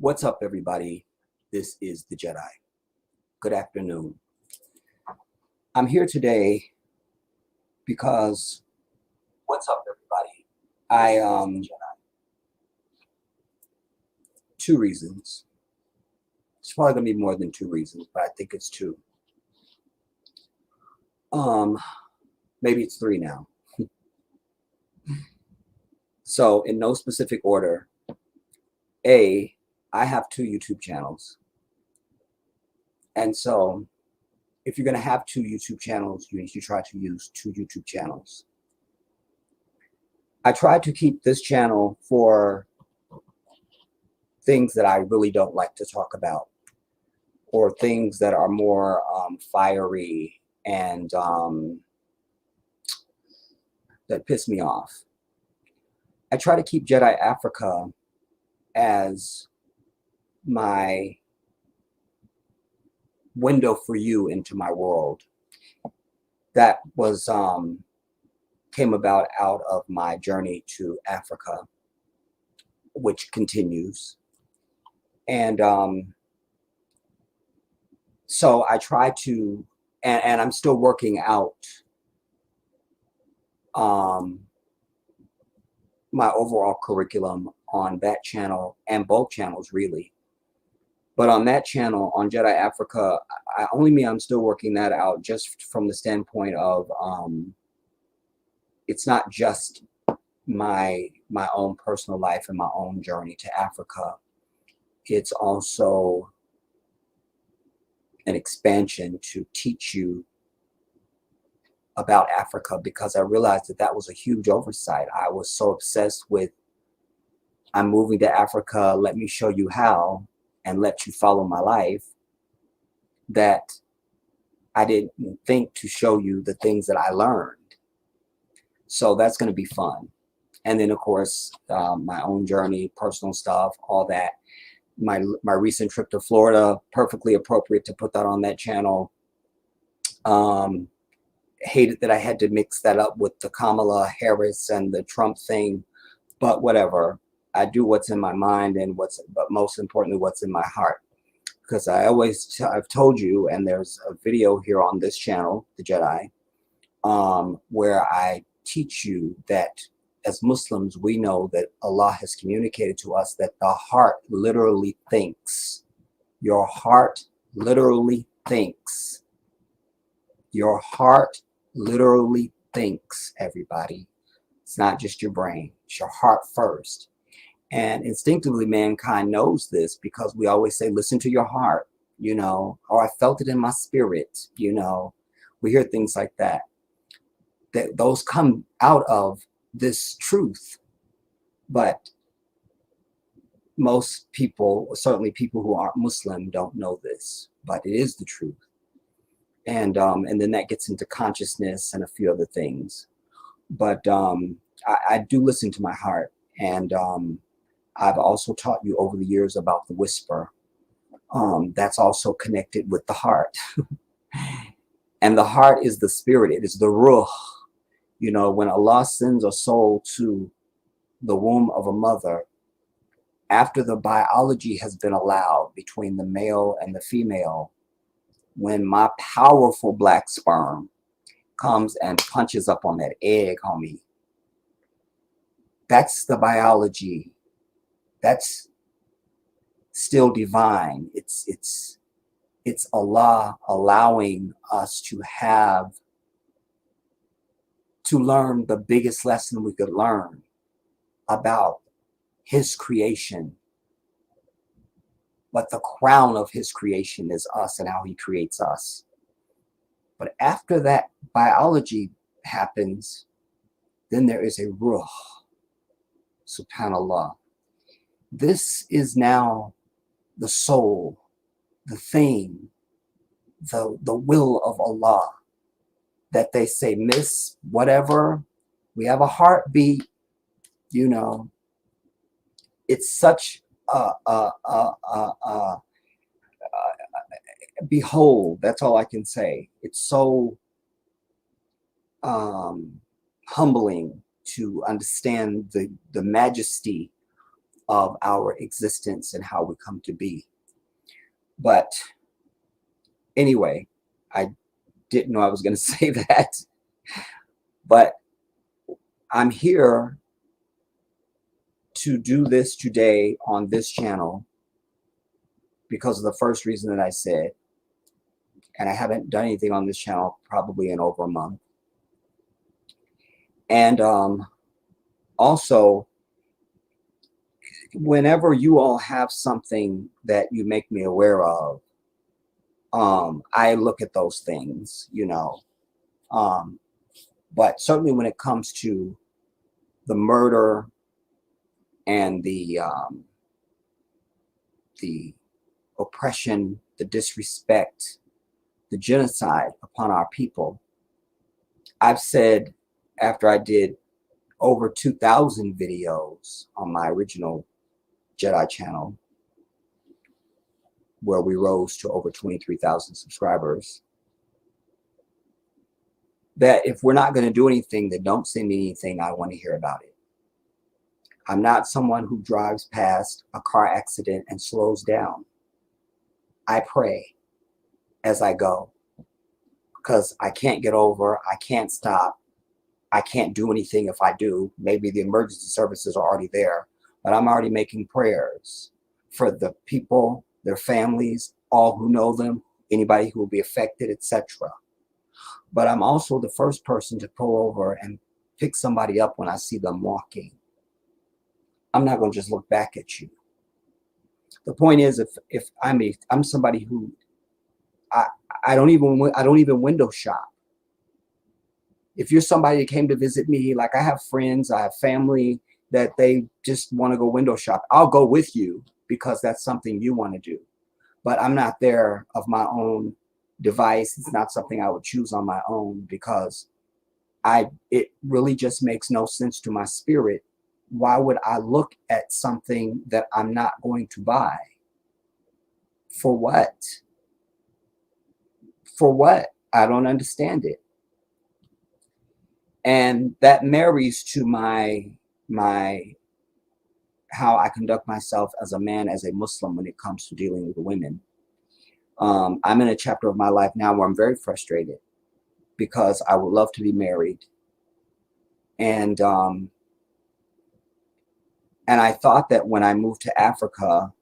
What's up, everybody? This is the Jedi. Good afternoon. I'm here today because what's up, everybody? Two reasons. It's probably gonna be more than two reasons, but I think it's two. Maybe it's three now. So, in no specific order, I have two YouTube channels, and so if you're gonna have two YouTube channels, you need to try to use two YouTube channels. I try to keep this channel for things that I really don't like to talk about, or things that are more fiery and that piss me off. I try to keep Jedi Africa as my window for you into my world. That was came about out of my journey to Africa, which continues. And so I try to, and I'm still working out my overall curriculum on that channel and both channels, really. But on that channel, on Jedi Africa, I'm still working that out, just from the standpoint of it's not just my own personal life and my own journey to Africa. It's also an expansion to teach you about Africa, because I realized that was a huge oversight. I was so obsessed with, I'm moving to Africa, let me show you how and let you follow my life, that I didn't think to show you the things that I learned. So that's going to be fun. And then, of course, my own journey, personal stuff, all that. My recent trip to Florida, perfectly appropriate to put that on that channel. Hated that I had to mix that up with the Kamala Harris and the Trump thing, but whatever. I do what's in my mind, and but most importantly, what's in my heart. Because I've told you, and there's a video here on this channel, the Jedi, where I teach you that as Muslims, we know that Allah has communicated to us that the heart literally thinks. Your heart literally thinks. Your heart literally thinks, everybody. It's not just your brain. It's your heart first. And instinctively, mankind knows this, because we always say, listen to your heart, or I felt it in my spirit, We hear things like that. Those come out of this truth. But most people, certainly people who aren't Muslim, don't know this, but it is the truth. And then that gets into consciousness and a few other things. But I do listen to my heart. And I've also taught you over the years about the whisper. That's also connected with the heart. And the heart is the spirit. It is the ruh. When Allah sends a soul to the womb of a mother, after the biology has been allowed between the male and the female, when my powerful black sperm comes and punches up on that egg, homie, that's the biology. That's still divine. It's Allah allowing us to learn the biggest lesson we could learn about His creation. But the crown of His creation is us, and how He creates us. But after that biology happens, then there is a ruh. Subhanallah. This is now the soul, the thing, the will of Allah, that they say, miss, whatever, we have a heartbeat, It's such behold, that's all I can say. It's so humbling to understand the majesty of our existence and how we come to be. But anyway, I didn't know I was going to say that, but I'm here to do this today on this channel because of the first reason that I said, and I haven't done anything on this channel probably in over a month. And also, whenever you all have something that you make me aware of, I look at those things, you know. But certainly when it comes to the murder and the oppression, the disrespect, the genocide upon our people, I've said, after I did over 2,000 videos on my original Jedi channel, where we rose to over 23,000 subscribers, that if we're not going to do anything, then don't send me anything. I want to hear about it. I'm not someone who drives past a car accident and slows down. I pray as I go because I can't get over, I can't stop, I can't do anything. If I do, maybe the emergency services are already there, but I'm already making prayers for the people, their families, all who know them, anybody who will be affected, etc. But I'm also the first person to pull over and pick somebody up when I see them walking. I'm not going to just look back at you. The point is, if I'm somebody who I don't even window shop. If you're somebody that came to visit me, like I have friends, I have family that they just want to go window shop, I'll go with you because that's something you want to do. But I'm not there of my own device. It's not something I would choose on my own because it really just makes no sense to my spirit. Why would I look at something that I'm not going to buy? For what? For what? I don't understand it. And that marries to my how I conduct myself as a man, as a Muslim, when it comes to dealing with women. I'm in a chapter of my life now where I'm very frustrated because I would love to be married. And I thought that when I moved to Africa,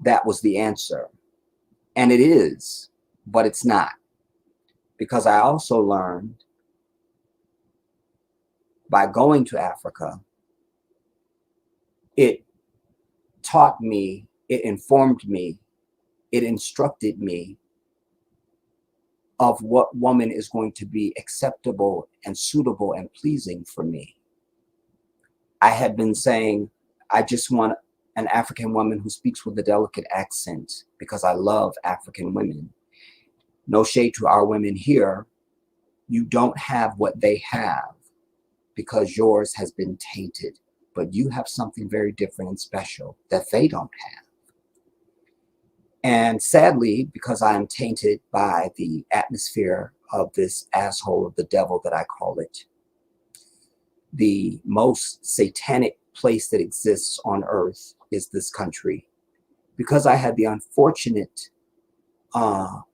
that was the answer. And it is, but it's not. Because I also learned by going to Africa, it taught me, it informed me, it instructed me of what woman is going to be acceptable and suitable and pleasing for me. I had been saying, I just want an African woman who speaks with a delicate accent because I love African women. No shade to our women here. You don't have what they have because yours has been tainted, but you have something very different and special that they don't have. And sadly, because I am tainted by the atmosphere of this asshole of the devil that I call it, the most satanic place that exists on earth is this country. Because I had the unfortunate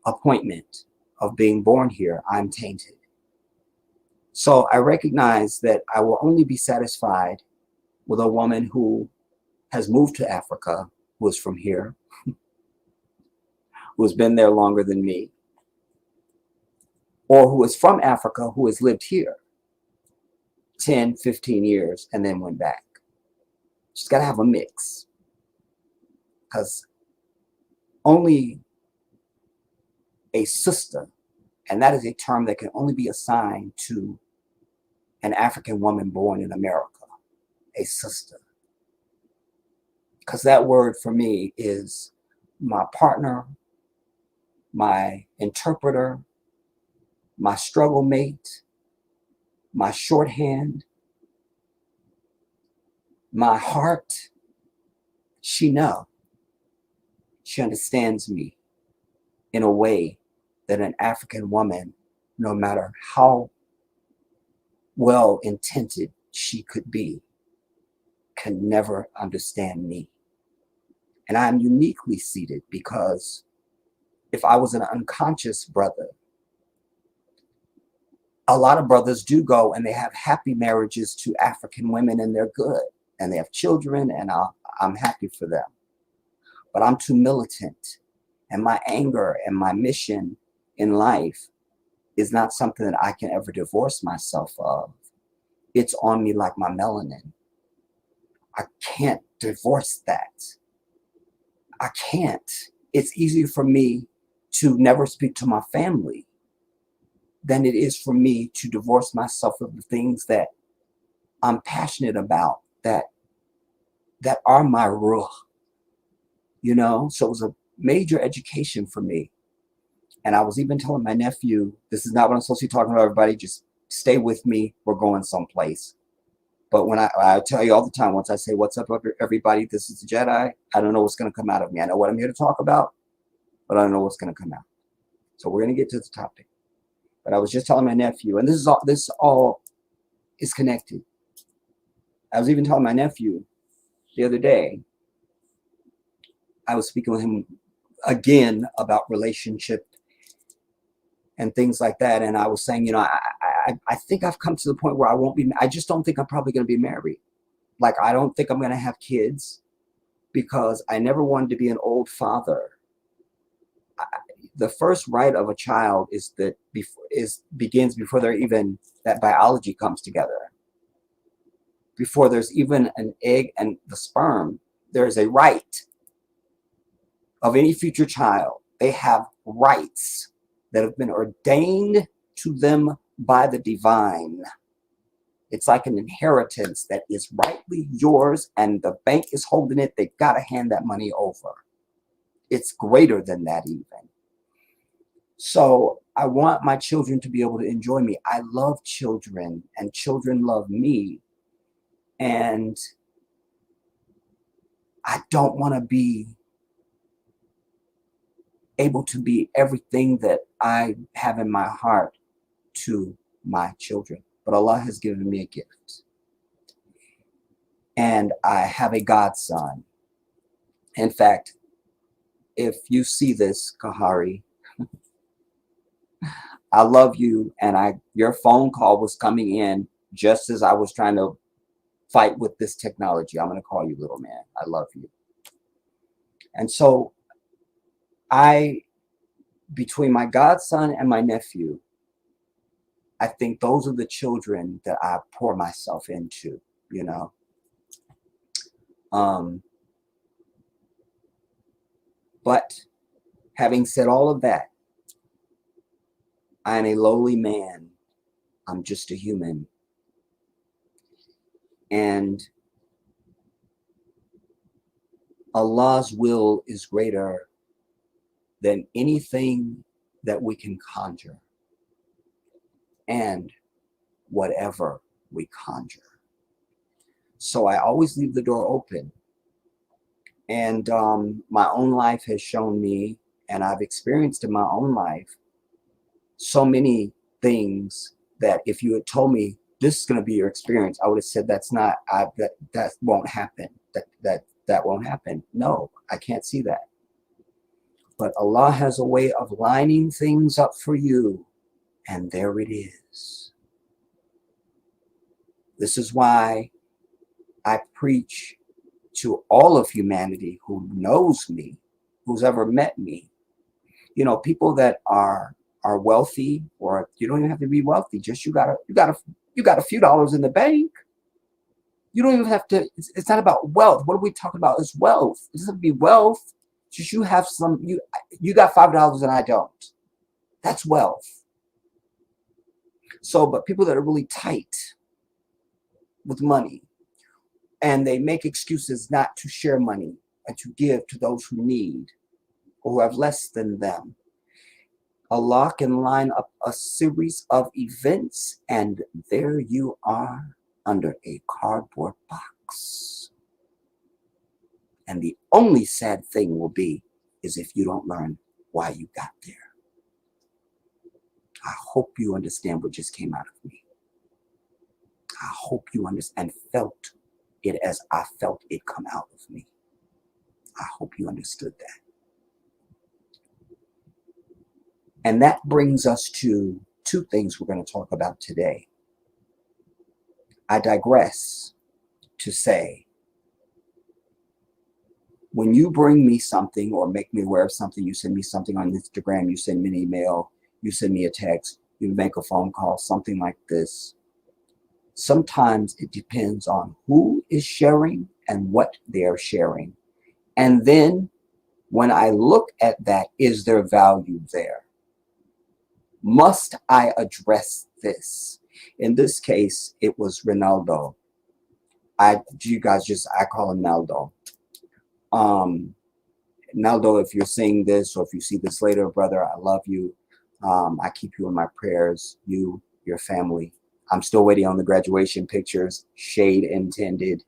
appointment of being born here, I'm tainted. So I recognize that I will only be satisfied with a woman who has moved to Africa, who is from here, who has been there longer than me, or who is from Africa, who has lived here 10, 15 years and then went back. She's got to have a mix, because only a sister, and that is a term that can only be assigned to an African woman born in America, a sister. Because that word for me is my partner, my interpreter, my struggle mate, my shorthand, my heart. She knows. She understands me in a way that an African woman, no matter how well intended she could be, can never understand me. And I'm uniquely seated because if I was an unconscious brother, a lot of brothers do go and they have happy marriages to African women and they're good and they have children and I'm happy for them. But I'm too militant, and my anger and my mission in life is not something that I can ever divorce myself of. It's on me like my melanin. I can't divorce that. I can't. It's easier for me to never speak to my family than it is for me to divorce myself of the things that I'm passionate about, that are my ruh, you know? So it was a major education for me. And I was even telling my nephew, this is not what I'm supposed to be talking about, everybody, just stay with me, we're going someplace. But when I tell you all the time, once I say, what's up, everybody, this is the Jedi, I don't know what's going to come out of me. I know what I'm here to talk about, but I don't know what's going to come out. So we're going to get to the topic. But I was just telling my nephew, and this all is connected. I was even telling my nephew the other day, I was speaking with him again about relationship and things like that. And I was saying, you know, I think I've come to the point where I just don't think I'm probably going to be married. Like, I don't think I'm going to have kids because I never wanted to be an old father. The first right of a child begins before that biology comes together. Before there's even an egg and the sperm, there's a right of any future child. They have rights that have been ordained to them by the divine. It's like an inheritance that is rightly yours and the bank is holding it. They've got to hand that money over. It's greater than that even. So I want my children to be able to enjoy me. I love children and children love me. And I don't want to be able to be everything that I have in my heart to my children. But Allah has given me a gift. And I have a godson. In fact, if you see this, Kahari, I love you. And your phone call was coming in just as I was trying to fight with this technology. I'm going to call you, little man. I love you. And so between my godson and my nephew, I think those are the children that I pour myself into, you know. But having said all of that, I am a lowly man. I'm just a human. And Allah's will is greater than anything that we can conjure and whatever we conjure. So I always leave the door open. And my own life has shown me, and I've experienced in my own life, so many things that if you had told me this is going to be your experience, I would have said that won't happen. That won't happen. No, I can't see that. But Allah has a way of lining things up for you, and there it is. This is why I preach to all of humanity who knows me, who's ever met me. You know, people that are wealthy, or you don't even have to be wealthy. Just you got a few dollars in the bank. You don't even have to. It's not about wealth. What are we talking about? It's wealth. It doesn't have to be wealth. Just you have some. You got $5 and I don't. That's wealth. So, but people that are really tight with money, and they make excuses not to share money and to give to those who need or who have less than them. Allah can line up a series of events, and there you are under a cardboard box. And the only sad thing will be is if you don't learn why you got there. I hope you understand what just came out of me. I hope you understand and felt it as I felt it come out of me. I hope you understood that. And that brings us to two things we're going to talk about today. I digress to say, when you bring me something or make me aware of something, you send me something on Instagram, you send me an email, you send me a text, you make a phone call, something like this. Sometimes it depends on who is sharing and what they're sharing. And then when I look at that, is there value there? Must I address this? In this case, it was Ronaldo. I call him Naldo. Naldo, if you're seeing this or if you see this later, brother, I love you. I keep you in my prayers, you, your family. I'm still waiting on the graduation pictures, shade intended.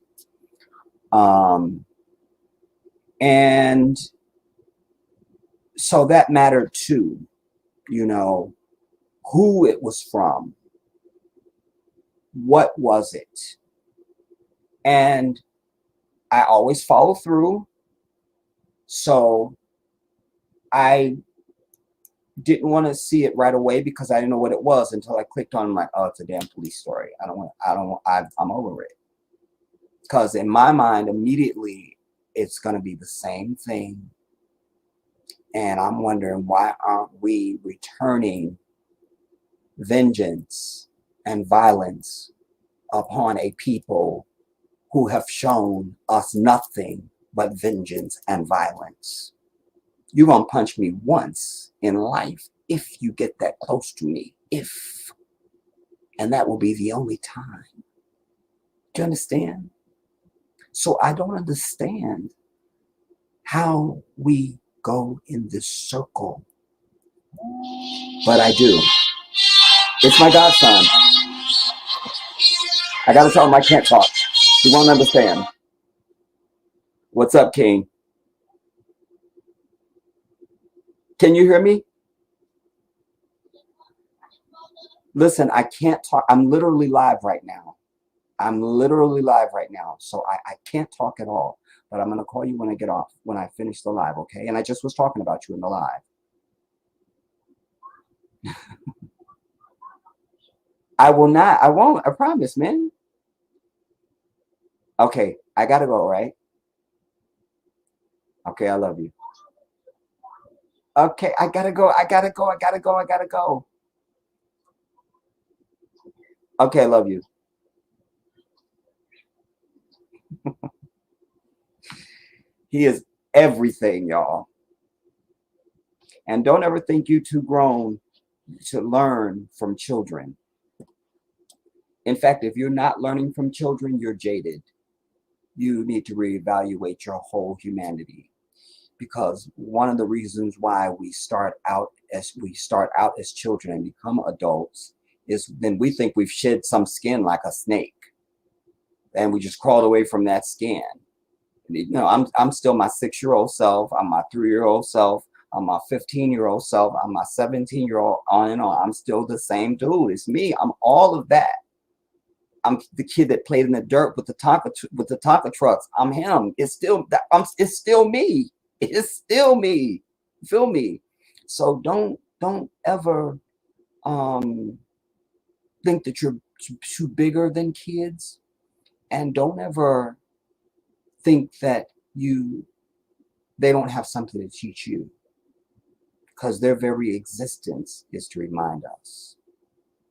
And so that mattered too, you know, who it was from, what was it? And I always follow through. So I didn't want to see it right away because I didn't know what it was until I clicked on, like, oh, it's a damn police story. I'm over it. Because in my mind, immediately, it's going to be the same thing. And I'm wondering, why aren't we returning vengeance and violence upon a people who have shown us nothing but vengeance and violence? You're going to punch me once in life if you get that close to me. If. And that will be the only time. Do you understand? So I don't understand how we go in this circle. But I do. It's my godson. I got to tell him I can't talk. He won't understand. What's up, King? Can you hear me? Listen, I can't talk. I'm literally live right now. So I can't talk at all. But I'm going to call you when I get off, when I finish the live, okay? And I just was talking about you in the live. I will not. I won't. I promise, man. Okay, I got to go, right? Okay, I love you. Okay, I got to go. Okay, I love you. He is everything, y'all. And don't ever think you too grown to learn from children. In fact, if you're not learning from children, you're jaded. You need to reevaluate your whole humanity. Because one of the reasons why we start out as children and become adults is then we think we've shed some skin like a snake. And we just crawled away from that skin. You know, I'm still my 6-year-old self. I'm my 3-year-old self. I'm my 15-year-old self. I'm my 17-year-old, on and on. I'm still the same dude. It's me. I'm all of that. I'm the kid that played in the dirt with the Tonka trucks. I'm him. It's still that. It's still me. It's still me. Feel me? So don't ever think that you're too bigger than kids, and don't ever think that they don't have something to teach you, because their very existence is to remind us.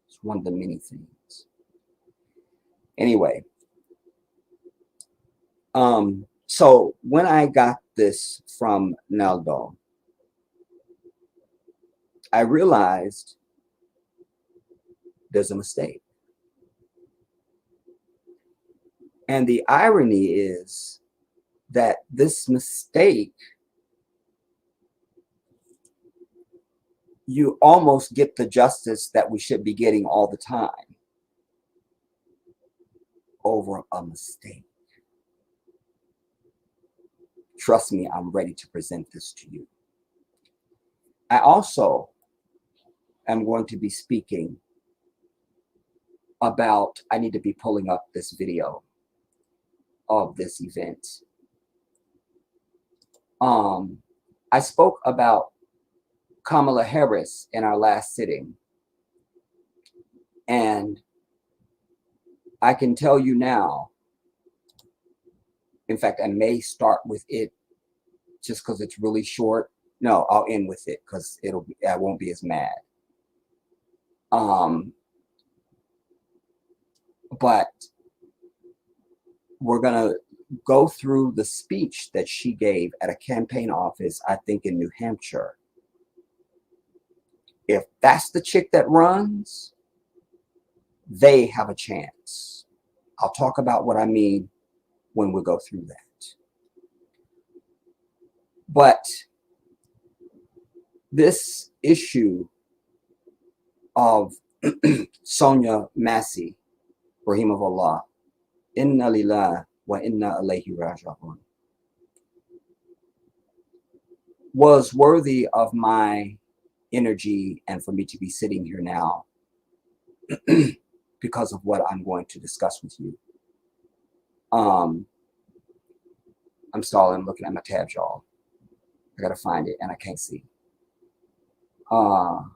It's one of the many things. Anyway, so when I got this from Naldo, I realized there's a mistake. And the irony is that this mistake, you almost get the justice that we should be getting all the time over a mistake. Trust me, I'm ready to present this to you. I also am going to be speaking about, I need to be pulling up this video. of this event. I spoke about Kamala Harris in our last sitting, and I can tell you now, in fact, I may start with it just because it's really short. No, I'll end with it because I won't be as mad. But we're gonna go through the speech that she gave at a campaign office, I think in New Hampshire. If that's the chick that runs, they have a chance. I'll talk about what I mean when we go through that. But this issue of Sonya Masey, Rahim of Allah, Inna Lillah wa Inna Alayhi Raji'un, was worthy of my energy and for me to be sitting here now because of what I'm going to discuss with you. I'm stalling, looking at my tabs, y'all. I gotta find it and I can't see. Oh,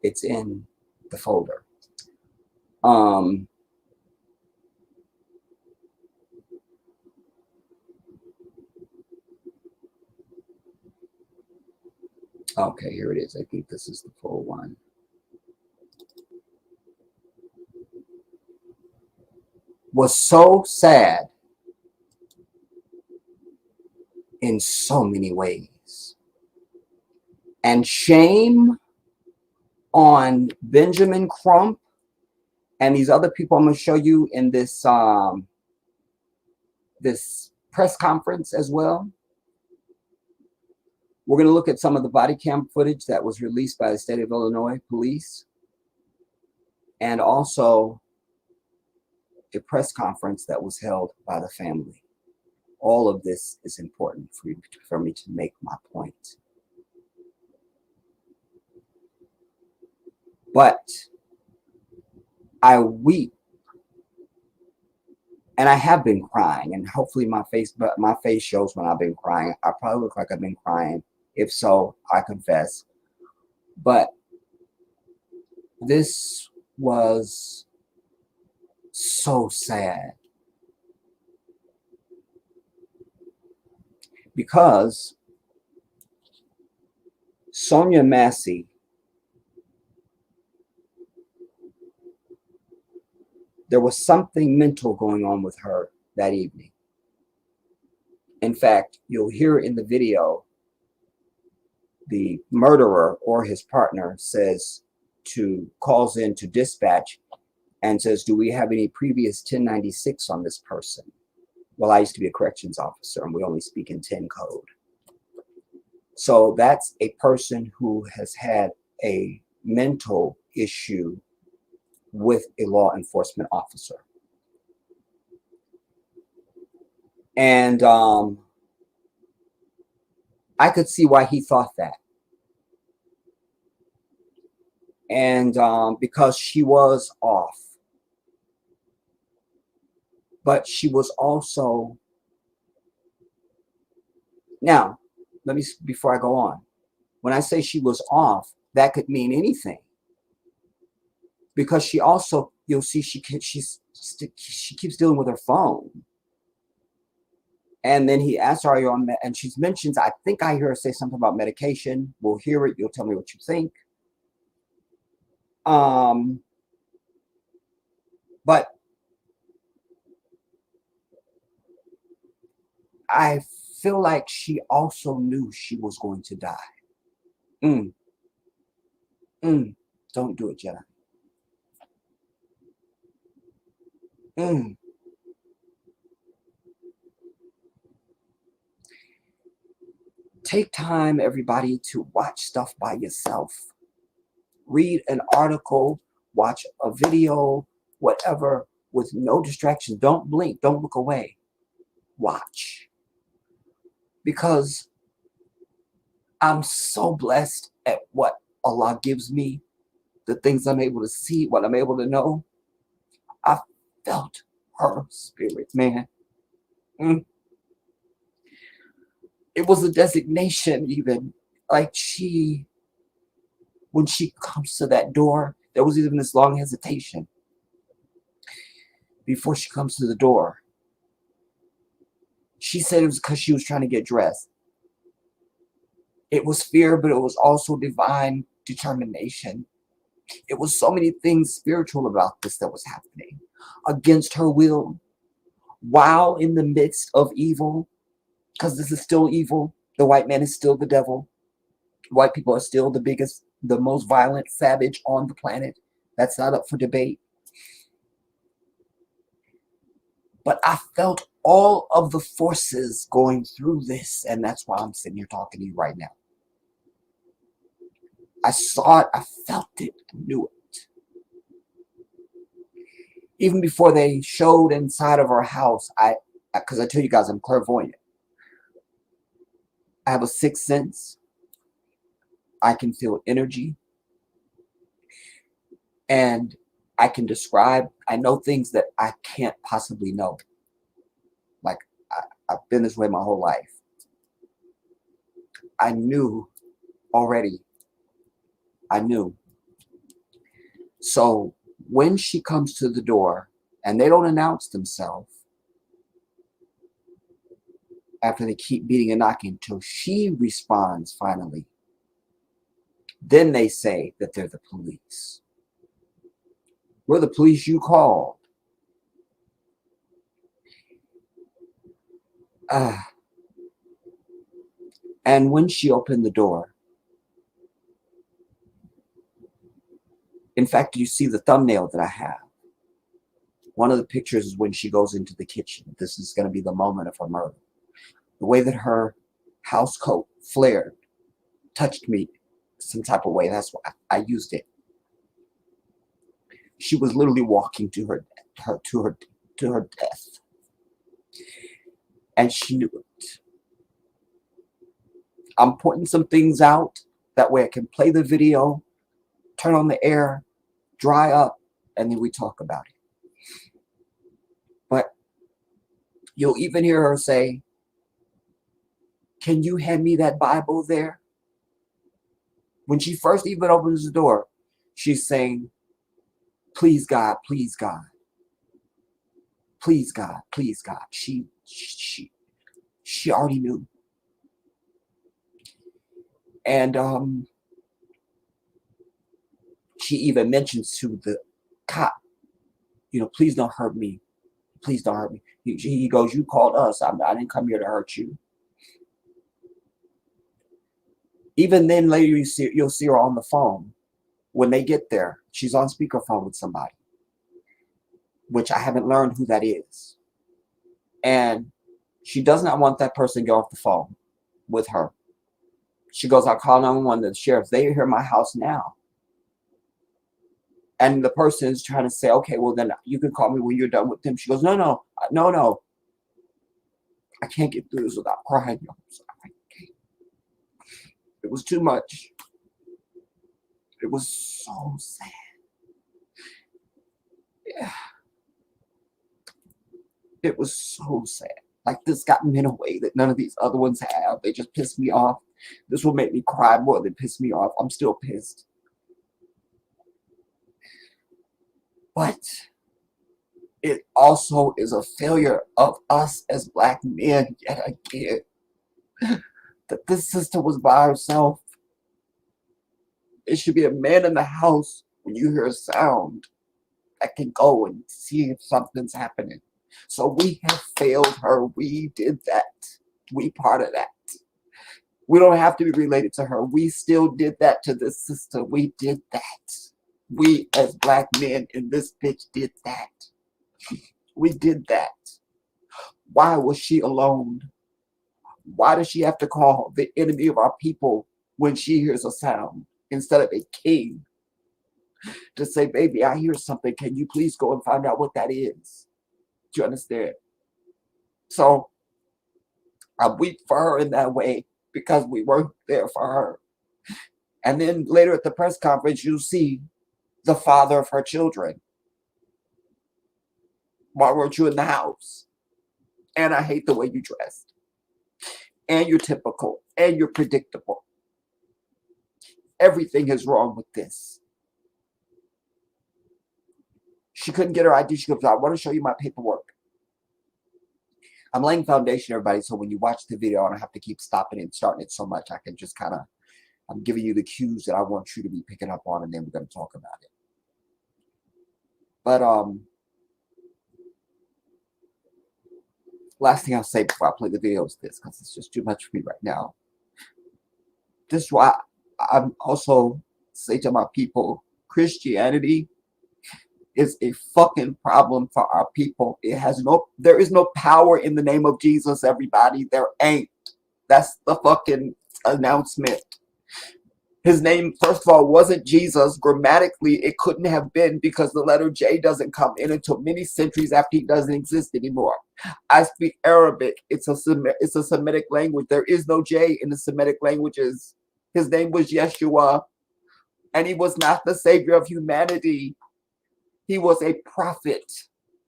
it's in the folder. Okay, here it is. I think this is the full one. Was so sad in so many ways. And shame on Benjamin Crump and these other people I'm going to show you in this this press conference as well. We're going to look at some of the body cam footage that was released by the state of Illinois police, and also a press conference that was held by the family. All of this is important for me to make my point. But I weep, and I have been crying, and hopefully my face shows when I've been crying. I probably look like I've been crying. If so, I confess. But this was so sad because Sonya Masey there was something mental going on with her that evening. In fact, you'll hear in the video, the murderer or his partner calls in to dispatch and says, do we have any previous 1096 on this person? Well, I used to be a corrections officer and we only speak in 10 code. So that's a person who has had a mental issue with a law enforcement officer. And I could see why he thought that. And because she was off. But she was also, now, before I go on, when I say she was off, that could mean anything. Because she also, you'll see, she keeps dealing with her phone. And then he asks her, are you on, and she mentions, I think I hear her say something about medication. We'll hear it. You'll tell me what you think. But I feel like she also knew she was going to die. Don't do it, Jenna. Take time, everybody, to watch stuff by yourself. Read an article, watch a video, whatever, with no distractions. Don't blink. Don't look away. Watch. Because I'm so blessed at what Allah gives me, the things I'm able to see, what I'm able to know. I felt her spirit, man. Mm. It was a designation even. Like when she comes to that door, there was even this long hesitation before she comes to the door. She said it was because she was trying to get dressed. It was fear, but it was also divine determination. It was so many things spiritual about this that was happening against her will, while in the midst of evil, because this is still evil. The white man is still the devil. White people are still the biggest, the most violent savage on the planet. That's not up for debate. But I felt all of the forces going through this, and that's why I'm sitting here talking to you right now. I saw it, I felt it, I knew it. Even before they showed inside of our house, because I tell you guys, I'm clairvoyant. I have a sixth sense. I can feel energy. And I can describe, I know things that I can't possibly know. Like, I've been this way my whole life. I knew already. I knew. So when she comes to the door and they don't announce themselves after they keep beating and knocking until she responds finally, then they say that they're the police. We're the police you called. And when she opened the door, in fact, you see the thumbnail that I have. One of the pictures is when she goes into the kitchen. This is going to be the moment of her murder. The way that her house coat flared touched me some type of way. That's why I used it. She was literally walking to her death, and she knew it. I'm pointing some things out that way I can play the video, turn on the air, dry up, and then we talk about it. But you'll even hear her say, "Can you hand me that Bible there?" When she first even opens the door, she's saying, "Please God, please God, please God, please God." She already knew. And she even mentions to the cop, "Please don't hurt me. Please don't hurt me." He goes, "You called us. I didn't come here to hurt you." Even then, later you'll see her on the phone. When they get there, she's on speakerphone with somebody, which I haven't learned who that is. And she does not want that person to get off the phone with her. She goes, "I'll call 911, the sheriff. They hear my house now." And the person is trying to say, "Okay, well then you can call me when you're done with them." She goes, no. I can't get through this without crying. It was too much. It was so sad. Yeah. It was so sad. Like, this got me in a way that none of these other ones have. They just pissed me off. This will make me cry more than piss me off. I'm still pissed. But it also is a failure of us as Black men yet again. That this sister was by herself. It should be a man in the house when you hear a sound that can go and see if something's happening. So we have failed her. We did that. We part of that. We don't have to be related to her. We still did that to this sister. We did that. We as Black men in this bitch did that. We did that. Why was she alone? Why does she have to call the enemy of our people when she hears a sound instead of a king to say, "Baby, I hear something. Can you please go and find out what that is?" Do you understand? So I weep for her in that way because we weren't there for her. And then later at the press conference, you'll see the father of her children. Why weren't you in the house? And I hate the way you dressed. And you're typical. And you're predictable. Everything is wrong with this. She couldn't get her ID. She goes, I want to show you my paperwork. I'm laying foundation, everybody, so when you watch the video, I don't have to keep stopping and starting it so much. I can just kind of, I'm giving you the cues that I want you to be picking up on, and then we're going to talk about it. But last thing I'll say before I play the video is this, because it's just too much for me right now. This is why I'm also say to my people, Christianity is a fucking problem for our people. There is no power in the name of Jesus, everybody. There ain't. That's the fucking announcement. His name, first of all, wasn't Jesus. Grammatically, it couldn't have been, because the letter J doesn't come in until many centuries after he doesn't exist anymore. I speak Arabic. It's a Semitic language. There is no J in the Semitic languages. His name was Yeshua, and he was not the savior of humanity. He was a prophet,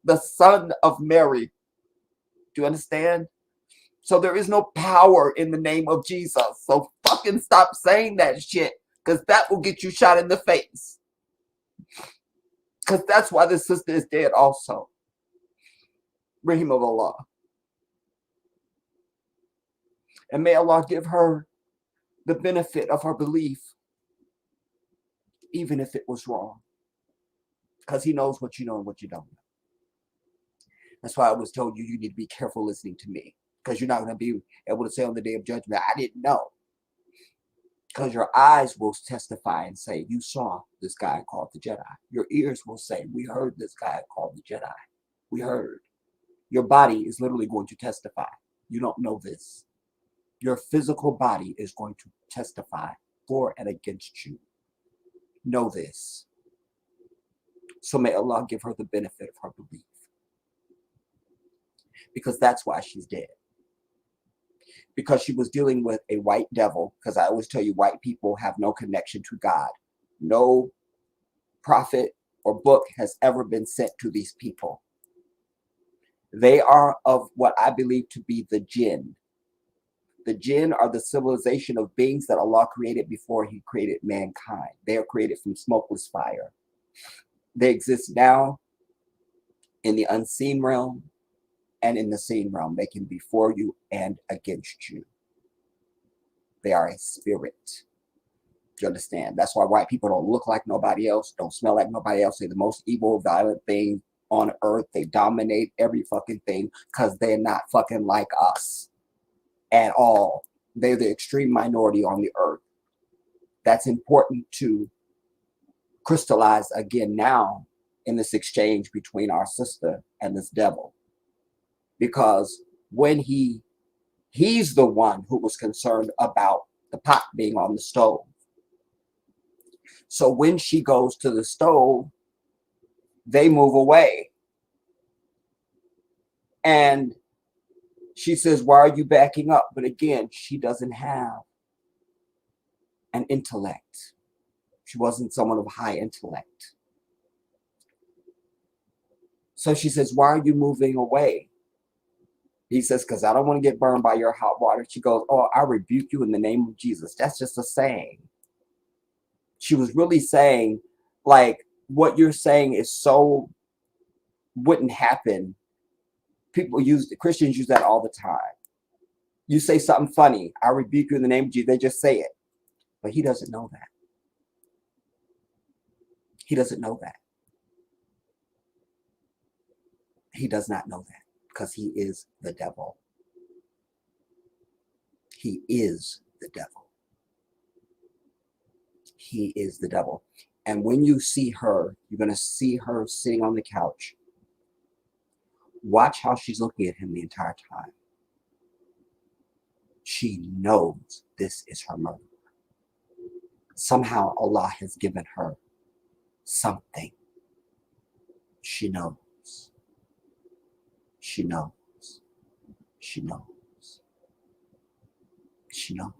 the son of Mary. Do you understand? So there is no power in the name of Jesus. So fucking stop saying that shit, because that will get you shot in the face. Because that's why this sister is dead also. Rahim of Allah. And may Allah give her the benefit of her belief, even if it was wrong. Because he knows what you know and what you don't know. That's why I was told you need to be careful listening to me. Because you're not going to be able to say on the day of judgment, I didn't know. Because your eyes will testify and say, you saw this guy called the Jedi. Your ears will say, we heard this guy called the Jedi. We heard. Your body is literally going to testify. You don't know this. Your physical body is going to testify for and against you. Know this. So may Allah give her the benefit of her belief. Because that's why she's dead. Because she was dealing with a white devil. Because I always tell you, white people have no connection to God. No prophet or book has ever been sent to these people. They are of what I believe to be the jinn. The jinn are the civilization of beings that Allah created before he created mankind. They are created from smokeless fire. They exist now in the unseen realm and in the seen realm. They can be for you and against you. They are a spirit. Do you understand? That's why white people don't look like nobody else, don't smell like nobody else. They're the most evil, violent thing on earth. They dominate every fucking thing because they're not fucking like us at all. They're the extreme minority on the earth. That's important to crystallize again now in this exchange between our sister and this devil. Because when he's the one who was concerned about the pot being on the stove. So when she goes to the stove, they move away. And she says, why are you backing up? But again, she doesn't have an intellect. She wasn't someone of high intellect. So she says, why are you moving away? He says, because I don't want to get burned by your hot water. She goes, oh, I rebuke you in the name of Jesus. That's just a saying. She was really saying, like, what you're saying is so, wouldn't happen. Christians use that all the time. You say something funny, I rebuke you in the name of Jesus. They just say it. But he doesn't know that. He doesn't know that. He does not know that because he is the devil. He is the devil. He is the devil. And when you see her, you're going to see her sitting on the couch. Watch how she's looking at him the entire time. She knows this is her murder. Somehow Allah has given her something. She knows. She knows. She knows. She knows.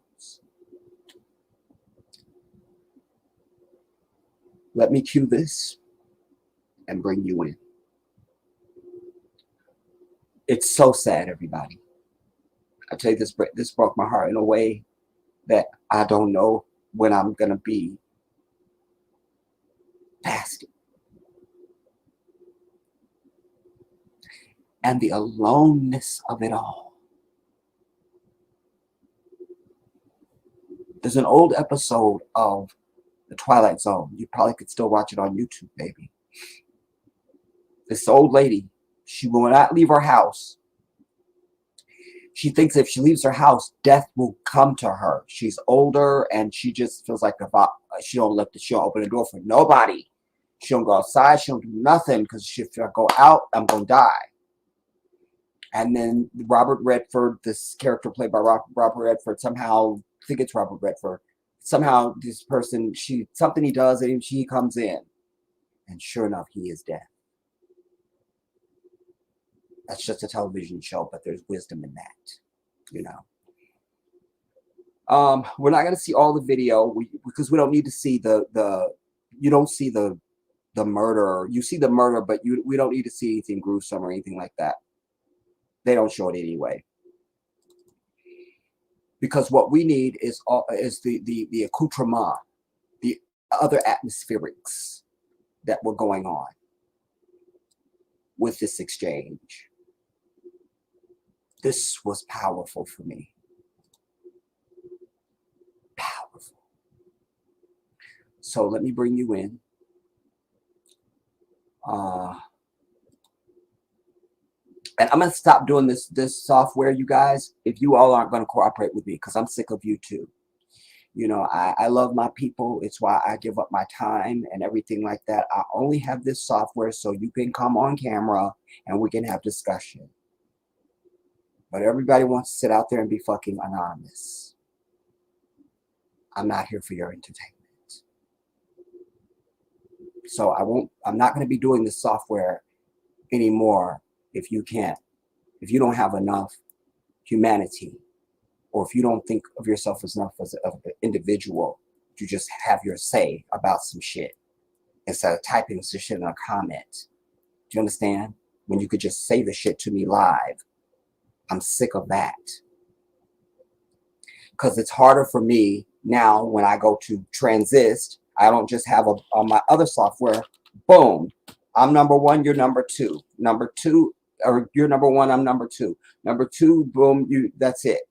Let me cue this and bring you in. It's so sad, everybody. I tell you, this broke my heart in a way that I don't know when I'm going to be past it. And the aloneness of it all. There's an old episode of The Twilight Zone. You probably could still watch it on YouTube, maybe. This old lady, she will not leave her house. She thinks if she leaves her house, death will come to her. She's older, and she just feels like if she don't open the door for nobody. She don't go outside. She don't do nothing, because if I go out, I'm gonna die. And then Robert Redford, this character played by Robert Redford, somehow, I think it's Robert Redford, somehow this person, something he does, and she comes in, and sure enough, he is dead. That's just a television show, but there's wisdom in that, you know. We're not going to see all the video because we don't need to see you don't see the murder. You see the murder, but we don't need to see anything gruesome or anything like that. They don't show it anyway. Because what we need is the accoutrement, the other atmospherics that were going on with this exchange. This was powerful for me. Powerful. So let me bring you in. And I'm going to stop doing this software, you guys, if you all aren't going to cooperate with me, because I'm sick of you too. You know, I love my people. It's why I give up my time and everything like that. I only have this software so you can come on camera and we can have discussion. But everybody wants to sit out there and be fucking anonymous. I'm not here for your entertainment. So I'm not going to be doing this software anymore if you don't have enough humanity, or if you don't think of yourself as enough as an individual to just have your say about some shit instead of typing some shit in a comment. Do you understand? When you could just say the shit to me live. I'm sick of that. Because it's harder for me now when I go to transist. I don't just have on my other software, boom, I'm number one, you're number two. Number two, or you're number one, I'm number two. Number two, boom, that's it.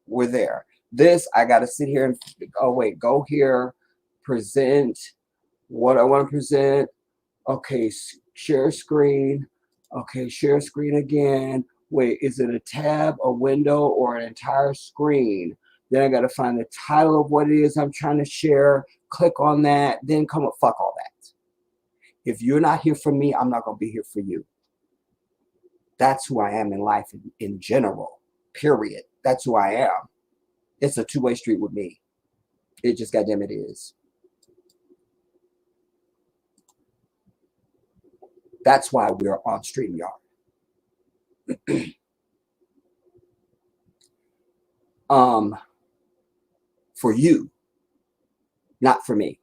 We're there. This, I got to sit here and, oh wait, go here, present what I want to present. Okay, share screen. Okay, share screen again. Wait, is it a tab, a window, or an entire screen? Then I got to find the title of what it is I'm trying to share. Click on that. Then come up, fuck all that. If you're not here for me, I'm not going to be here for you. That's who I am in life in general, period. That's who I am. It's a two-way street with me. It just, goddamn it, is. That's why we're on StreamYard. For you, not for me.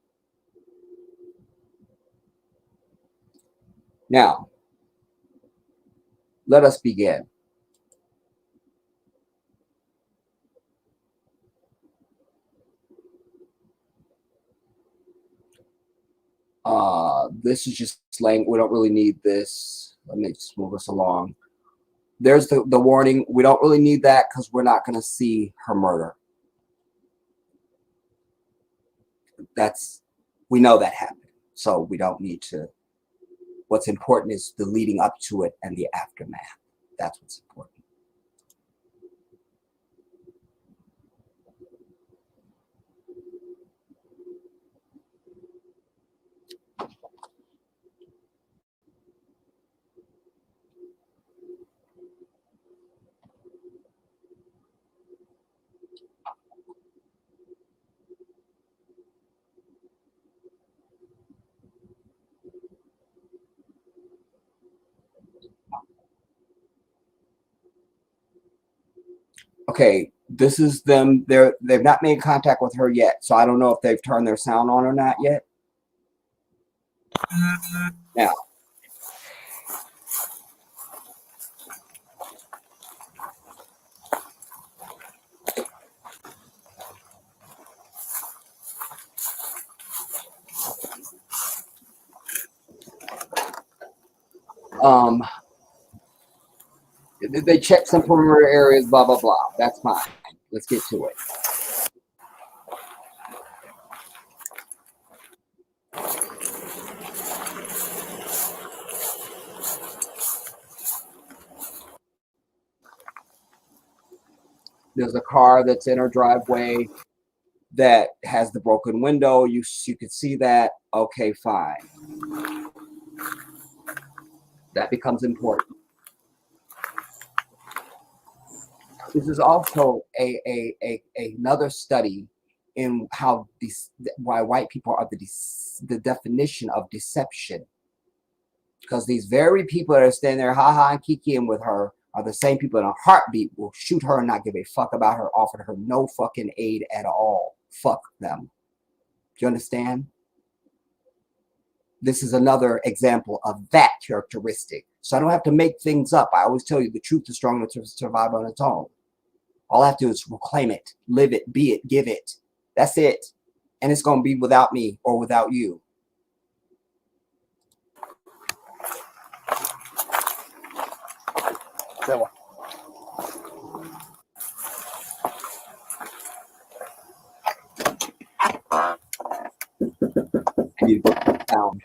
Now, let us begin. This is just slang. We don't really need this. Let me just move us along. There's the warning. We don't really need that because we're not going to see her murder. We know that happened. So we don't need to. What's important is the leading up to it and the aftermath. That's what's important. Okay, this is them. They've not made contact with her yet, so I don't know if they've turned their sound on or not yet. Now, Um, they checked some perimeter areas, blah, blah, blah. That's fine. Let's get to it. There's a car that's in her driveway that has the broken window. You could see that. Okay, fine. That becomes important. This is also another study in how why white people are the definition of deception. Because these very people that are standing there ha-ha and kikiing with her are the same people in a heartbeat will shoot her and not give a fuck about her, offer her no fucking aid at all. Fuck them. Do you understand? This is another example of that characteristic. So I don't have to make things up. I always tell you the truth is strong enough to survive on its own. All I have to do is proclaim it, live it, be it, give it. That's it. And it's going to be without me or without you. That one. I need to go down.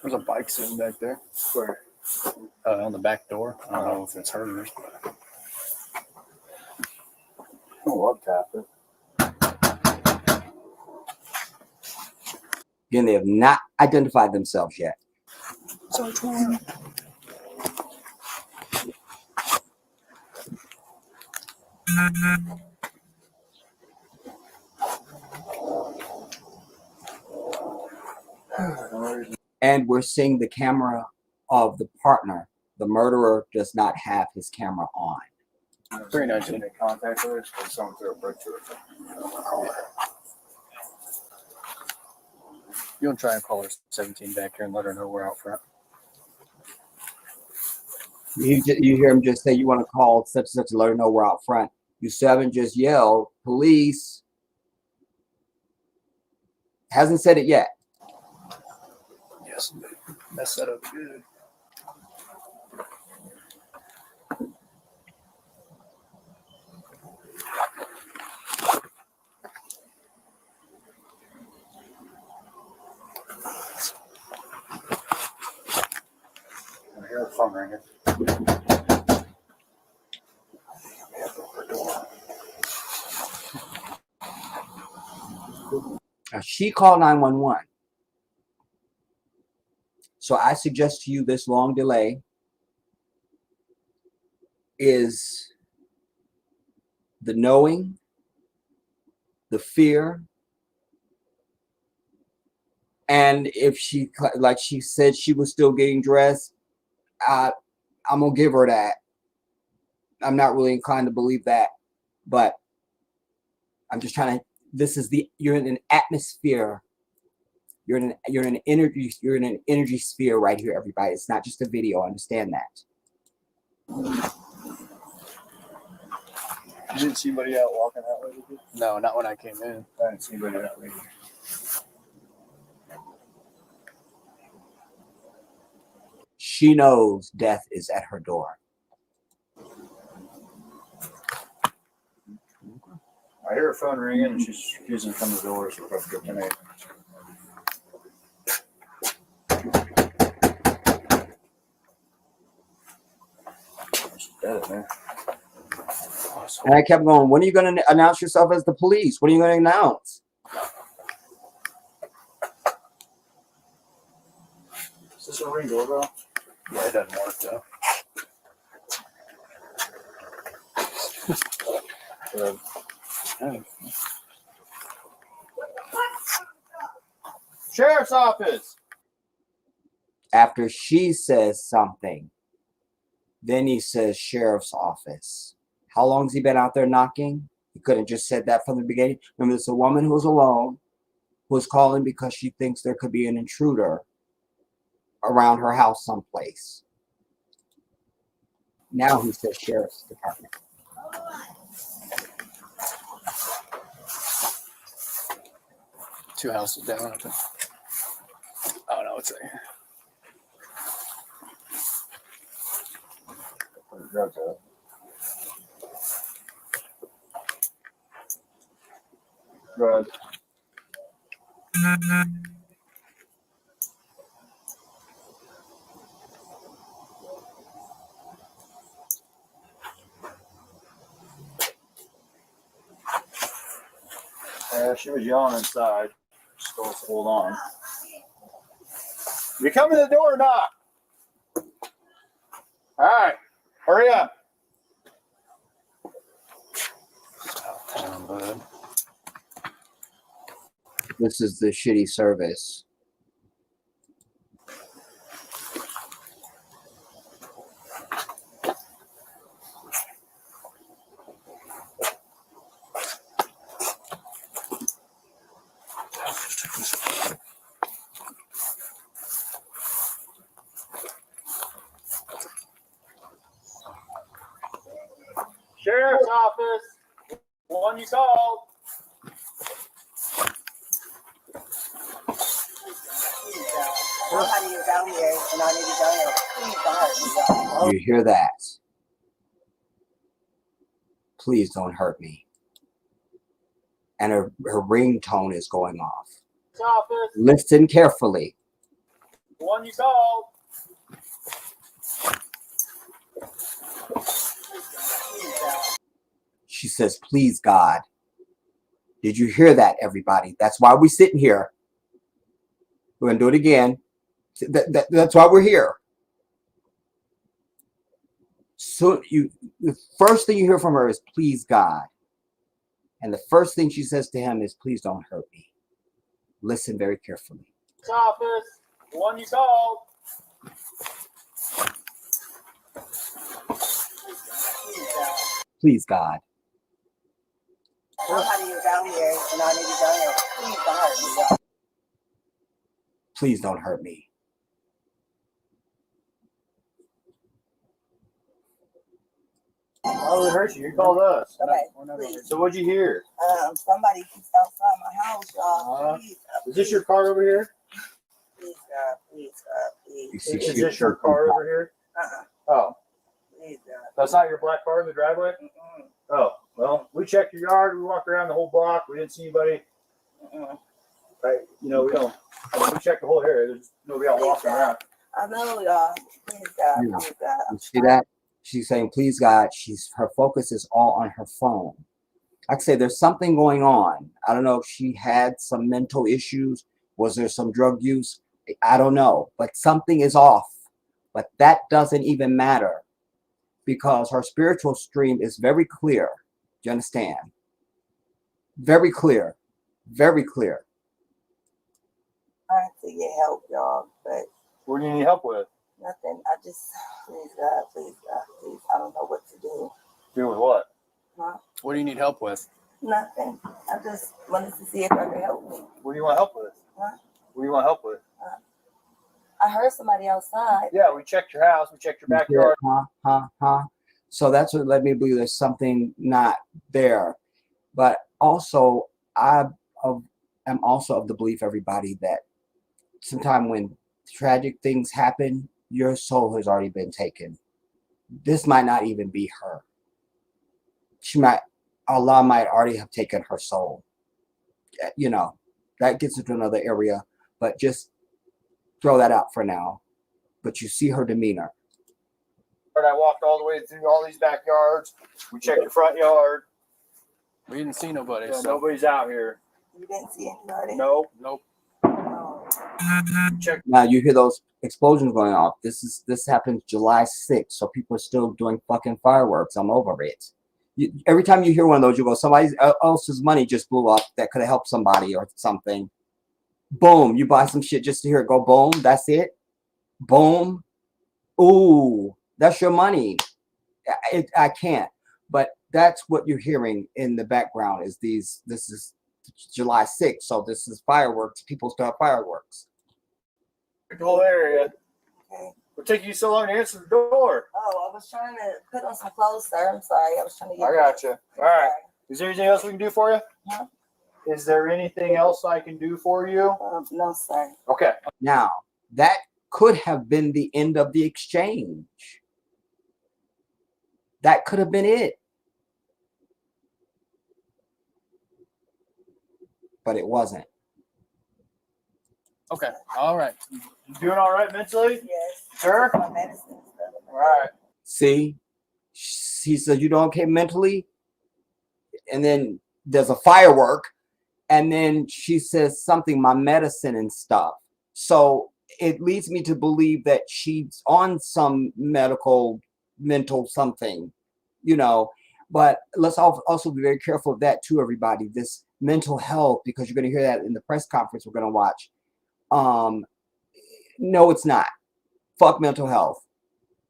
There's a bike sitting back there. Where? On the back door. I don't know if it's hers. But... I'll tap it. Again, they have not identified themselves yet. So And we're seeing the camera of the partner. The murderer does not have his camera on. 319. Contact her, because someone threw a brick to her. You want to try and call her 17 back here and let her know we're out front? You hear him just say, you want to call such and such to let her know we're out front. You 7 just yell, police. Hasn't said it yet. Yes. Mess that up good. I hear the phone ringing. She called 911. So I suggest to you this long delay is the knowing, the fear, and if she, like she said, she was still getting dressed, I'm gonna give her that. I'm not really inclined to believe that, but I'm just trying to. This is you're in an atmosphere. You're in an energy sphere right here, everybody. It's not just a video. Understand that. You didn't see anybody out walking that way, did you? No, not when I came in. I didn't see anybody that way. She knows death is at her door. I hear her phone ringing, and she's refusing to come to the door, so we're about to go tonight. She's dead in there. And I kept going, when are you going to announce yourself as the police? What are you going to announce? Is this a ring doorbell? Yeah, it doesn't work though. Sheriff's office! After she says something, then he says sheriff's office. How long's he been out there knocking? He could have just said that from the beginning. Remember, it's a woman who's alone, who's calling because she thinks there could be an intruder around her house someplace. Now he says sheriff's department. Two houses down. Oh no, it's right here. Put the drugs up. Drugs. She was yelling inside. Just told us to hold on. You come in the door or not? All right, hurry up. Southtown, bud. This is the shitty service. Sheriff's office. One you called. Nobody is out here, and I need to go here. Please don't hurt me. You hear that? Please don't hurt me. And her ringtone is going off. Office. Listen carefully. One you called. She says, please, God. Did you hear that, everybody? That's why we're sitting here. We're going to do it again. That's why we're here. So the first thing you hear from her is, please, God. And the first thing she says to him is, please don't hurt me. Listen very carefully. Office. One you called. Please, God. Nobody is out here, and I need to go here. Please don't hurt me. Please don't hurt me. Oh, it hurts you. You called us. Okay, So what'd you hear? Somebody keeps outside my house, y'all. Please, Is this your car over here? please, God, please, God, You please. see, Is this your car over here? Oh, Please, God. that's not your black car in the driveway? Mm-mm, Oh, well, we checked your yard. We walked around the whole block. We didn't see anybody. mm-mm. Right? You know, we don't. We checked the whole area. There's nobody out walking around. I know, y'all. Please, God, Yeah. please, God. You see that? She's saying, please, God. Her focus is all on her phone. Like I say, there's something going on. I don't know if she had some mental issues. Was there some drug use? I don't know. But something is off. But that doesn't even matter because her spiritual stream is very clear. Do you understand? Very clear. Very clear. Trying to get help, y'all, but What do you need help with? nothing. I just, please, God, please, God, please. I don't know what to do. Do with what? Huh? What do you need help with? Nothing. I just wanted to see if I could help me. What do you want help with? Huh? What do you want help with? I heard somebody outside. Yeah, we checked your house. We checked your backyard. So that's what led me to believe there's something not there. But also, I am also of the belief, everybody, that sometime when tragic things happen, your soul has already been taken. This might not even be her. Allah might already have taken her soul. You know, that gets into another area, but just throw that out for now. But you see her demeanor. I walked all the way through all these backyards. We checked your front yard. We didn't see nobody. Yeah, So nobody's out here. You didn't see anybody? Nope. nope. Oh. Check. Now you hear those explosions going off. This happened July 6th, so people are still doing fucking fireworks. I'm over it. Every time you hear one of those, you go, somebody else's money just blew up that could have helped somebody or something. Boom, you buy some shit just to hear it go boom. That's it. Boom. Ooh, that's your money. I can't. But that's what you're hearing in the background is these. This is July 6th, so this is fireworks. People still have fireworks. The whole area. Okay. What took you so long to answer the door? Oh, I was trying to put on some clothes, sir. I'm sorry. I was trying to get. I got you. All right. Sorry. Is there anything else we can do for you? Huh? Is there anything else I can do for you? No, sir. Okay. Now, that could have been the end of the exchange. That could have been it. But it wasn't. Okay. All right. You doing all right mentally? Yes. Sure. My medicine and stuff. All right. See, he said, you don't okay mentally? And then there's a firework. And then she says something, my medicine and stuff. So it leads me to believe that she's on some mental something, you know. But let's also be very careful of that too, everybody. This mental health, because you're going to hear that in the press conference we're going to watch. No, it's not. Fuck mental health.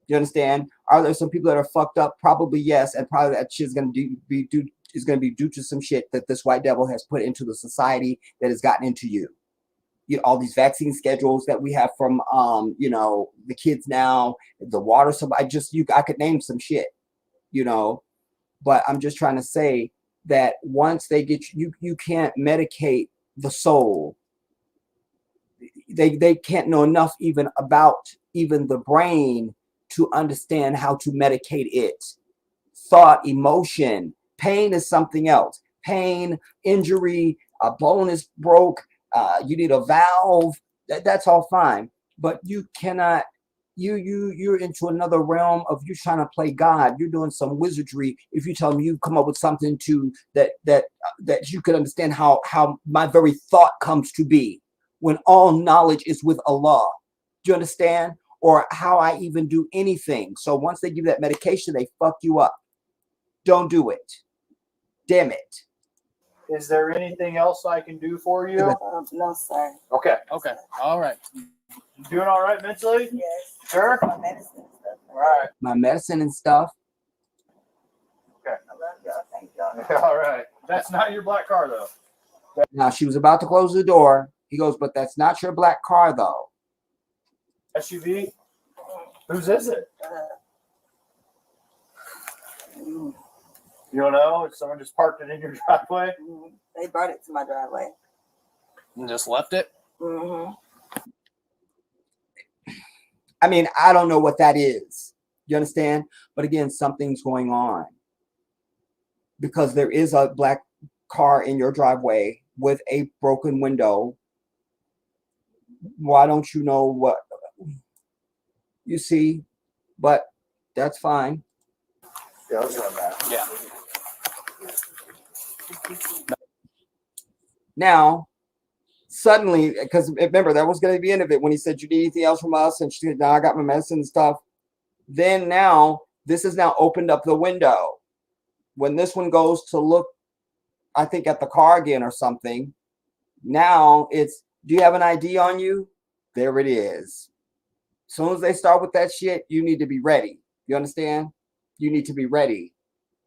You understand? Are there some people that are fucked up? Probably yes, and probably that shit's going to be due to some shit that this white devil has put into the society that has gotten into you. You know, all these vaccine schedules that we have from you know, the kids now, the water supply. I could name some shit, you know, but I'm just trying to say that once they get you can't medicate the soul. They can't know enough even about even the brain to understand how to medicate it. Thought, emotion, pain is something else. Pain, injury, a bone is broke, you need a valve. That's all fine, but you cannot. You're into another realm of you trying to play God. You're doing some wizardry. If you tell me you come up with something to that you could understand how my very thought comes to be, when all knowledge is with Allah. Do you understand? Or how I even do anything. So once they give that medication, they fuck you up. Don't do it. Damn it. Is there anything else I can do for you? No, sir. Okay. Okay. All right. You doing all right mentally? Yes. Sure. My medicine and stuff. All right. My medicine and stuff. Okay. I love y'all. Thank y'all. All right. That's not your black car though. Now she was about to close the door. He goes, but that's not your black car though. SUV? Whose is it? Mm, You don't know? Someone just parked it in your driveway? They brought it to my driveway. And just left it. Mm-hmm. I mean, I don't know what that is. You understand? But again, something's going on. Because there is a black car in your driveway with a broken window. Why don't you know what you see? But that's fine. Yeah, let's run that. Yeah. Now, suddenly, because remember, that was going to be the end of it when he said, you need anything else from us? And she said, no, I got my medicine and stuff. Then now, this has now opened up the window. When this one goes to look, I think, at the car again or something, now it's, do you have an ID on you? There it is. As soon as they start with that shit, you need to be ready. You understand? You need to be ready.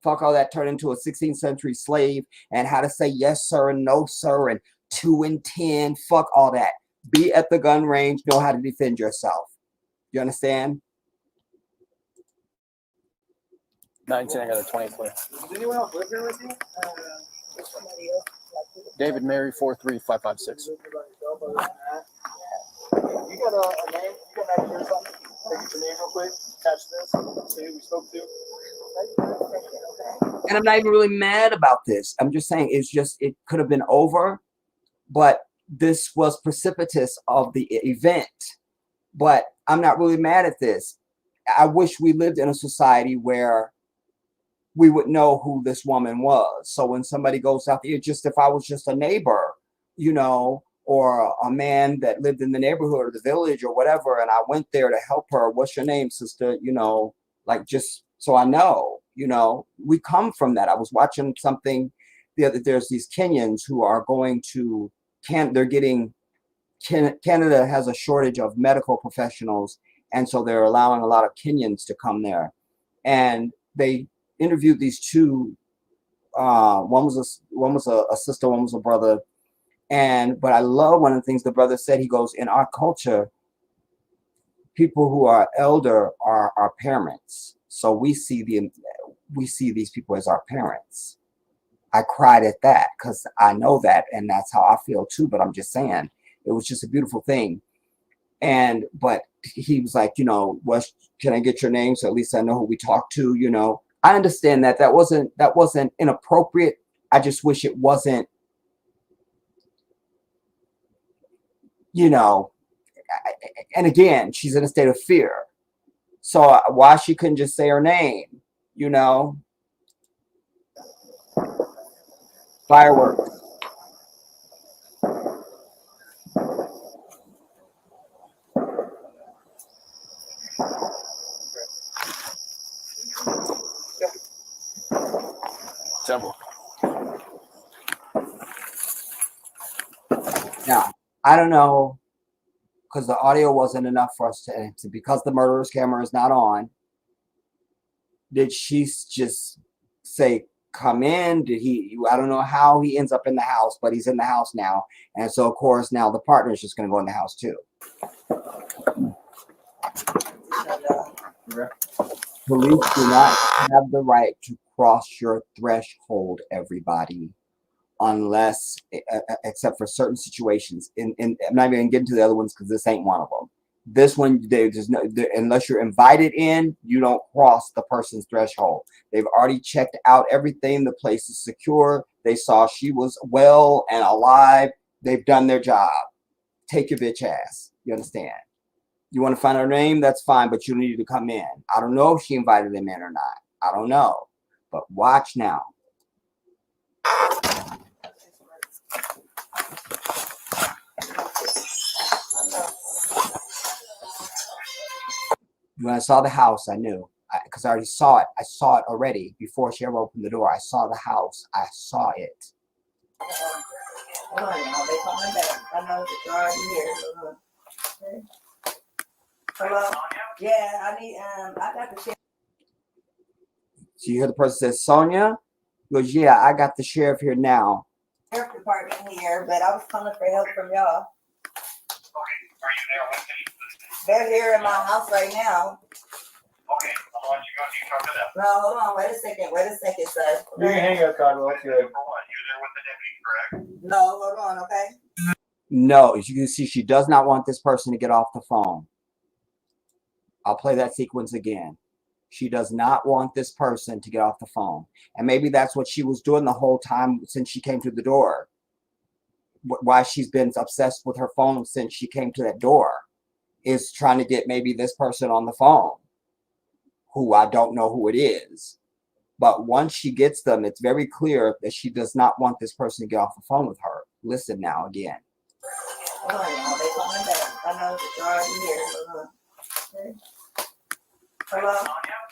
Fuck all that turn into a 16th century slave and how to say yes, sir, and no, sir, and 2 and 10. Fuck all that. Be at the gun range. Know how to defend yourself. You understand? 19. I got a 20 clear. Does anyone else live here with you? Somebody else. David Mary 43556. You got a name? You got an idea or something? Take your name real quick. Catch this. See who we spoke to. And I'm not even really mad about this. I'm just saying it could have been over, but this was precipitous of the event. But I'm not really mad at this. I wish we lived in a society where we would know who this woman was. So when somebody goes out there, just if I was just a neighbor, you know, or a man that lived in the neighborhood or the village or whatever, and I went there to help her, what's your name, sister? You know, like just so I know, you know, we come from that. I was watching something the other, there's these Kenyans who are going to they're getting Canada has a shortage of medical professionals, and so they're allowing a lot of Kenyans to come there. And they interviewed these two. One was a sister, one was a brother. But I love one of the things the brother said. He goes, in our culture, people who are elder are our parents. So we see these people as our parents. I cried at that because I know that, and that's how I feel too. But I'm just saying, it was just a beautiful thing. But he was like, can I get your name so at least I know who we talked to? I understand that wasn't inappropriate. I just wish it wasn't, and again, she's in a state of fear. So why she couldn't just say her name, Fireworks. Several. Now, I don't know, because the audio wasn't enough for us to because the murderer's camera is not on. Did she just say, come in? I don't know how he ends up in the house, but he's in the house now. And so, of course, now the partner is just going to go in the house too. Police do not have the right to cross your threshold, everybody, unless, except for certain situations. I'm not even getting to the other ones because this ain't one of them. This one, unless you're invited in, you don't cross the person's threshold. They've already checked out everything. The place is secure. They saw she was well and alive. They've done their job. Take your bitch ass. You understand? You want to find her name? That's fine, but you need to come in. I don't know if she invited him in or not. I don't know. But watch now. When I saw the house, I knew. Because I already saw it. I saw it already before she ever opened the door. I saw the house. I saw it. Hold on, y'all. They coming back. I know that you're already here. Okay. Hello? Yeah, I need, I got the sheriff. So you hear the person says, Sonya? He goes, yeah, I got the sheriff here now. Sheriff department here, but I was calling for help from y'all. Are you there with me? They're here in my house right now. Okay, I'll let you go. You talk to them. No, hold on. Wait a second, sir. You can hang up, Cotton. Let's go. You're there with the deputy, correct? No, hold on, okay? No, as you can see, she does not want this person to get off the phone. I'll play that sequence again. She does not want this person to get off the phone. And maybe that's what she was doing the whole time since she came to the door. Why she's been obsessed with her phone since she came to that door is trying to get maybe this person on the phone, who I don't know who it is. But once she gets them, it's very clear that she does not want this person to get off the phone with her. Listen now again. Hold on, y'all. They coming back. I know that you're already here. Hold on. Okay. Hello?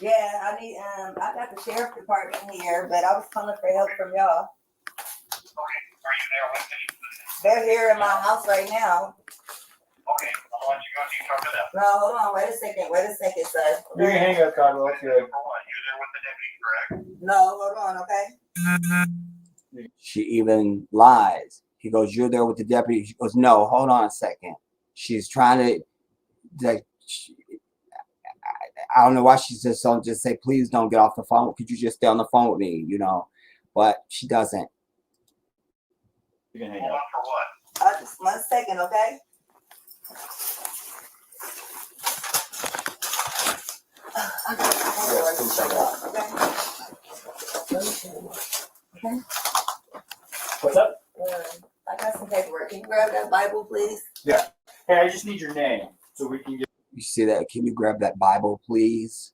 Yeah, I need, I got the sheriff department here, but I was calling for help from y'all. Okay, are you there with me? They're here in my house right now. Okay, I'll let you go. You talk to them. No, hold on. Wait a second, sir. You can hang up, Cotton. Let's go. You're there with the deputy, correct? No, hold on, okay? She even lies. He goes, you're there with the deputy. She goes, no, hold on a second. She's trying to, I don't know why she just don't just say, please don't get off the phone. Could you just stay on the phone with me, But she doesn't. You can hang Hold up. on for what? Just 1 second, okay? Okay. What's up? I got some paperwork. Can you grab that Bible, please? Yeah. Hey, I just need your name so we can get. You see that? Can you grab that Bible, please?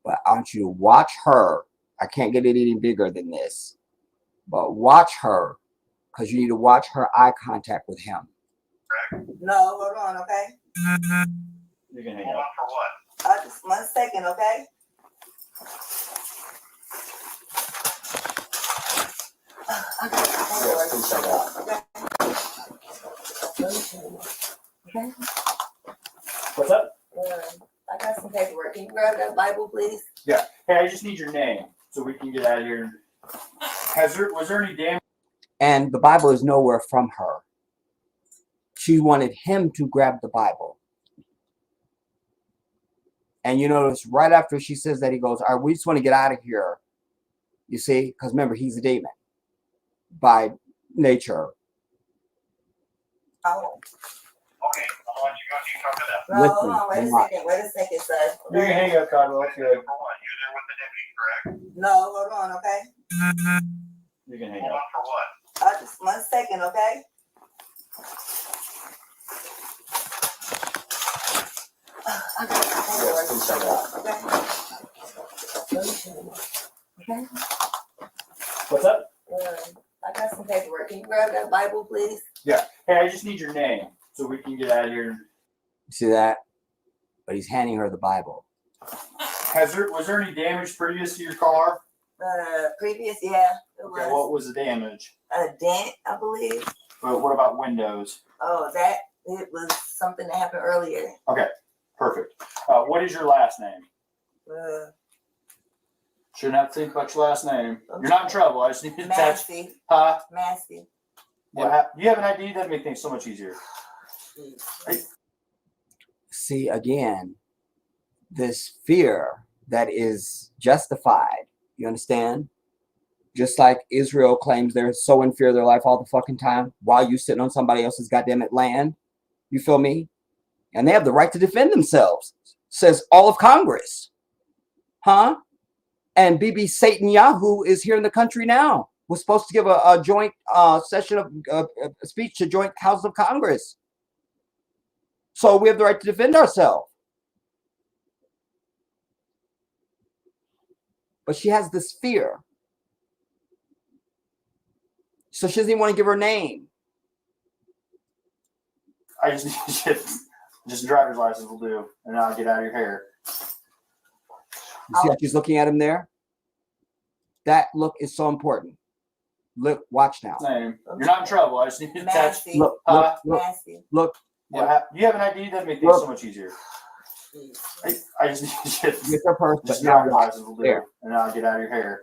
But I want you to watch her. I can't get it any bigger than this. But watch her, because you need to watch her eye contact with him. No, hold on, okay? You can hang Hold up. on for what? Just 1 second, okay? I got some paperwork. Okay. Okay. What's up? I got some paperwork. Can you grab that Bible, please? Yeah. Hey, I just need your name so we can get out of here. Was there any damage? And the Bible is nowhere from her. She wanted him to grab the Bible. And you notice right after she says that, he goes, all right, we just want to get out of here. You see? Because remember, he's a demon by nature. Oh. Okay, I'll let you go. You talk to them. No, Listen, hold on. Wait a second, sir. You can hang up, Cottonwell. It's good. For what? You're there with the deputy, correct? No, hold on, okay? You can hang Hold up. on for what? Just 1 second, okay? I got some paperwork. Okay. What's up? I got some paperwork. Can you grab that Bible, please? Yeah. Hey, I just need your name so we can get out of here. See that? But he's handing her the Bible. Was there any damage previous to your car? Previous, yeah, it Okay, was what was the damage? a dent, I believe. But what about windows? Oh, it was something that happened earlier. Okay, perfect. What is your last name? Uh, Shouldn't have to think about your last name. You're not in trouble. I just need to attach. Masey. Huh? Masey. Do you have an ID? That'd make things so much easier. See, again, this fear that is justified. You understand? Just like Israel claims they're so in fear of their life all the fucking time while you sitting on somebody else's goddamn land. You feel me? And they have the right to defend themselves, says all of Congress. Huh? And Bibi Satan Yahoo is here in the country now. We're supposed to give a joint session of a speech to joint House of Congress. So we have the right to defend ourselves. But she has this fear. So she doesn't even want to give her name. I just need just a driver's license will do, and I'll get out of your hair. You see how she's looking at him there? That look is so important. Look, watch now. Name. You're not in trouble. I just need to attach. Masey. Look, Masey. look. Do you have an ID? That'd make things so much easier. I just need Get her purse, but just a now driver's watch. license will do, There. and I'll get out of your hair.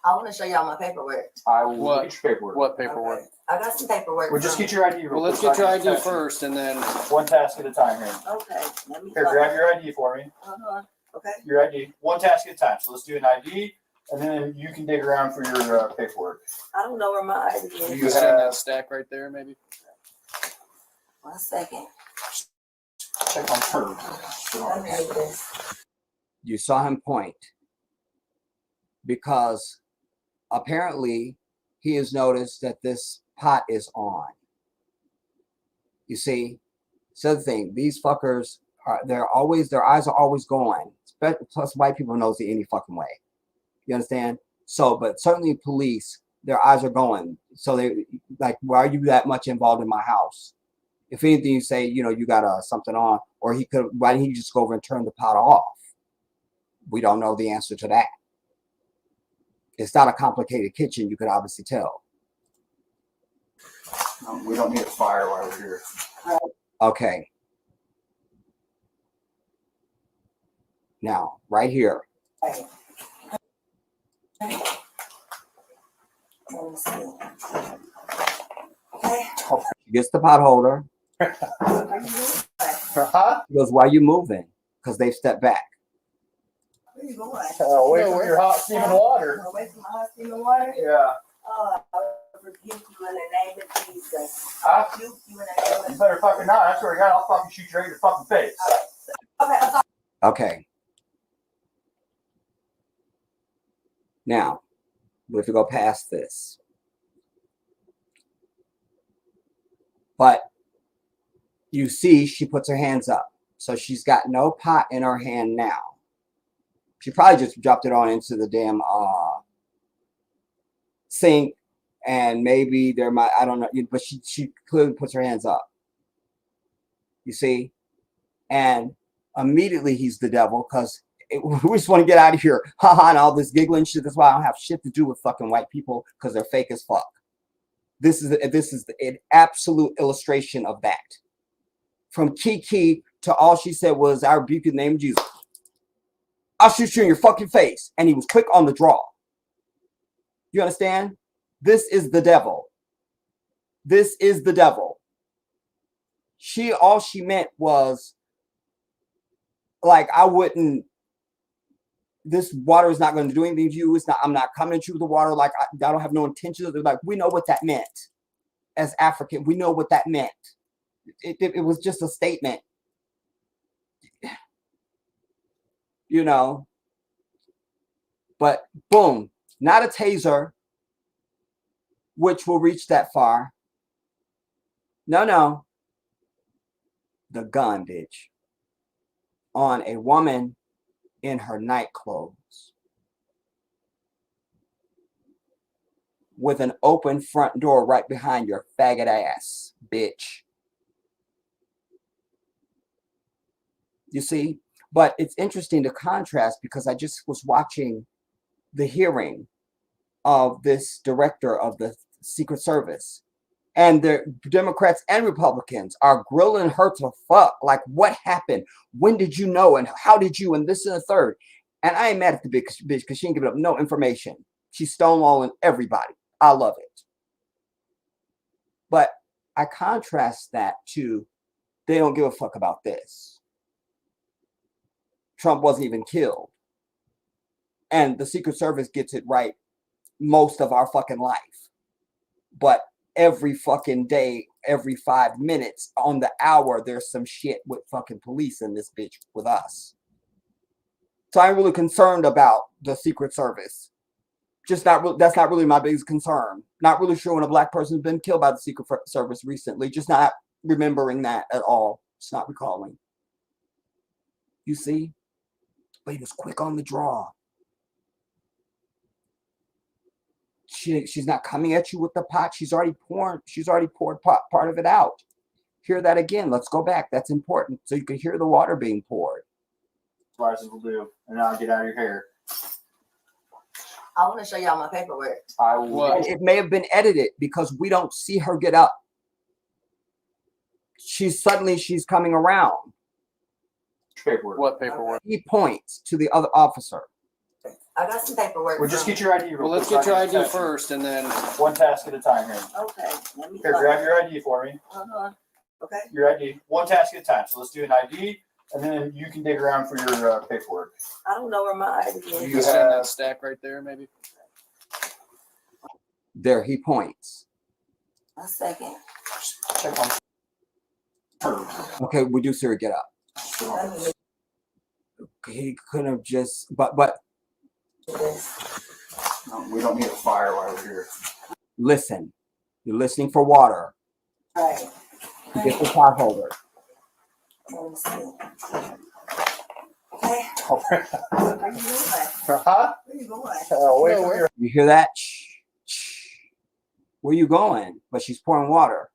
I want to show y'all my paperwork. I will What? get your paperwork. What paperwork? Okay. I got some paperwork. Well, just from- get your ID. Well, Real let's quick get your so I can ID attach it. first, and then One task at a time here. Okay. Let me Here, find- grab your ID for me. Hold on. Okay. Your ID. One task at a time. So let's do an ID, and then you can dig around for your paperwork. I don't know where my ID is. You you see have- that stack right there, maybe. 1 second. Check on her. Let me read this. You saw him point. Because apparently he has noticed that this pot is on. You see? So the thing, these fuckers their eyes are always going. Plus white people knows it any fucking way. You understand? So, but certainly police, their eyes are going. So they like, why are you that much involved in my house? If anything, you say, you got something on, or why didn't he just go over and turn the pot off? We don't know the answer to that. It's not a complicated kitchen, you could obviously tell. No, we don't need a fire while we're here. Okay. Now, right here. Okay. Let me see. Okay. She gets the pot holder. Huh? He goes, why are you moving? Because they've stepped back. Where you going? Away No, from your hot steaming water. Away from my hot steaming water? Yeah. Oh, I rebuke you in the name of Jesus. Huh? Rebuke you in the name of You better fucking not. I swear to God, I'll fucking shoot you right in your fucking face. Okay, I'm sorry. Okay. Now, we have to go past this. But you see, she puts her hands up. So she's got no pot in her hand now. She probably just dropped it on into the damn sink. And maybe there might, I don't know, but she clearly puts her hands up. You see? And immediately he's the devil because we just want to get out of here. Haha, and all this giggling shit. That's why I don't have shit to do with fucking white people because they're fake as fuck. This is an absolute illustration of that. From Kiki to all she said was, I rebuke in the name of Jesus. I'll shoot you in your fucking face. And he was quick on the draw. You understand? This is the devil. This is the devil. All she meant was, like, this water is not going to do anything to you. I'm not coming at you with the water. Like, I don't have no intentions. Like, we know what that meant. As African, we know what that meant. It was just a statement. You know. But boom, not a taser, which will reach that far. No. The gun, bitch. On a woman in her night clothes. With an open front door right behind your faggot ass, bitch. You see? But it's interesting to contrast because I just was watching the hearing of this director of the Secret Service. And the Democrats and Republicans are grilling her to fuck. Like, what happened? When did you know? And how did you? And this and the third. And I ain't mad at the bitch because she ain't giving up no information. She's stonewalling everybody. I love it. But I contrast that to they don't give a fuck about this. Trump wasn't even killed. And the Secret Service gets it right most of our fucking life. But every fucking day, every 5 minutes, on the hour, there's some shit with fucking police in this bitch with us. So I'm really concerned about the Secret Service. That's not really my biggest concern. Not really sure when a black person's been killed by the Secret Service recently. Just not remembering that at all. Just not recalling. You see? But he was quick on the draw. She's not coming at you with the pot. She's already poured part of it out. Hear that again. Let's go back. That's important. So you can hear the water being poured. Supervisors will do, and I'll get out of your hair. I want to show y'all my paperwork. I will. What? It may have been edited because we don't see her get up. She's coming around. Paperwork. What paperwork? He points to the other officer. I got some paperwork. Well, just get your ID. Well, let's get your ID first, and then One task at a time here. Okay. Let me Here, grab your ID for me. Okay. Your ID. One task at a time. So let's do an ID, and then you can dig around for your paperwork. I don't know where my ID is. you just in that stack right there, maybe. There he points. A second. Check on. Okay, we do see her get up. Let me He could have just, but do this. No, we don't need a fire while we're here. listen. You're listening for water. All right. Get the pot holder. Let me see. Okay. Oh, Where you going? huh? Where you going? Wait No, from where- here. You hear that? Shh, shh. Where you going? But she's pouring water.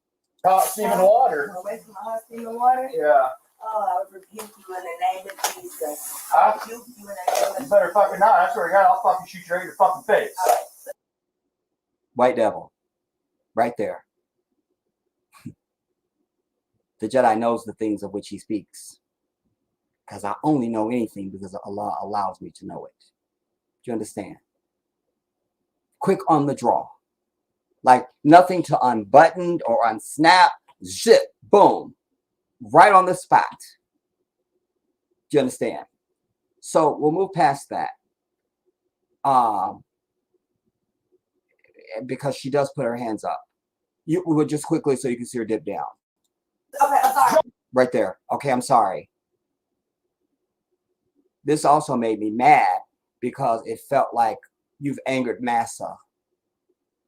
Hot steaming water. Away from the hot steaming water? Yeah. Oh, I would rebuke you in the name of Jesus. Huh? Rebuke you in the name You of better fucking not. I swear to God, I'll fucking shoot you right in your fucking face. All right. White devil. Right there. The Jedi knows the things of which he speaks. Because I only know anything because Allah allows me to know it. Do you understand? Quick on the draw. Like nothing to unbutton or unsnap. Zip. Boom. Right on the spot. Do you understand? So we'll move past that. Because she does put her hands up. You would just quickly so you can see her dip down. Okay, I'm sorry. Right there. Okay, I'm sorry. This also made me mad because it felt like you've angered Massa.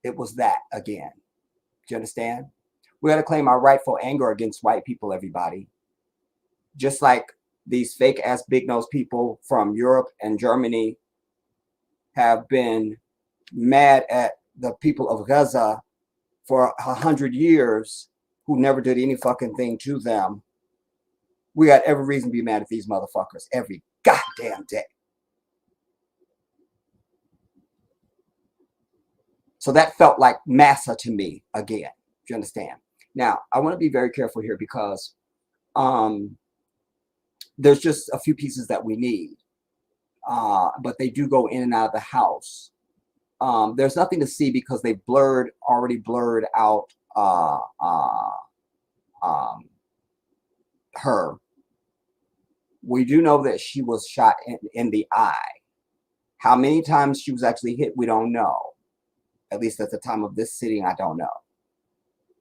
It was that again. Do you understand? We got to claim our rightful anger against white people, everybody. Just like these fake ass big nose people from Europe and Germany have been mad at the people of Gaza for 100 years who never did any fucking thing to them. We got every reason to be mad at these motherfuckers every goddamn day. So that felt like massa to me again. Do you understand? Now, I want to be very careful here because there's just a few pieces that we need, but they do go in and out of the house. There's nothing to see because they already blurred out her. We do know that she was shot in the eye. How many times she was actually hit, we don't know. At least at the time of this sitting, I don't know.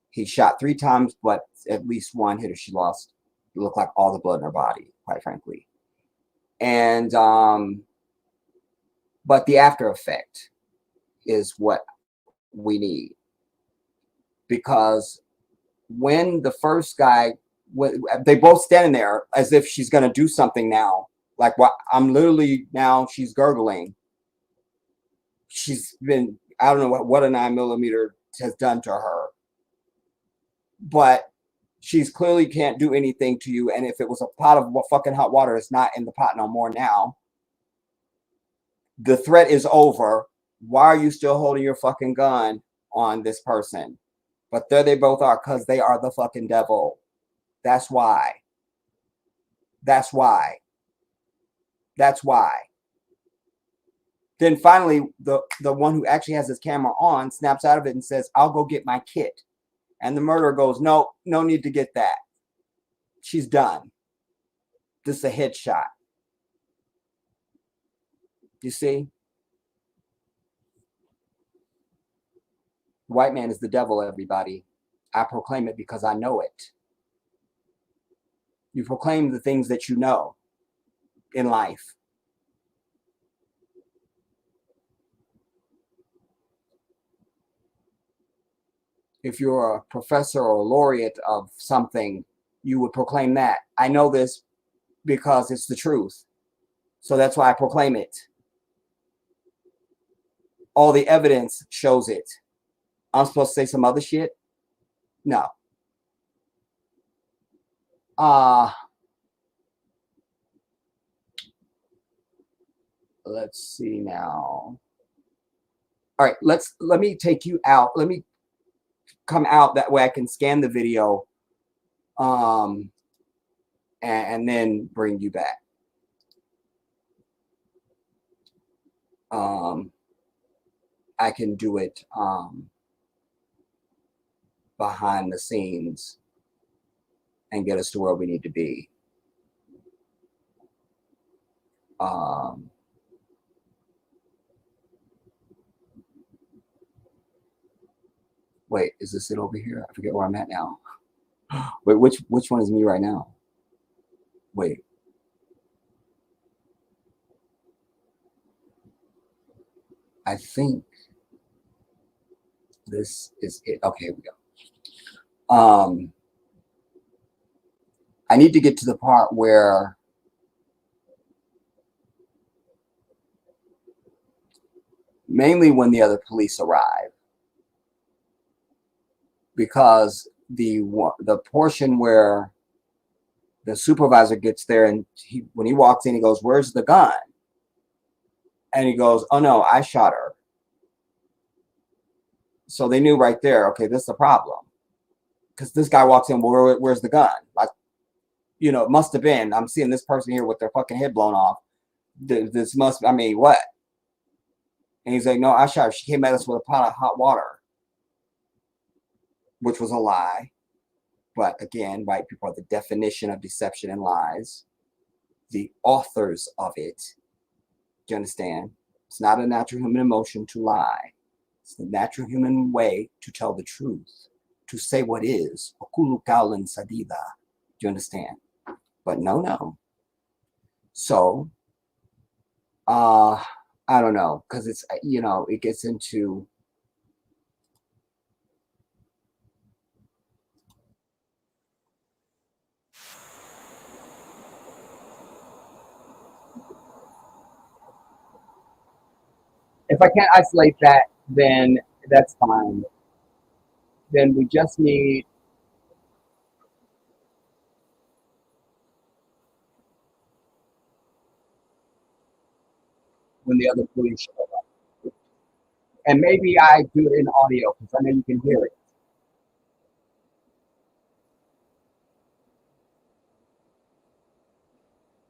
He shot 3 times, but at least one hit her. She lost, it looked like all the blood in her body, quite frankly. And, but the after effect is what we need. Because when the first guy, they both standing there as if she's going to do something now. Like what I'm literally now, she's gurgling. She's been, I don't know what a 9mm has done to her. But she's clearly can't do anything to you. And if it was a pot of fucking hot water, it's not in the pot no more now. The threat is over. Why are you still holding your fucking gun on this person? But there they both are, because they are the fucking devil. That's why. That's why. That's why. Then finally, the one who actually has his camera on snaps out of it and says, I'll go get my kit. And the murderer goes, no need to get that. She's done. This is a headshot. You see? The white man is the devil, everybody. I proclaim it because I know it. You proclaim the things that you know in life. If you're a professor or a laureate of something, you would proclaim that. I know this because it's the truth. So that's why I proclaim it. All the evidence shows it. I'm supposed to say some other shit? No. Let's see now. All right, let me take you out. Let me come out, that way I can scan the video and then bring you back. I can do it behind the scenes and get us to where we need to be. Wait, is this it over here? I forget where I'm at now. Wait, which one is me right now? Wait. I think this is it. Okay, here we go. I need to get to the part where mainly when the other police arrive, because the portion where the supervisor gets there and when he walks in, he goes, "Where's the gun?" And he goes, "Oh no, I shot her." So they knew right there, okay, this is a problem. Because this guy walks in, well, where's the gun? Like, you know, it must have been, I'm seeing this person here with their fucking head blown off. This must, I mean, what? And he's like, no, I shot her. She came at us with a pot of hot water. Which was a lie. But again, white people are the definition of deception and lies. The authors of it. Do you understand? It's not a natural human emotion to lie. It's the natural human way to tell the truth. To say what is. Okulu kaulan sadida. Do you understand? But no. So, I don't know. Because it's, you know, it gets into... If I can't isolate that, then that's fine. Then we just need... when the other police show up. And maybe I do it in audio because I know you can hear it.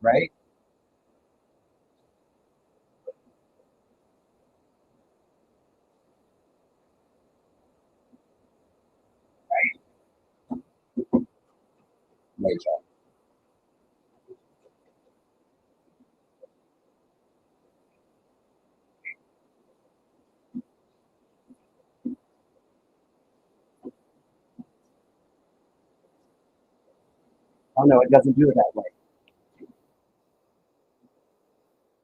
Right? Major. Oh no, it doesn't do it that way.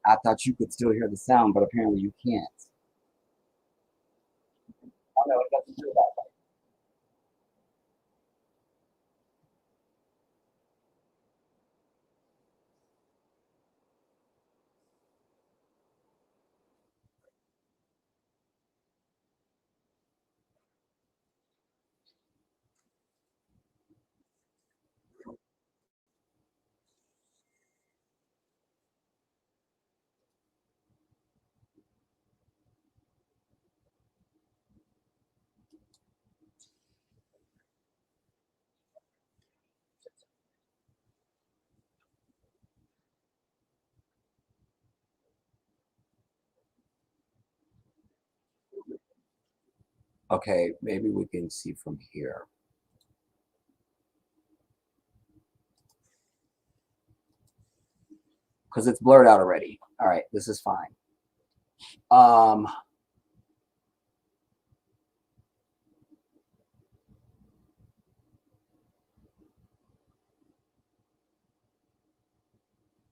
I thought you could still hear the sound, but apparently you can't. Oh no, it doesn't do it that way. Okay, maybe we can see from here. Because it's blurred out already. All right, this is fine. Um,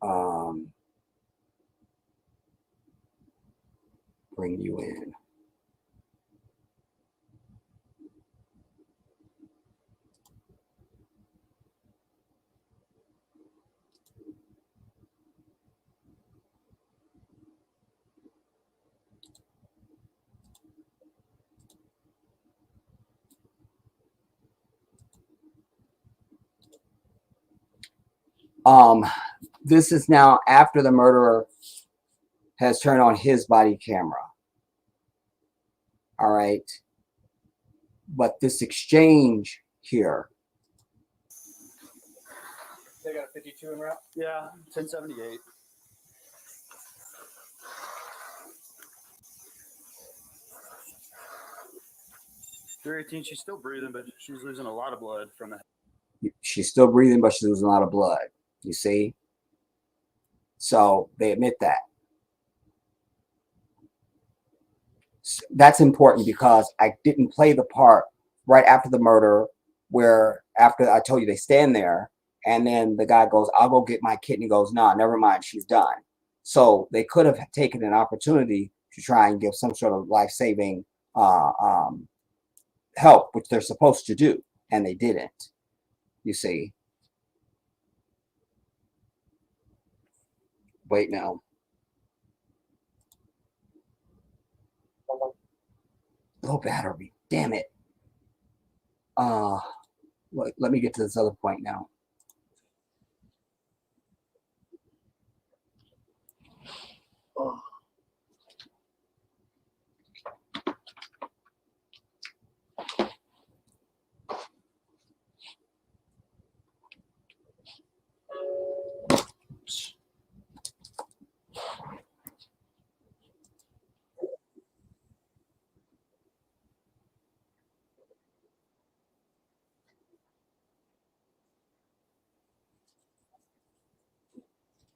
um, bring you in. This is now after the murderer has turned on his body camera. All right. But this exchange here. They got a 52 in route? Yeah, 1078. Through 18, she's still breathing, but she's losing a lot of blood from the. She's still breathing, but she's losing a lot of blood. You see? So they admit that. That's important because I didn't play the part right after the murder where after I told you they stand there and then the guy goes, I'll go get my kidney. Goes, no, never mind, she's done. So they could have taken an opportunity to try and give some sort of life-saving help, which they're supposed to do, and they didn't. You see? Wait, no. Low battery. Damn it. Let me get to this other point now. Oh.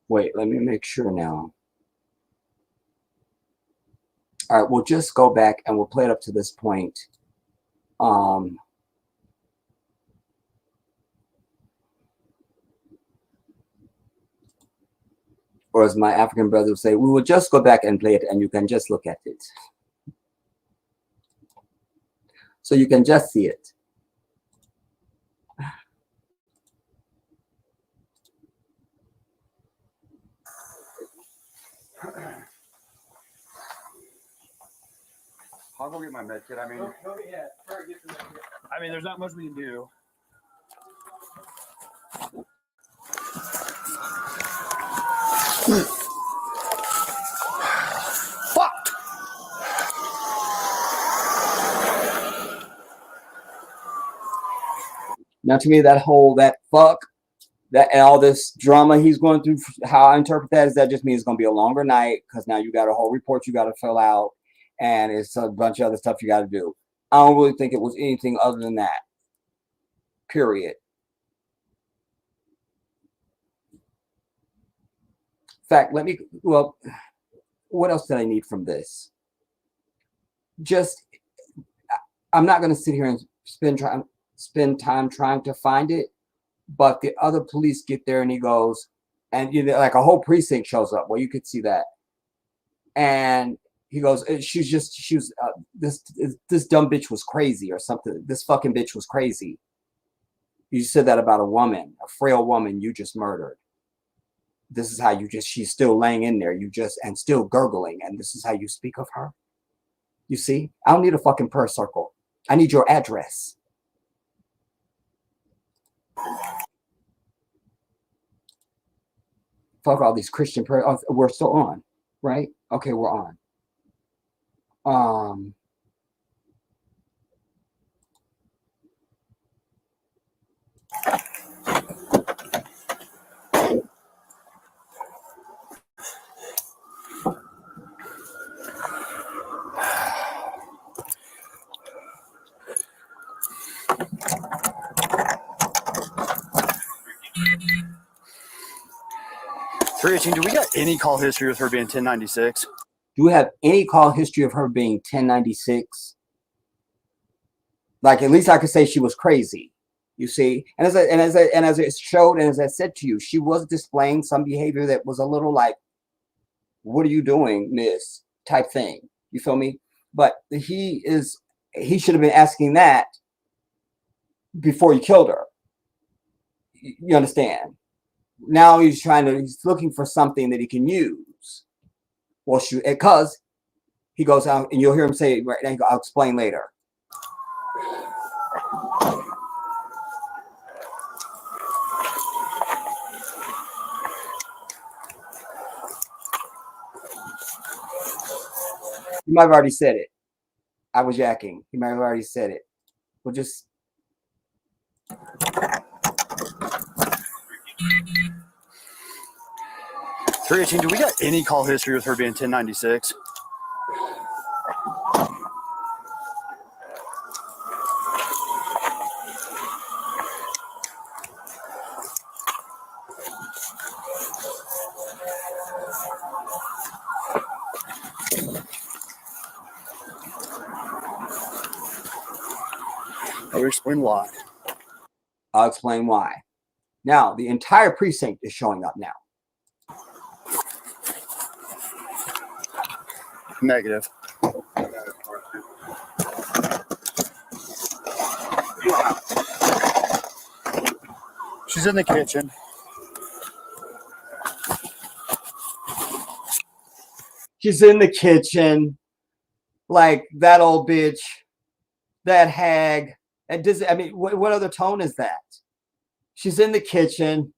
Wait, let me make sure now. All right, we'll just go back and we'll play it up to this point. Or as my African brother would say, we will just go back and play it and you can just look at it. So you can just see it. I'll go get my med kit. I mean, there's not much we can do. Fuck! Now, to me, that fuck, that and all this drama he's going through, how I interpret that is that just means it's going to be a longer night because now you got a whole report you got to fill out, and it's a bunch of other stuff you got to do. I don't really think it was anything other than that. Period. In fact, what else did I need from this? I'm not going to sit here and spend time trying to find it, but the other police get there and he goes, and like a whole precinct shows up. Well, you could see that. And he goes, this dumb bitch was crazy or something. This fucking bitch was crazy. You said that about a woman, a frail woman you just murdered. This is how she's still laying in there. And still gurgling. And this is how you speak of her. You see, I don't need a fucking prayer circle. I need your address. Fuck all these Christian prayers. Oh, we're still on, right? Okay, we're on. 318, do we got any call history with her being 1096? Do we have any call history of her being 1096? Like, at least I could say she was crazy. You see, and as it showed, and as I said to you, she was displaying some behavior that was a little like, "What are you doing, miss?" type thing. You feel me? But he should have been asking that before you killed her. You understand? Now he's looking for something that he can use. Well, shoot, because he goes out, and you'll hear him say, "Right now, I'll explain later." You might have already said it. I was yakking. You might have already said it. We'll just. $318, do we got any call history with her being 1096? I'll explain why. I'll explain why. Now, the entire precinct is showing up now. Negative. She's in the kitchen. She's in the kitchen, like that old bitch, that hag. What other tone is that? She's in the kitchen.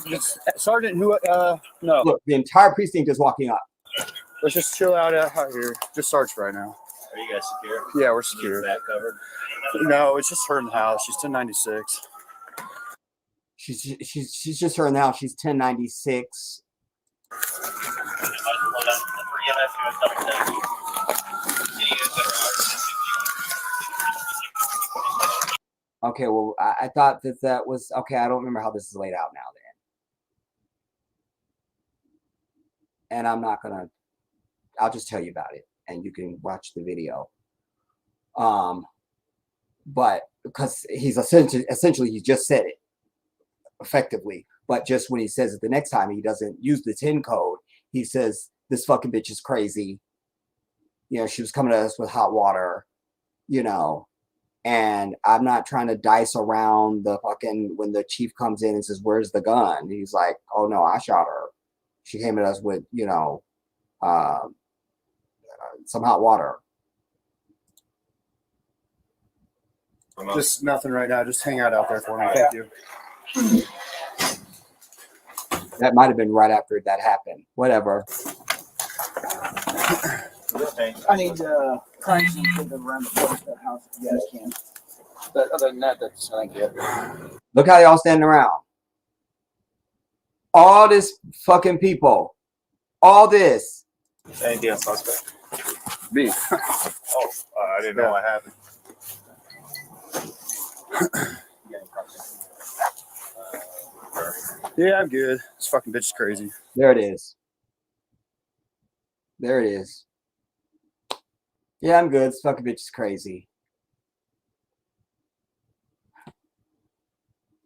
Just Sergeant, who? No. Look, the entire precinct is walking up. Let's just chill out here. Just search right now. Are you guys secure? Yeah, we're secure. That covered? No, it's just her in the house. She's 1096. She's just her in the house. She's 1096. Okay, well, I thought that was okay. I don't remember how this is laid out now. Then, and I'm not gonna. I'll just tell you about it, and you can watch the video. But because he's essentially he just said it effectively, but just when he says it the next time, he doesn't use the 10 code. He says, "This fucking bitch is crazy." She was coming at us with hot water. And I'm not trying to dice around the fucking when the chief comes in and says, "Where's the gun?" He's like, "Oh no, I shot her. She came at us with, some hot water." Just nothing right now. Just hang out there for me. Thank you. That might have been right after that happened. Whatever. I need price and put them around the house if you guys can. But other than that, that's I think it. Look how y'all standing around. All this fucking people. All this. Anything else suspect? Me. Oh, I didn't know what happened. Yeah, I'm good. This fucking bitch is crazy. There it is. There it is. Yeah, I'm good. This fucking bitch is crazy.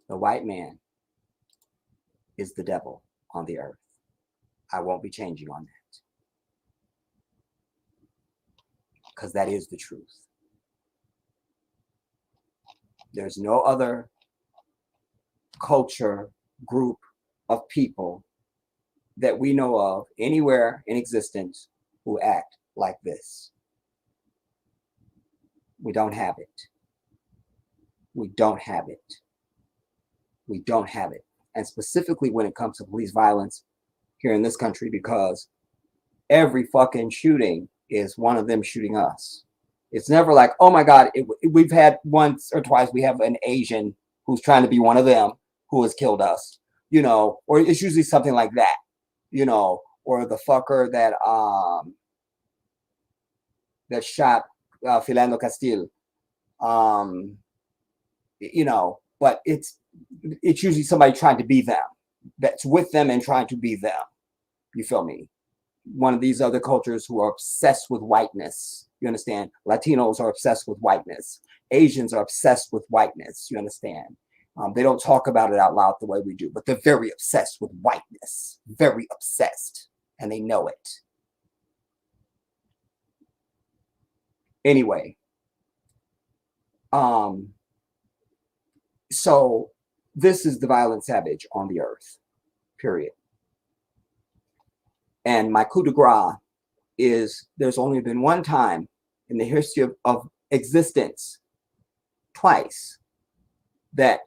The white man is the devil on the earth. I won't be changing on that. Because that is the truth. There's no other culture, group of people that we know of anywhere in existence who act like this. We don't have it. We don't have it. We don't have it. And specifically when it comes to police violence here in this country, because every fucking shooting is one of them shooting us. It's never like, oh my God, we've had once or twice, we have an Asian who's trying to be one of them who has killed us, you know, or it's usually something like that, you know, or the fucker that shot Philando Castile, you know, but it's usually somebody trying to be them, that's with them and trying to be them. You feel me? One of these other cultures who are obsessed with whiteness. You understand? Latinos are obsessed with whiteness. Asians are obsessed with whiteness. You understand? They don't talk about it out loud the way we do, but they're very obsessed with whiteness. Very obsessed. And they know it. Anyway. So this is the violent savage on the earth. Period. And my coup de grace is there's only been one time in the history of existence, twice, that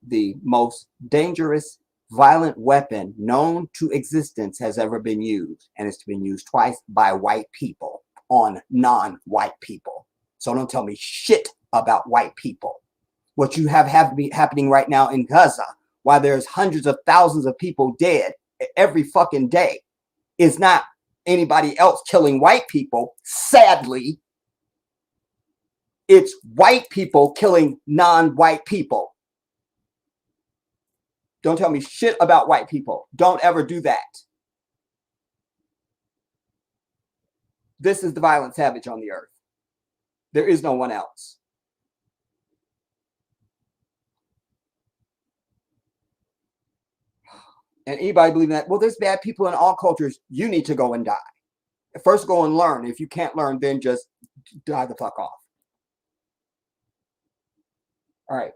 the most dangerous, violent weapon known to existence has ever been used. And it's been used twice by white people on non-white people. So don't tell me shit about white people. What you have happening right now in Gaza, while there's hundreds of thousands of people dead every fucking day, is not anybody else killing white people. Sadly, it's white people killing non-white people. Don't tell me shit about white people. Don't ever do that. This is the violent savage on the earth. There is no one else. And anybody believing that, well, there's bad people in all cultures, you need to go and die. First, go and learn. If you can't learn, then just die the fuck off. All right.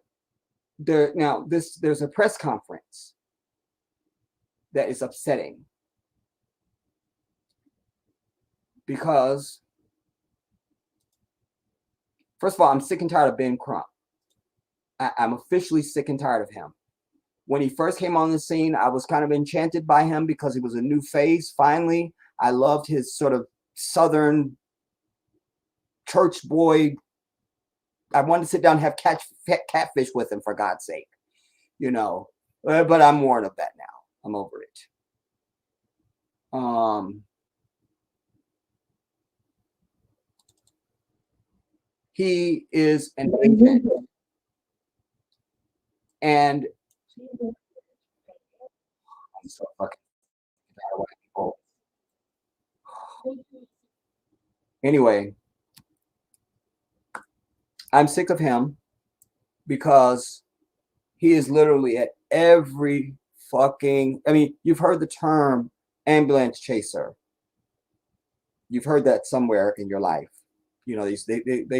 There's a press conference that is upsetting because, first of all, I'm sick and tired of Ben Crump. I'm officially sick and tired of him. When he first came on the scene, I was kind of enchanted by him because he was a new face. Finally, I loved his sort of Southern church boy. I wanted to sit down and have catfish with him, for God's sake, you know. But I'm worn of that now. I'm over it. He is an agent, and I'm so fucking tired of white people. Anyway, I'm sick of him because he is literally at every fucking, I mean, you've heard the term ambulance chaser. You've heard that somewhere in your life. You know, they used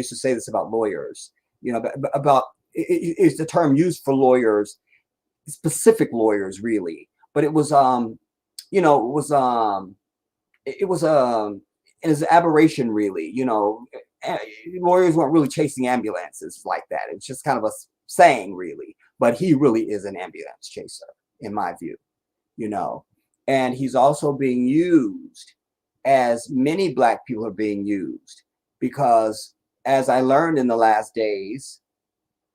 to say this about lawyers, you know, about it's the term used for lawyers, specific lawyers really, but it was, you know, it was an aberration really, you know, lawyers weren't really chasing ambulances like that. It's just kind of a saying, really. But he really is an ambulance chaser, in my view, you know. And he's also being used as many Black people are being used, because as I learned in the last days,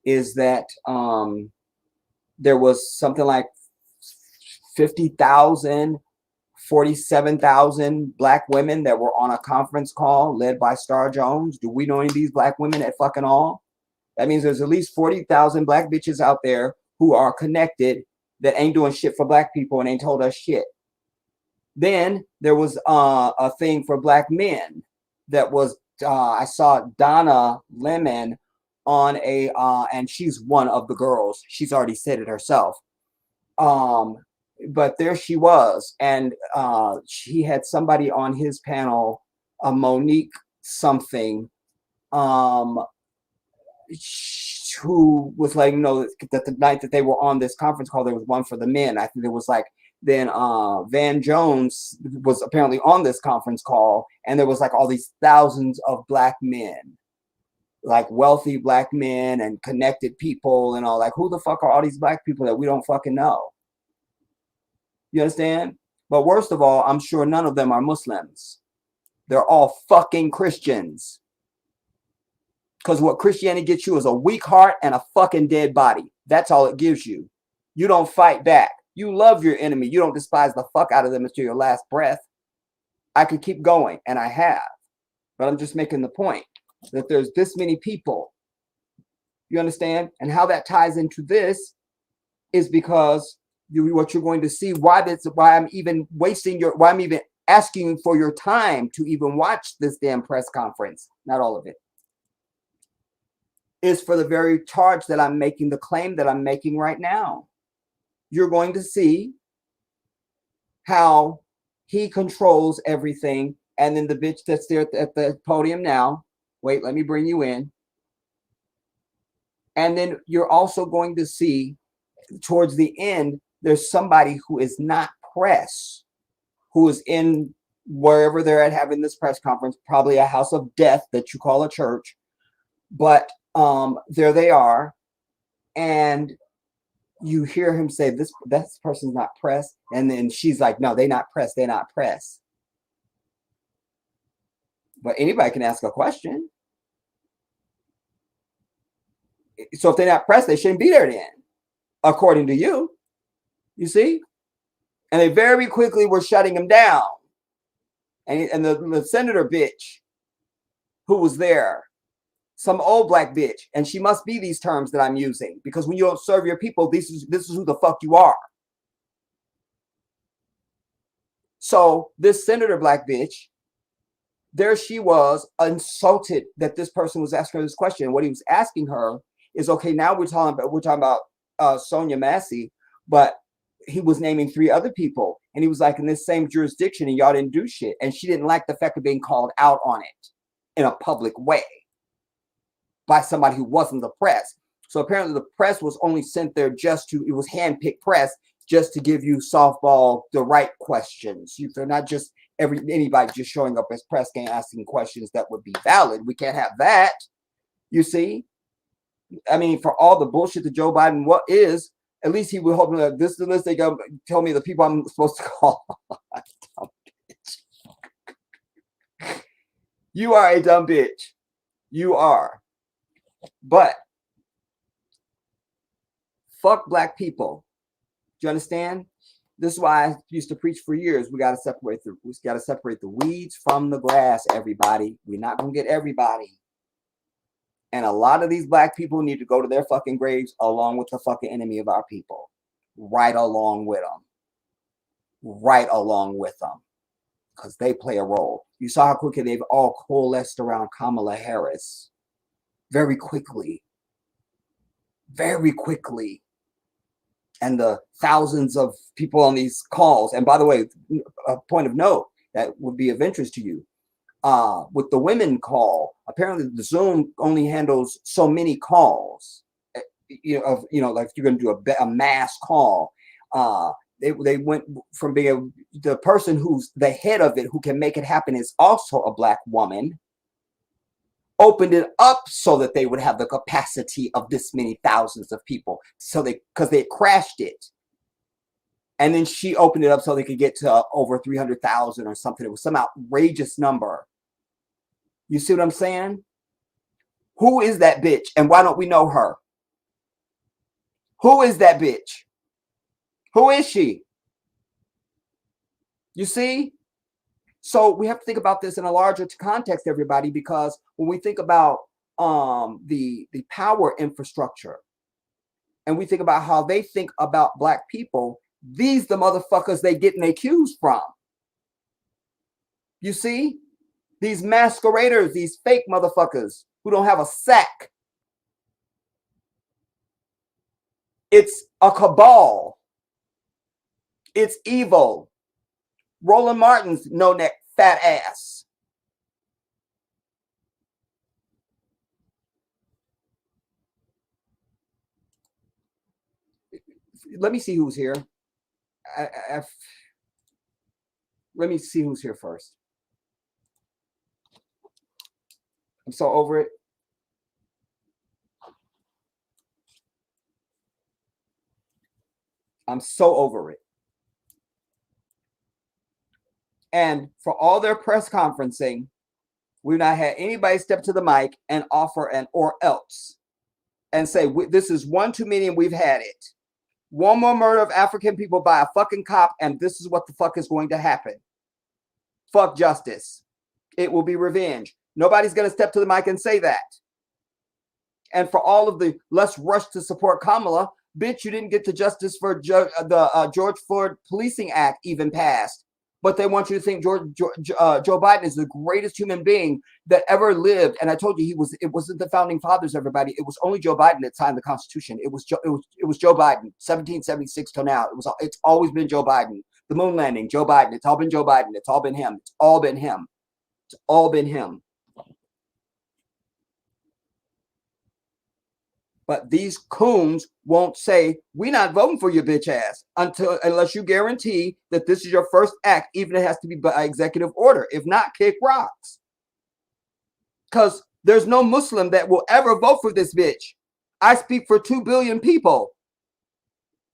is that there was something like 50,000, 47,000 Black women that were on a conference call led by Star Jones. Do we know any of these Black women at fucking all? That means there's at least 40,000 Black bitches out there who are connected that ain't doing shit for Black people and ain't told us shit. Then there was a thing for Black men that was, I saw Donna Lemon on a, and she's one of the girls. She's already said it herself. But there she was, and she had somebody on his panel, Monique something, who was like, that the night that they were on this conference call, there was one for the men. I think there was like, then Van Jones was apparently on this conference call, and there was like all these thousands of Black men, like wealthy Black men and connected people and all. Like, who the fuck are all these Black people that we don't fucking know? You understand? But worst of all, I'm sure none of them are Muslims. They're all fucking Christians. Because what Christianity gets you is a weak heart and a fucking dead body. That's all it gives you. You don't fight back. You love your enemy. You don't despise the fuck out of them until your last breath. I could keep going, and I have. But I'm just making the point that there's this many people. You understand? And how that ties into this is because what you're going to see, why I'm even why I'm even asking for your time to even watch this damn press conference, not all of it, is for the very charge that I'm making, the claim that I'm making right now. You're going to see how he controls everything. And then the bitch that's there at the podium now, wait, let me bring you in. And then you're also going to see towards the end, there's somebody who is not press, who is in wherever they're at having this press conference, probably a house of death that you call a church. But there they are. And you hear him say, this person's not press. And then she's like, no, they're not press. They're not press. But anybody can ask a question. So if they're not press, they shouldn't be there then, according to you. You see? And they very quickly were shutting him down. And the senator bitch who was there, some old Black bitch, and she must be these terms that I'm using, because when you don't serve your people, this is who the fuck you are. So this senator Black bitch, there she was, insulted that this person was asking her this question. And what he was asking her is, okay, now we're talking about Sonya Masey, but he was naming 3 other people, and he was like, in this same jurisdiction, and y'all didn't do shit. And she didn't like the fact of being called out on it in a public way by somebody who wasn't the press. So apparently the press was only sent there it was handpicked press just to give you softball, the right questions. They're not just anybody just showing up as press and asking questions that would be valid. We can't have that. You see? I mean, for all the bullshit that Joe Biden at least he would hope that this is the list they go tell me the people I'm supposed to call. Dumb bitch. You are a dumb bitch. You are. But fuck Black people. Do you understand? This is why I used to preach for years. We got to separate the weeds from the grass, everybody. We're not gonna get everybody. And a lot of these Black people need to go to their fucking graves along with the fucking enemy of our people. Right along with them. Right along with them. Because they play a role. You saw how quickly they've all coalesced around Kamala Harris. Very quickly. Very quickly. And the thousands of people on these calls. And by the way, a point of note that would be of interest to you. With the women call, apparently the Zoom only handles so many calls. Like if you're going to do a mass call, they went from being the person who's the head of it, who can make it happen, is also a Black woman. opened it up so that they would have the capacity of this many thousands of people. So because they crashed it. And then she opened it up so they could get to over 300,000 or something. It was some outrageous number. You see what I'm saying? Who is that bitch? And why don't we know her? Who is that bitch? Who is she? You see? So we have to think about this in a larger context, everybody, because when we think about the power infrastructure and we think about how they think about black people, these the motherfuckers they getting accused from. You see? These masqueraders, these fake motherfuckers who don't have a sack. It's a cabal. It's evil. Roland Martin's no-neck fat ass. Let me see who's here. Let me see who's here first. I'm so over it. I'm so over it. And for all their press conferencing, we've not had anybody step to the mic and offer an or else and say, this is one too many and we've had it. One more murder of African people by a fucking cop and this is what the fuck is going to happen. Fuck justice. It will be revenge. Nobody's going to step to the mic and say that. And for all of the let's rush to support Kamala, bitch, you didn't get to justice for the George Floyd Policing Act even passed. But they want you to think Joe Biden is the greatest human being that ever lived. And I told you it wasn't the founding fathers, everybody. It was only Joe Biden that signed the Constitution. It was Joe Biden, 1776 till now. It's always been Joe Biden. The moon landing, Joe Biden. It's all been Joe Biden. It's all been him. It's all been him. It's all been him. But these coons won't say, we're not voting for your bitch ass unless you guarantee that this is your first act, even if it has to be by executive order. If not, kick rocks. Because there's no Muslim that will ever vote for this bitch. I speak for 2 billion people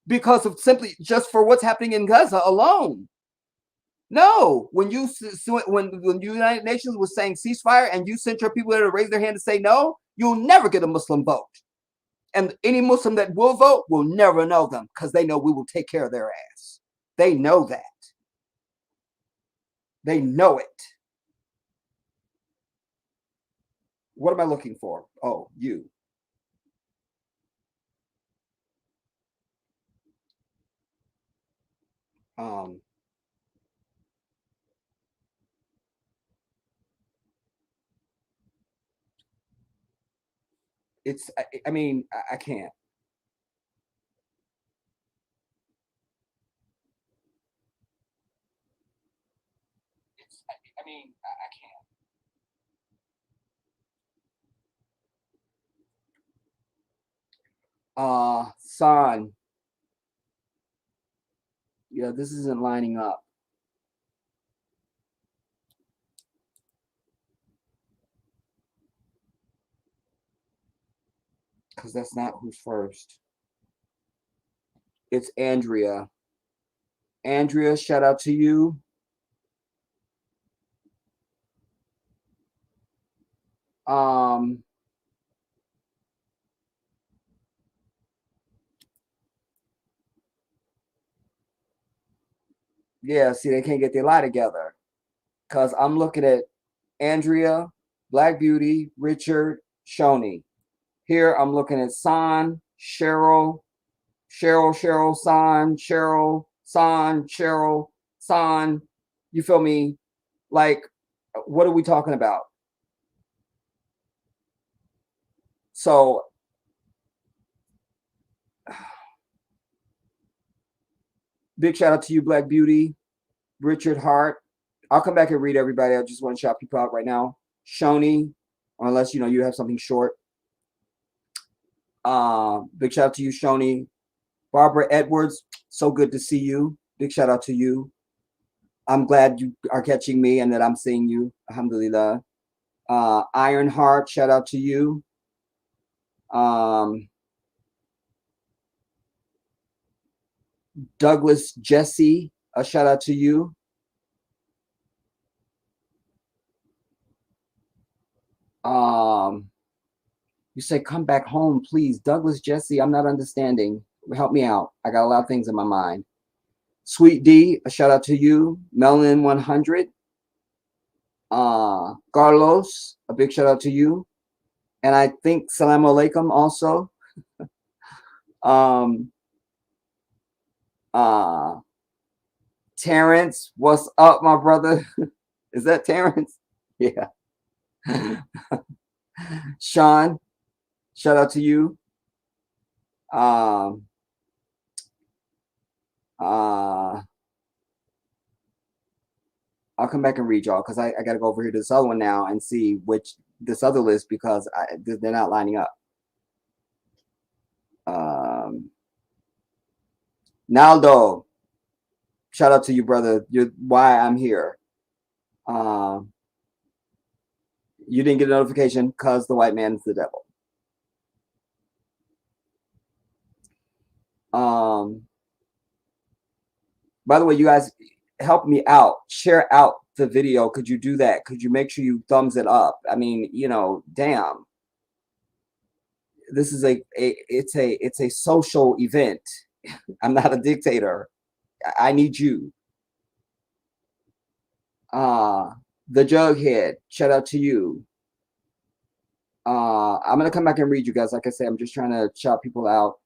because of simply just for what's happening in Gaza alone. No, when the United Nations was saying ceasefire and you sent your people there to raise their hand to say no, you'll never get a Muslim vote. And any Muslim that will vote will never know them because they know we will take care of their ass. They know that. They know it. What am I looking for? Oh, you. I mean, I can't. Son. Yeah, this isn't lining up. Because that's not who's first. It's Andrea. Andrea, shout out to you. Yeah, see, they can't get their lie together. Because I'm looking at Andrea, Black Beauty, Richard, Shoni. Here I'm looking at San, Cheryl, San, Cheryl, San. You feel me? Like, what are we talking about? So, big shout out to you, Black Beauty, Richard Hart. I'll come back and read everybody. I just want to shout people out right now. Shoni, unless you have something short. Big shout out to you, Shoni. Barbara Edwards, so good to see you. Big shout out to you. I'm glad you are catching me and that I'm seeing you. Alhamdulillah. Ironheart, shout out to you. Douglas Jesse, a shout out to you. You say come back home, please. Douglas Jesse, I'm not understanding. Help me out. I got a lot of things in my mind. Sweet D, a shout out to you. Melon 100. Carlos, a big shout out to you. And I think Salam Alaikum also. Terrence, what's up, my brother? Is that Terrence? Yeah. Sean, shout out to you. I'll come back and read y'all because I got to go over here to this other one now and see which this other list because they're not lining up. Naldo, shout out to you, brother. You're why I'm here. You didn't get a notification because the white man is the devil. By the way, you guys help me out. Share out the video. Could you do that? Could you make sure you thumbs it up? I mean, you know, damn. This is it's a social event. I'm not a dictator. I need you. The Jughead, shout out to you. I'm gonna come back and read you guys. Like I said, I'm just trying to shout people out.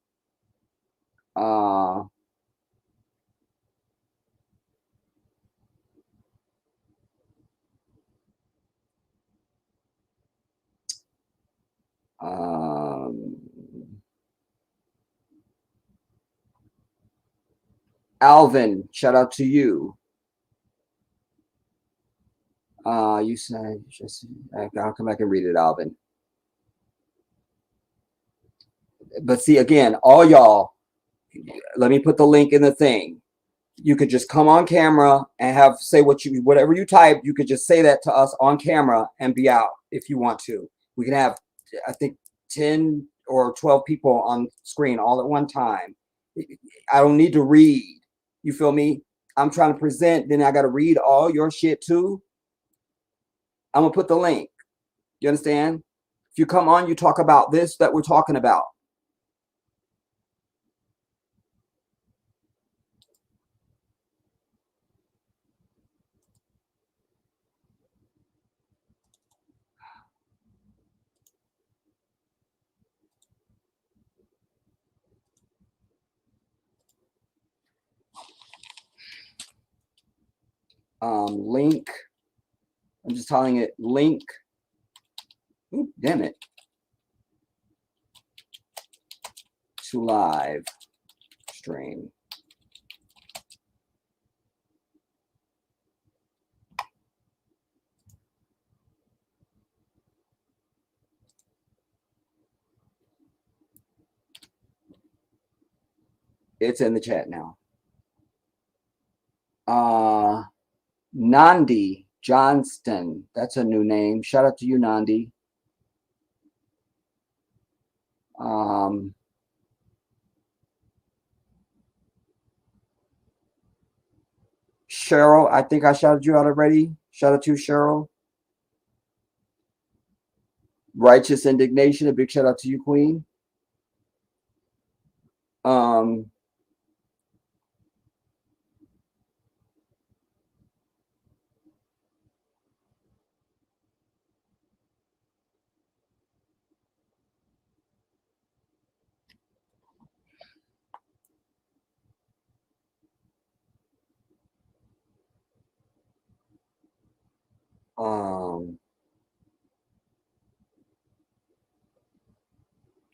Alvin, shout out to you. You said just I'll come back and read it, Alvin. But see again, all y'all, let me put the link in the thing. You could just come on camera and say whatever you type, you could just say that to us on camera and be out if you want to. We can have, I think, 10 or 12 people on screen all at one time. I don't need to read. You feel me? I'm trying to present, then I got to read all your shit too. I'm going to put the link. You understand? If you come on, you talk about this that we're talking about. Link. I'm just telling it link. Ooh, damn it. To live stream. It's in the chat now. Nandi Johnston. That's a new name. Shout out to you, Nandi. Cheryl, I think I shouted you out already. Shout out to you, Cheryl. Righteous Indignation. A big shout out to you, Queen.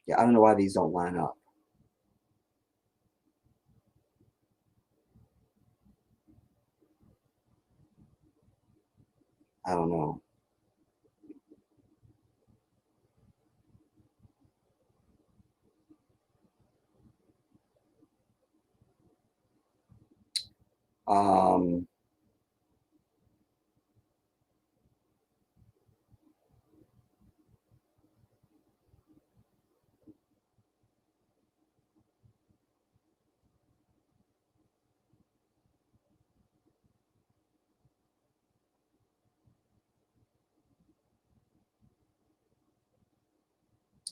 Yeah, I don't know why these don't line up. I don't know.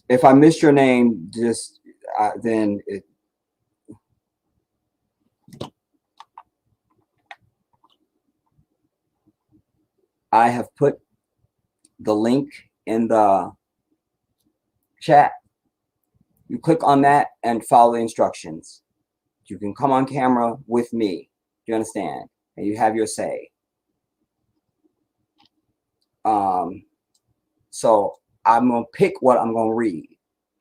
If I missed your name, just then it. I have put the link in the chat. You click on that and follow the instructions. You can come on camera with me. You understand? And you have your say. So I'm going to pick what I'm going to read.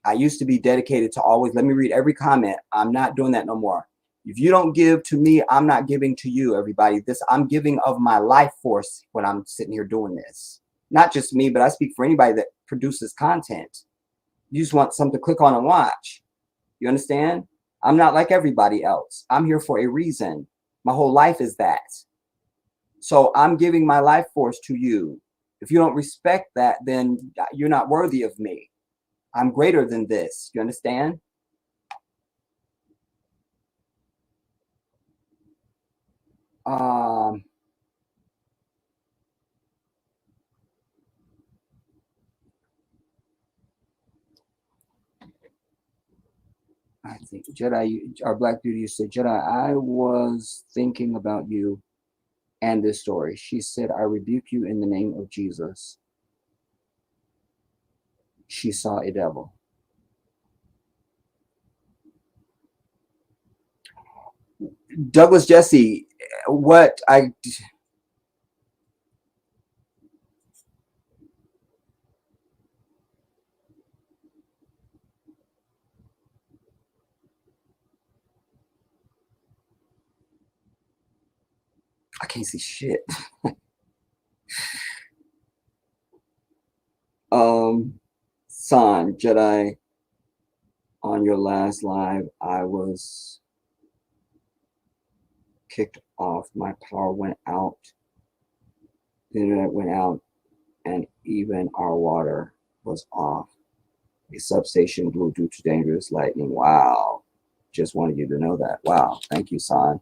I used to be dedicated to always let me read every comment. I'm not doing that no more. If you don't give to me, I'm not giving to you, everybody. This I'm giving of my life force when I'm sitting here doing this. Not just me, but I speak for anybody that produces content. You just want something to click on and watch. You understand? I'm not like everybody else. I'm here for a reason. My whole life is that. So I'm giving my life force to you. If you don't respect that, then you're not worthy of me. I'm greater than this. You understand? I think Jedi, our Black Beauty, you said, Jedi, I was thinking about you and this story. She said, I rebuke you in the name of Jesus. She saw a devil. Douglas Jesse, what I can't see shit. Son, Jedi, on your last live, I was kicked off. My power went out. The internet went out, and even our water was off. A substation blew due to dangerous lightning. Wow. Just wanted you to know that. Wow. Thank you, son.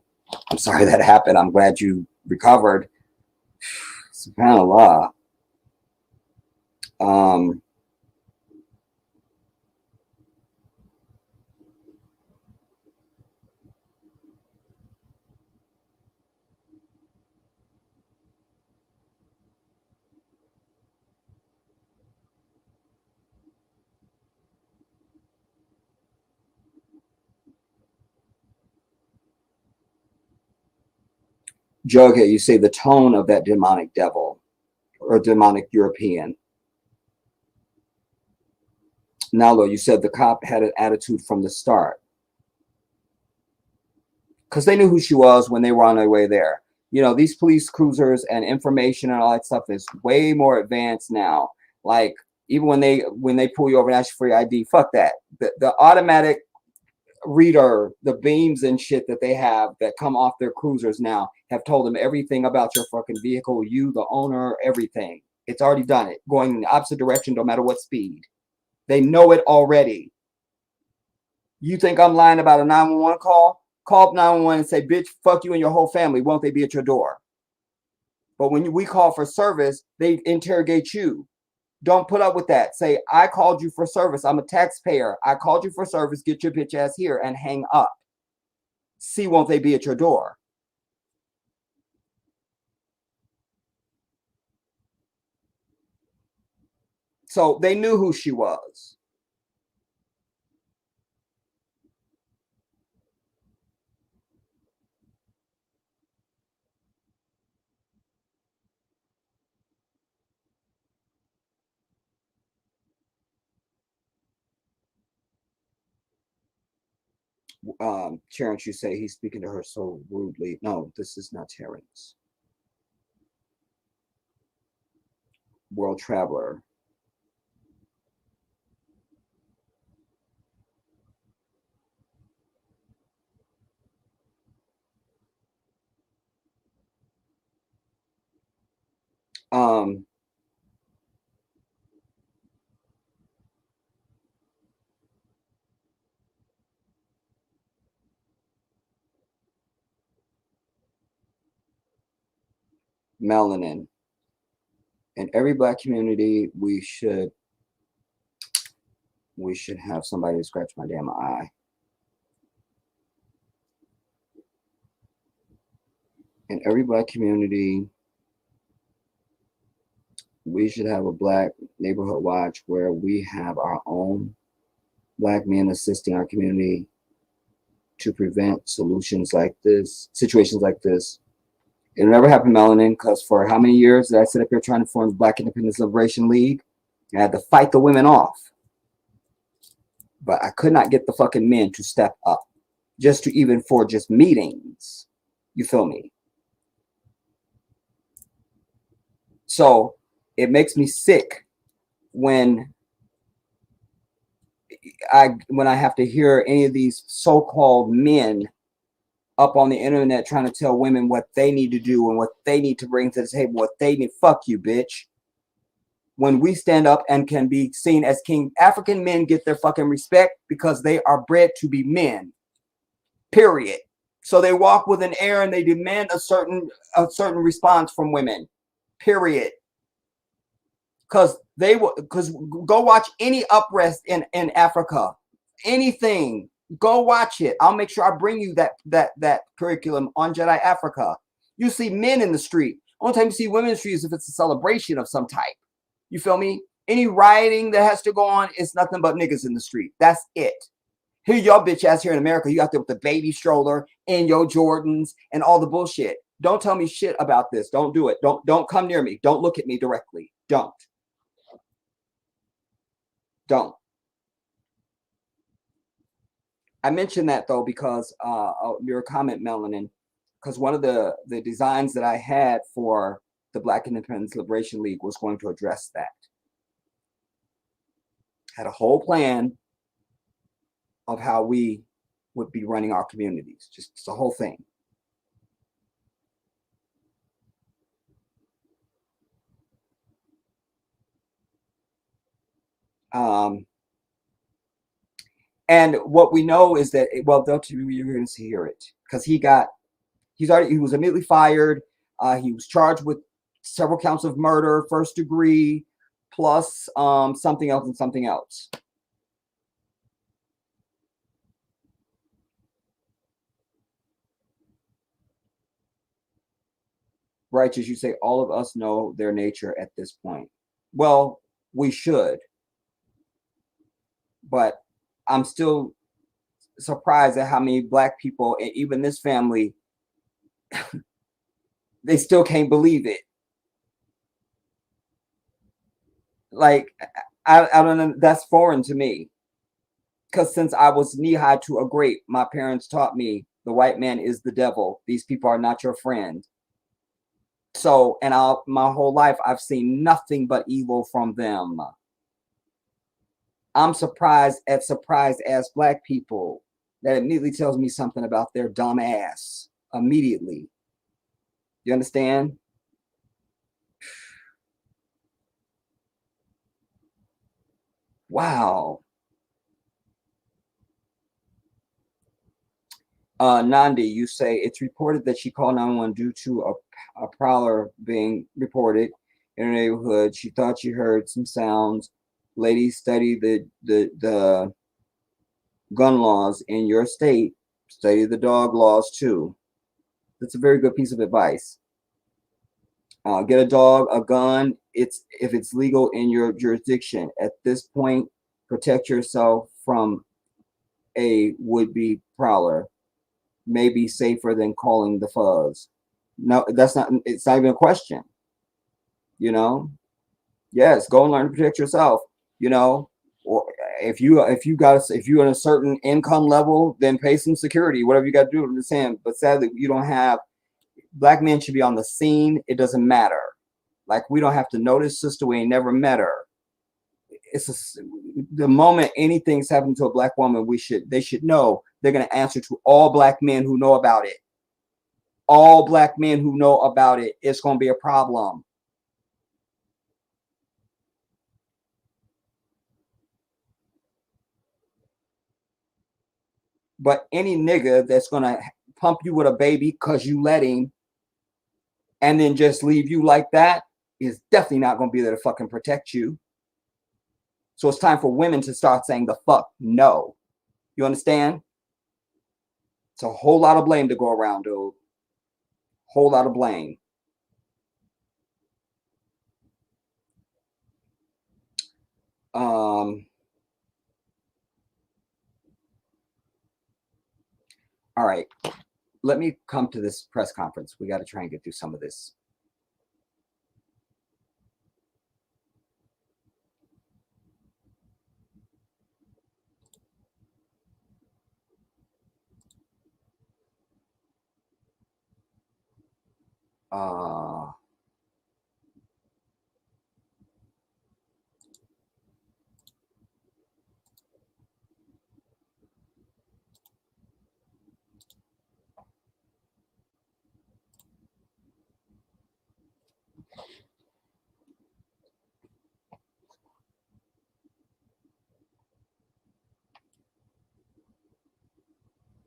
I'm sorry that happened. I'm glad you recovered. SubhanAllah. Jughead, you say the tone of that demonic devil or demonic European. Nalo, you said the cop had an attitude from the start. Because they knew who she was when they were on their way there. You know, these police cruisers and information and all that stuff is way more advanced now. Like, even when they pull you over and ask you for your ID, fuck that. The automatic reader, the beams and shit that they have that come off their cruisers now have told them everything about your fucking vehicle, you, the owner, everything. It's already done it, going in the opposite direction no matter what speed. They know it already. You think I'm lying about a 911 call? Call up 911 and say, bitch, fuck you and your whole family. Won't they be at your door? But when we call for service, they interrogate you. Don't put up with that. Say, I called you for service. I'm a taxpayer. I called you for service. Get your bitch ass here and hang up. See, won't they be at your door? So they knew who she was. Terrence, you say he's speaking to her so rudely. No, this is not Terrence. World Traveler. Melanin. In every Black community, we should we should have somebody to scratch my damn eye. In every black community, we should have a black neighborhood watch where we have our own black men assisting our community to prevent situations like this. It'll never happen, Melanin, because for how many years did I sit up here trying to form the Black Independence Liberation League? I had to fight the women off. But I could not get the fucking men to step up just to even for just meetings. You feel me? So it makes me sick when I have to hear any of these so-called men up on the internet trying to tell women what they need to do and what they need to bring to the table, what they need. Fuck you, bitch. When we stand up and can be seen as king, African men get their fucking respect because they are bred to be men. Period. So they walk with an air and they demand a certain response from women. Period. Because go watch any uprest in Africa. Anything. Go watch it. I'll make sure I bring you that curriculum on Jedi Africa. You see men in the street. Only time you see women in the street is if it's a celebration of some type. You feel me? Any rioting that has to go on is nothing but niggas in the street. That's it. Here y'all bitch ass here in America, you out there with the baby stroller and your Jordans and all the bullshit. Don't tell me shit about this. Don't do it. Don't come near me. Don't look at me directly. Don't. I mentioned that though because your comment, Melanin, because one of the designs that I had for the Black Independence Liberation League was going to address that. Had a whole plan of how we would be running our communities, just the whole thing. And what we know is that, well, you're going to hear it because he was immediately fired. He was charged with several counts of murder, first degree, plus something else and something else. Righteous, you say all of us know their nature at this point. Well, we should. But I'm still surprised at how many black people, and even this family, they still can't believe it. Like, I don't know, that's foreign to me. Because since I was knee-high to a grape, my parents taught me the white man is the devil. These people are not your friend. So, and my whole life, I've seen nothing but evil from them. I'm surprised as black people. That immediately tells me something about their dumb ass. Immediately. You understand? Wow. Nandi, you say it's reported that she called 911 due to a prowler being reported in her neighborhood. She thought she heard some sounds. Ladies, study the gun laws in your state. Study the dog laws too. That's a very good piece of advice. Get a dog, a gun. If it's legal in your jurisdiction. At this point, protect yourself from a would-be prowler. May be safer than calling the fuzz. No, it's not even a question. You know? Yes, go and learn to protect yourself. You know, or if you're in a certain income level, then pay some security, whatever you got to do. I'm just saying, but sadly, you don't have. Black men should be on the scene. It doesn't matter. Like, we don't have to know this sister. We ain't never met her. The moment anything's happening to a black woman, they should know they're going to answer to all black men who know about it. All black men who know about it, it's going to be a problem. But any nigga that's going to pump you with a baby because you let him and then just leave you like that is definitely not going to be there to fucking protect you. So it's time for women to start saying the fuck no. You understand? It's a whole lot of blame to go around, dude. Whole lot of blame. All right. Let me come to this press conference. We got to try and get through some of this.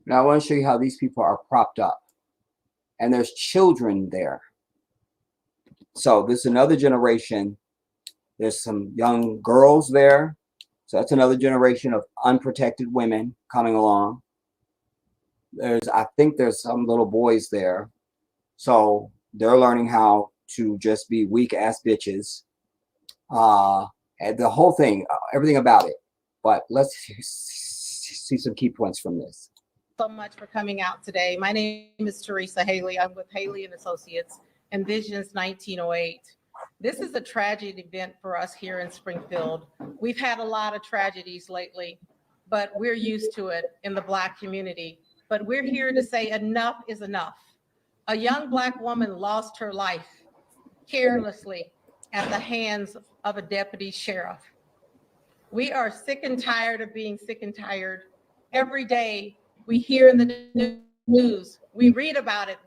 Now I want to show you how these people are propped up. And there's children there. So this is another generation. There's some young girls there. So that's another generation of unprotected women coming along. I think there's some little boys there. So they're learning how to just be weak ass bitches. And the whole thing, everything about it. But let's see some key points from this. So much for coming out today. My name is Teresa Haley. I'm with Haley and Associates and Visions 1908. This is a tragic event for us here in Springfield. We've had a lot of tragedies lately, but we're used to it in the Black community. But we're here to say enough is enough. A young Black woman lost her life carelessly at the hands of a deputy sheriff. We are sick and tired of being sick and tired. Every day we hear in the news, we read about it.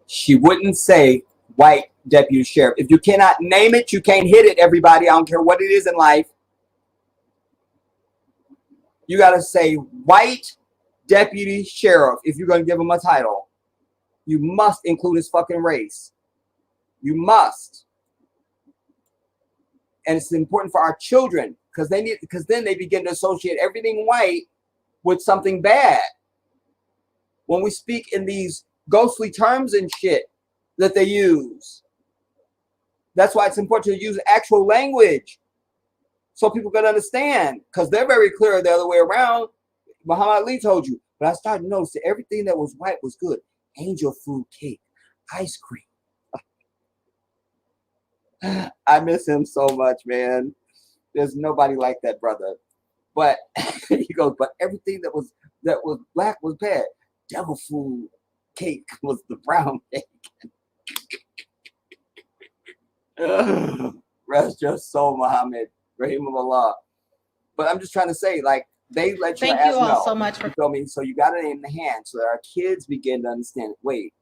She wouldn't say white deputy sheriff. If you cannot name it, you can't hit it, everybody. I don't care what it is in life. You got to say white deputy sheriff if you're going to give him a title. You must include his fucking race. You must. And it's important for our children because then they begin to associate everything white with something bad. When we speak in these ghostly terms and shit that they use. That's why it's important to use actual language so people can understand, because they're very clear the other way around. Muhammad Ali told you, but I started to notice that everything that was white was good. Angel food, cake, ice cream. I miss him so much, man. There's nobody like that brother. But he goes, but everything that was black was bad. Devil food cake was the brown cake. Rest your soul, Muhammad. Rahimahullah. But I'm just trying to say, like, they let you Thank you all so much for. You feel me? So you got to name the hand so that our kids begin to understand. Wait,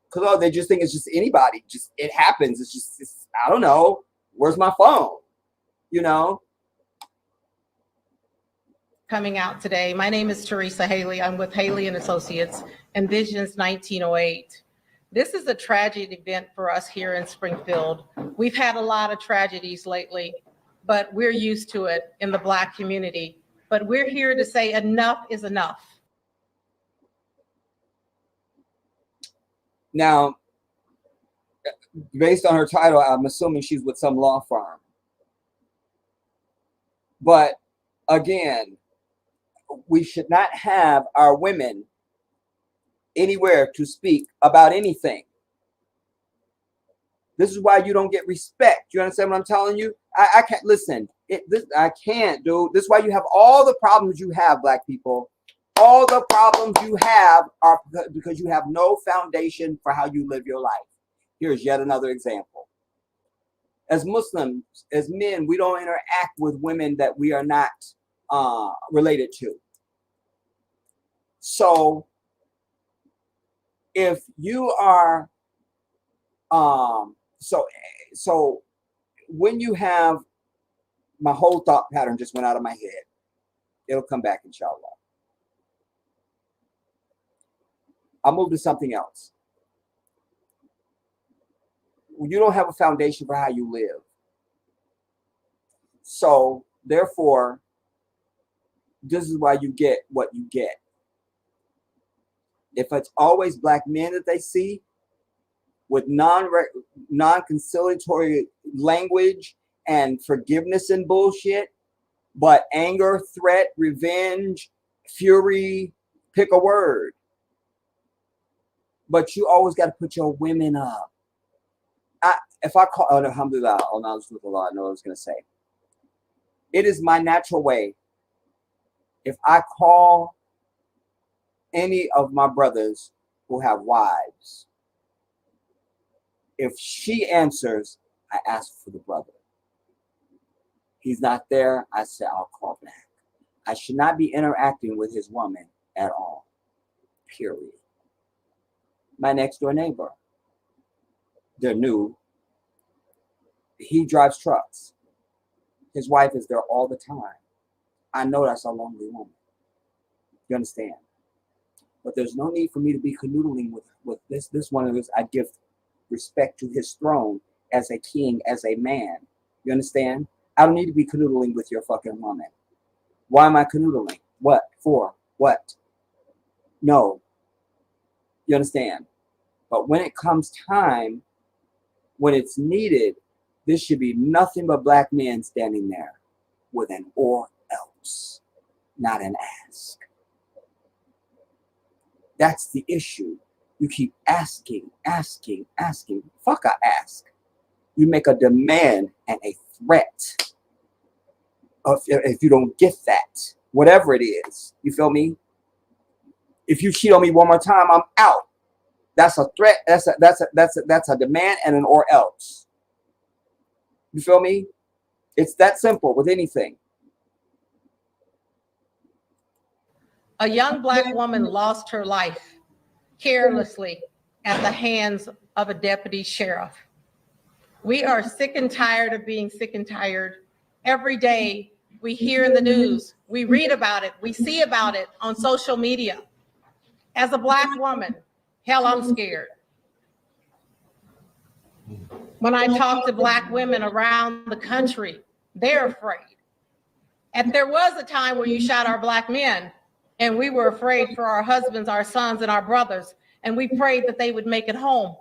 because they just think it's just anybody. Just it happens. It's I don't know. Where's my phone? You know. Coming out today. My name is Teresa Haley. I'm with Haley and Associates and Visions 1908. This is a tragic event for us here in Springfield. We've had a lot of tragedies lately, but we're used to it in the Black community. But we're here to say enough is enough. Now, based on her title, I'm assuming she's with some law firm. But again, we should not have our women anywhere to speak about anything. This is why you don't get respect. You understand what I'm telling you? I can't listen. I can't, dude. This is why you have all the problems you have, Black people. All the problems you have are because you have no foundation for how you live your life. Here's yet another example. As Muslims, as men, we don't interact with women that we are not related to. So if you are, so when you have, my whole thought pattern just went out of my head. It'll come back, inshallah. I'll move to something else. You don't have a foundation for how you live. So Therefore, this is why you get what you get. If it's always black men that they see with non-conciliatory language and forgiveness and bullshit, but anger, threat, revenge, fury, pick a word. But you always got to put your women up. If I call, alhamdulillah, I know what I was going to say. It is my natural way. If I call any of my brothers who have wives, if she answers, I ask for the brother. He's not there, I say I'll call back. I should not be interacting with his woman at all. Period. My next door neighbor, they're new. He drives trucks. His wife is there all the time. I know that's a lonely woman. You understand? But there's no need for me to be canoodling with this one of those. I give respect to his throne as a king, as a man. You understand? I don't need to be canoodling with your fucking woman. Why am I canoodling? What? For? What? No. You understand? But when it comes time, when it's needed, this should be nothing but black men standing there with an or else, not an ask. That's the issue. You keep asking. Fuck, I ask. You make a demand and a threat if you don't get that, whatever it is. You feel me? If you cheat on me one more time, I'm out. That's a threat. That's a demand and an or else. You feel me? It's that simple with anything. A young black woman lost her life carelessly at the hands of a deputy sheriff. We are sick and tired of being sick and tired. Every day we hear in the news, we read about it, we see about it on social media. As a black woman, hell, I'm scared. When I talk to black women around the country, they're afraid. And there was a time where you shot our black men, and we were afraid for our husbands, our sons, and our brothers, and we prayed that they would make it home.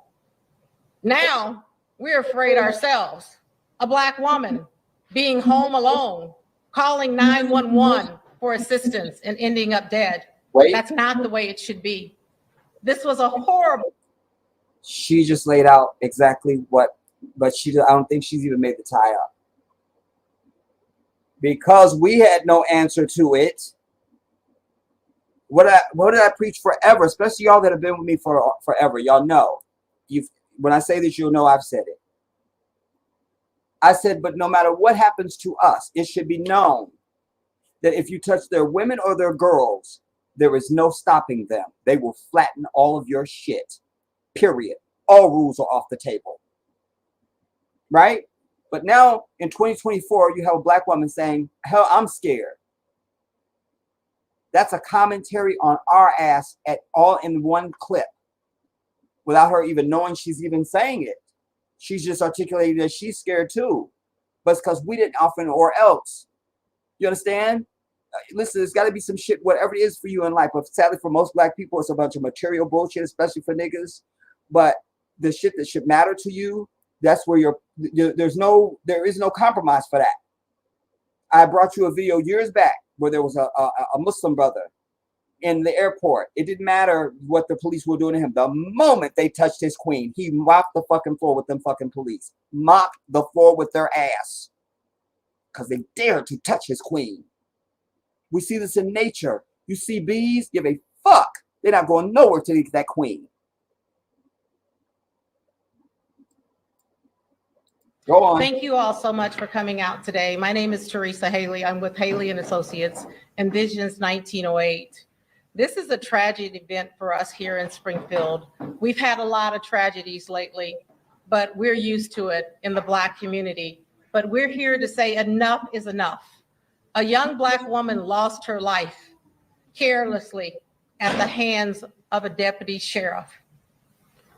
Now, we're afraid ourselves. A black woman being home alone, calling 911 for assistance and ending up dead. Wait. That's not the way it should be. This was a horrible. She just laid out exactly what, but I don't think she's even made the tie up. Because we had no answer to it. What did I preach forever? Especially y'all that have been with me for forever. Y'all know. When I say this, you'll know I've said it. I said, but no matter what happens to us, it should be known that if you touch their women or their girls, there is no stopping them. They will flatten all of your shit. Period. All rules are off the table. Right? But now in 2024, you have a black woman saying, hell, I'm scared. That's a commentary on our ass at all in one clip without her even knowing she's even saying it. She's just articulating that she's scared too. But it's because we didn't offer an or else. You understand? Listen, there's got to be some shit, whatever it is for you in life. But sadly, for most black people, it's a bunch of material bullshit, especially for niggas. But the shit that should matter to you, that's where there is no compromise for that. I brought you a video years back where there was a Muslim brother in the airport. It didn't matter what the police were doing to him. The moment they touched his queen, he mopped the fucking floor with them fucking police. Mopped the floor with their ass. Because they dared to touch his queen. We see this in nature. You see bees, give a fuck. They're not going nowhere to get that queen. Go on. Thank you all so much for coming out today. My name is Teresa Haley. I'm with Haley and Associates and Visions 1908. This is a tragic event for us here in Springfield. We've had a lot of tragedies lately, but we're used to it in the Black community. But we're here to say enough is enough. A young Black woman lost her life carelessly at the hands of a deputy sheriff.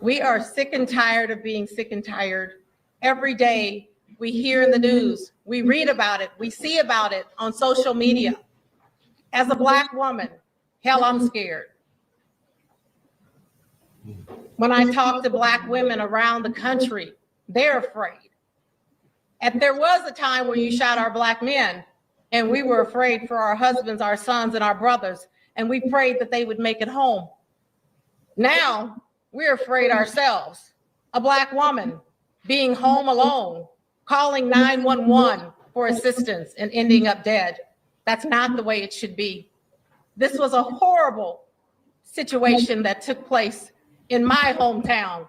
We are sick and tired of being sick and tired. Every day we hear in the news, we read about it, we see about it on social media. As a Black woman, hell, I'm scared. When I talk to Black women around the country, they're afraid. And there was a time when you shot our Black men, and we were afraid for our husbands, our sons, and our brothers, and we prayed that they would make it home. Now, we're afraid ourselves. A Black woman being home alone, calling 911 for assistance and ending up dead. That's not the way it should be. This was a horrible situation that took place in my hometown,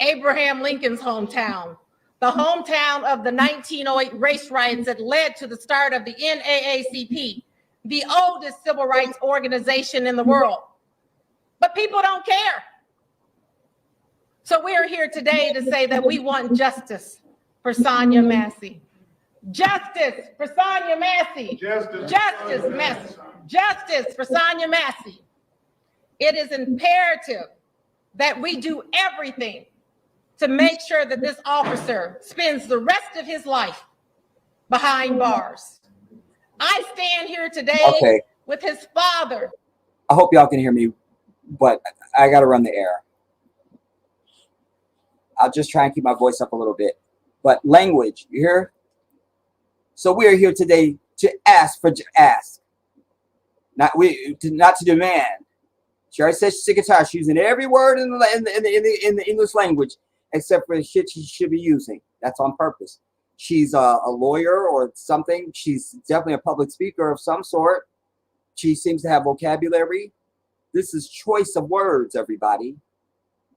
Abraham Lincoln's hometown, the hometown of the 1908 race riots that led to the start of the NAACP, the oldest civil rights organization in the world. But people don't care. So we are here today to say that we want justice for Sonya Masey. Justice for Sonya Masey. Justice, Masey. Justice for Sonya Masey. It is imperative that we do everything to make sure that this officer spends the rest of his life behind bars. I stand here today with his father. I hope y'all can hear me, but I got to run the air. I'll just try and keep my voice up a little bit. But language, you hear? So we are here today to ask, not to demand. She already said she's sick and tired. She's using every word in the English language except for the shit she should be using. That's on purpose. She's a lawyer or something. She's definitely a public speaker of some sort. She seems to have vocabulary. This is choice of words, everybody.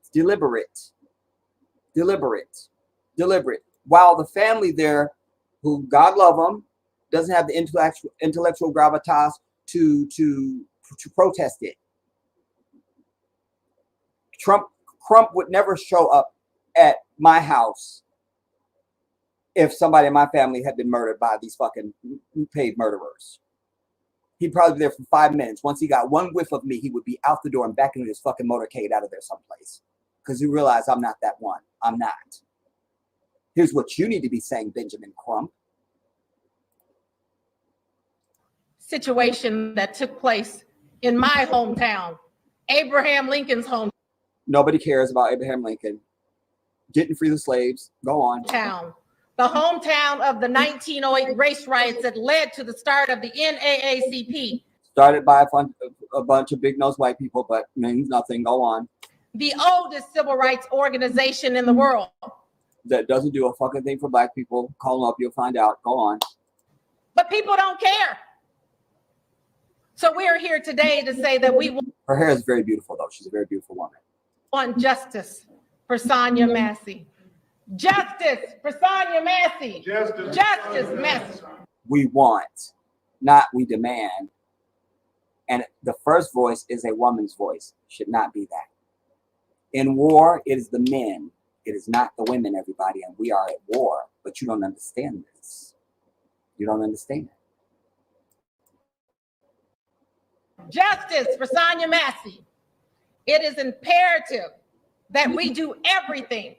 It's deliberate. While the family there, who God love them, doesn't have the intellectual gravitas to protest it. Crump would never show up at my house if somebody in my family had been murdered by these fucking paid murderers. He'd probably be there for 5 minutes. Once he got one whiff of me, he would be out the door and back into his fucking motorcade out of there someplace. Because he realized I'm not that one. I'm not. Here's what you need to be saying, Benjamin Crump. Situation that took place in my hometown, Abraham Lincoln's hometown. Nobody cares about Abraham Lincoln. Didn't free the slaves. Go on. The hometown of the 1908 race riots that led to the start of the NAACP. Started by a bunch of big-nosed white people, but means nothing. Go on. The oldest civil rights organization in the world. That doesn't do a fucking thing for Black people. Call them up, you'll find out. Go on. But people don't care. So we're here today to say that we Her hair is very beautiful, though. She's a very beautiful woman. want justice for Sonya Masey. Justice for Sonya Masey. Justice, Masey. We want, not we demand. And the first voice is a woman's voice. Should not be that. In war, it is the men. It is not the women, everybody. And we are at war. But you don't understand this. You don't understand it. Justice for Sonya Masey. It is imperative that we do everything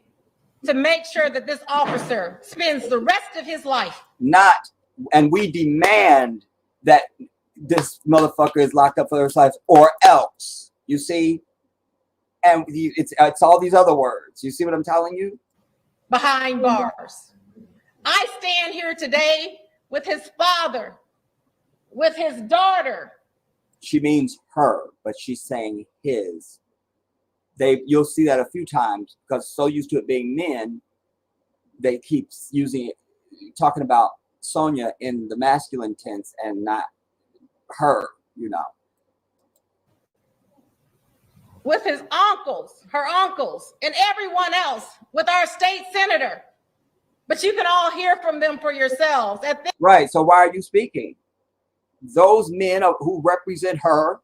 to make sure that this officer spends the rest of his life. And we demand that this motherfucker is locked up for the rest of his life, or else. You see? And it's all these other words. You see what I'm telling you? Behind bars. I stand here today with his father, with his daughter. She means her, but she's saying his. You'll see that a few times because so used to it being men, they keep using it, talking about Sonya in the masculine tense and not her, you know. With his uncles, her uncles, and everyone else, with our state senator. But you can all hear from them for yourselves. Right, so why are you speaking? Those men who represent her,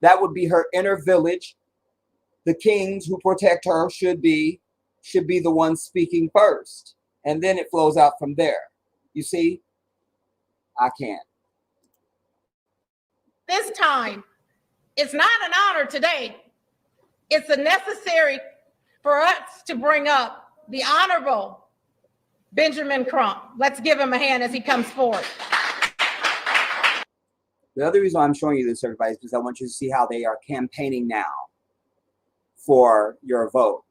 that would be her inner village. The kings who protect her should be the ones speaking first. And then it flows out from there. You see? I can't. This time, it's not an honor today. It's a necessary for us to bring up the Honorable Benjamin Crump. Let's give him a hand as he comes forward. The other reason I'm showing you this, everybody, is because I want you to see how they are campaigning now for your vote.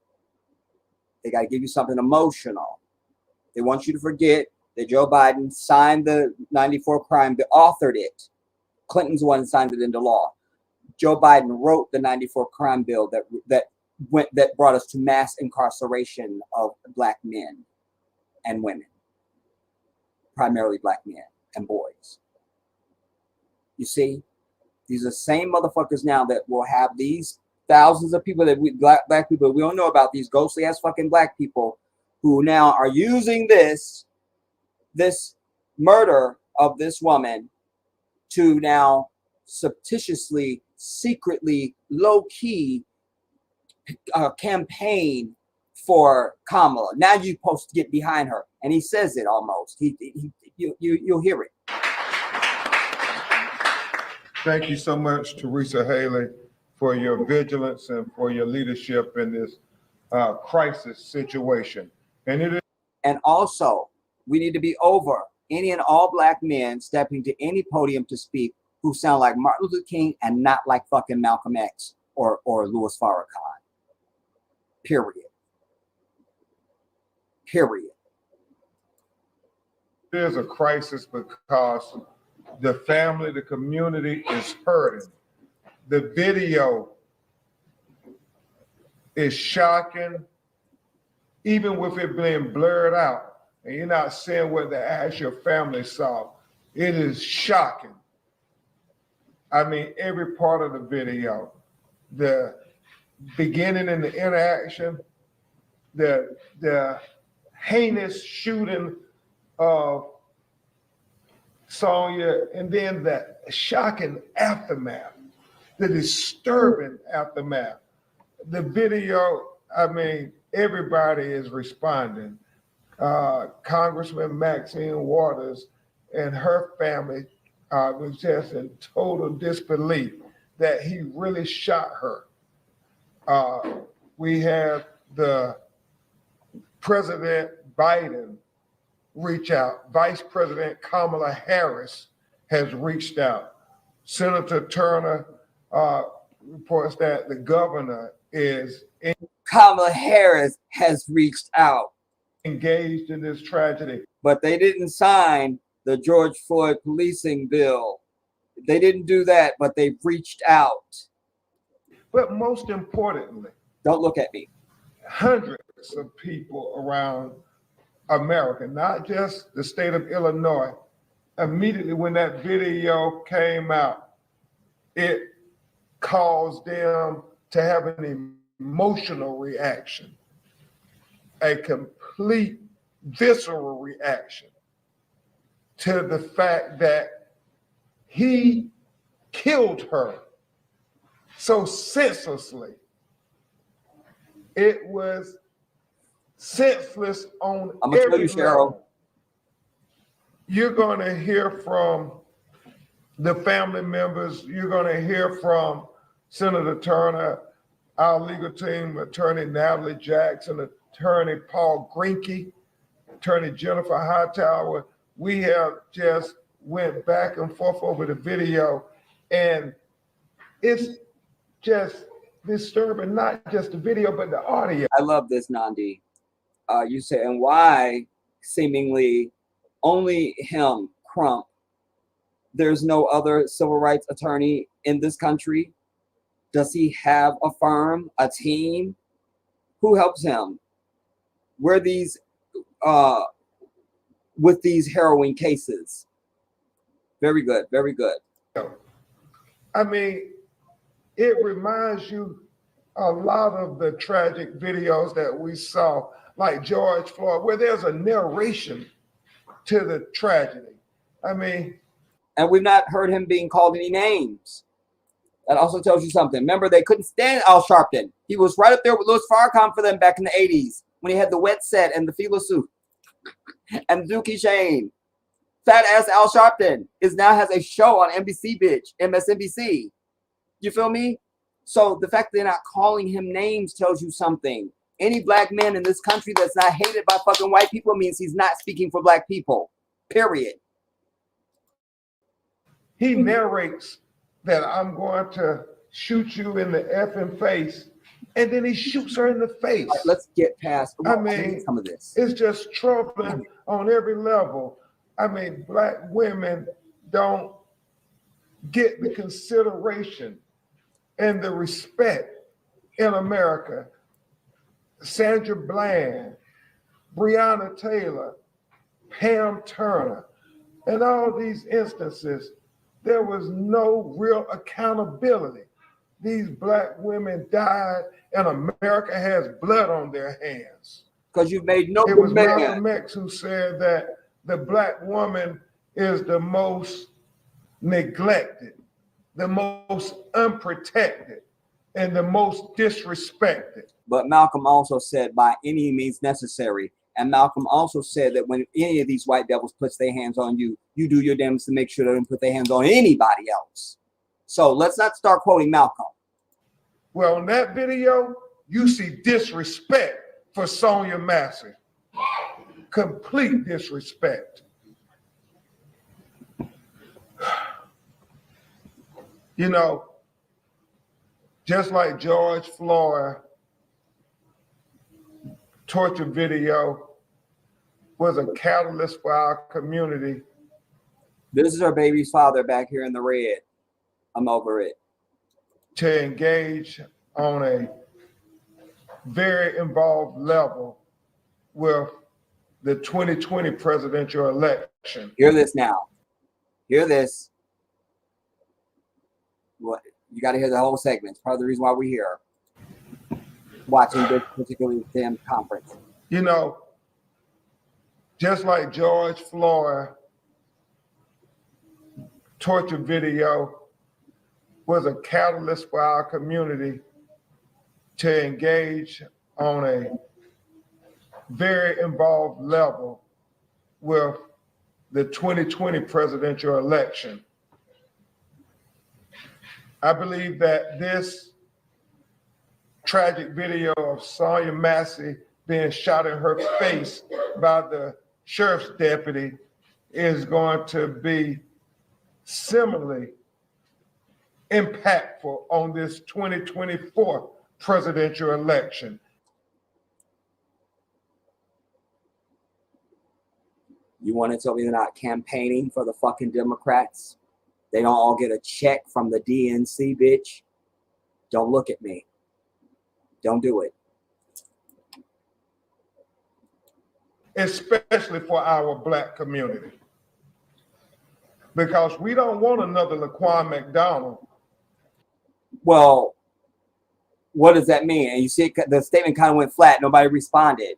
They got to give you something emotional. They want you to forget that Joe Biden signed the 94 crime bill, authored it. Clinton's the one that signed it into law. Joe Biden wrote the 94 crime bill that brought us to mass incarceration of black men and women, primarily black men and boys. You see, these are the same motherfuckers now that will have these thousands of people that black people we don't know about, these ghostly ass fucking black people who now are using this murder of this woman to now surreptitiously, secretly, low-key campaign for Kamala. Now you're supposed to get behind her, and he says it almost. You'll hear it. Thank you so much, Teresa Haley, for your vigilance and for your leadership in this crisis situation. And also, we need to be over any and all black men stepping to any podium to speak who sound like Martin Luther King and not like fucking Malcolm X or Louis Farrakhan. Period. Period. There's a crisis because the family, the community is hurting. The video is shocking, even with it being blurred out, and you're not seeing what the actual family saw. It is shocking. I mean, every part of the video, the beginning and the interaction, the heinous shooting of Sonya, and then the shocking aftermath, the disturbing aftermath. The video, I mean, everybody is responding. Congressman Maxine Waters and her family was just in total disbelief that he really shot her. We have the President Biden reach out. Vice President Kamala Harris has reached out. Senator Turner reports that the governor is Kamala Harris has reached out. Engaged in this tragedy. But they didn't sign the George Floyd policing bill. They didn't do that, but they reached out. But most importantly, don't look at me. Hundreds of people around America, not just the state of Illinois, immediately when that video came out, it caused them to have an emotional reaction, a complete visceral reaction to the fact that he killed her so senselessly. It was senseless on I'm gonna tell every you, Cheryl. level. You're going to hear from the family members. You're going to hear from Senator Turner, our legal team, Attorney Natalie Jackson, Attorney Paul Greinke, Attorney Jennifer Hightower. We have just went back and forth over the video, and it's just disturbing, not just the video, but the audio. I love this, Nandi. You say, and why seemingly only him, Crump, there's no other civil rights attorney in this country? Does he have a firm, a team? Who helps him? Where these, with these harrowing cases? Very good, very good. I mean, it reminds you a lot of the tragic videos that we saw, like George Floyd, where there's a narration to the tragedy. I mean, and we've not heard him being called any names. That also tells you something. Remember, they couldn't stand Al Sharpton. He was right up there with Louis Farrakhan for them back in the 80s when he had the wet set and the fila suit and Dookie Shane. Fat ass Al Sharpton now has a show on NBC, bitch, MSNBC. You feel me? So the fact that they're not calling him names tells you something. Any black man in this country that's not hated by fucking white people means he's not speaking for black people. Period. He narrates that I'm going to shoot you in the effing face, and then he shoots her in the face. All right, let's get past some of this. It's just troubling on every level. I mean, black women don't get the consideration and the respect in America. Sandra Bland, Breonna Taylor, Pam Turner, and all these instances, there was no real accountability. These black women died, and America has blood on their hands. Because you've made no It was demand. Malcolm X who said that the black woman is the most neglected, the most unprotected, and the most disrespected. But Malcolm also said, by any means necessary. And Malcolm also said that when any of these white devils puts their hands on you, you do your damnedest to make sure they don't put their hands on anybody else. So let's not start quoting Malcolm. Well, in that video, you see disrespect for Sonya Masey. Complete disrespect. You know, just like George Floyd torture video was a catalyst for our community. This is our baby's father back here in the red. I'm over it. To engage on a very involved level with the 2020 presidential election. Hear this now. Hear this. What you got to hear the whole segment. It's part of the reason why we're here, watching this particularly damn conference. You know, just like George Floyd torture video was a catalyst for our community to engage on a very involved level with the 2020 presidential election. I believe that this tragic video of Sonya Masey being shot in her face by the sheriff's deputy is going to be similarly impactful on this 2024 presidential election. You want to tell me they're not campaigning for the fucking Democrats? They don't all get a check from the DNC, bitch. Don't look at me. Don't do it. Especially for our black community. Because we don't want another Laquan McDonald. Well, what does that mean? And you see, the statement kind of went flat. Nobody responded.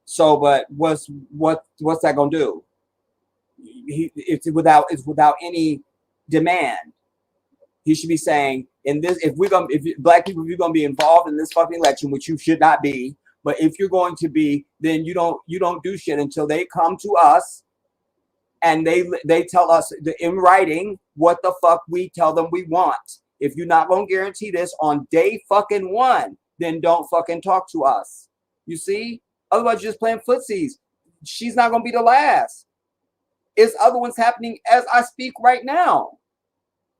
So, but what's that gonna do? It's without any demand. He should be saying, if black people, if you're gonna be involved in this fucking election, which you should not be, but if you're going to be, then you don't do shit until they come to us and they tell us in writing what the fuck we tell them we want. If you're not gonna guarantee this on day fucking one, then don't fucking talk to us. You see? Otherwise, you're just playing footsies. She's not gonna be the last. It's other ones happening as I speak right now.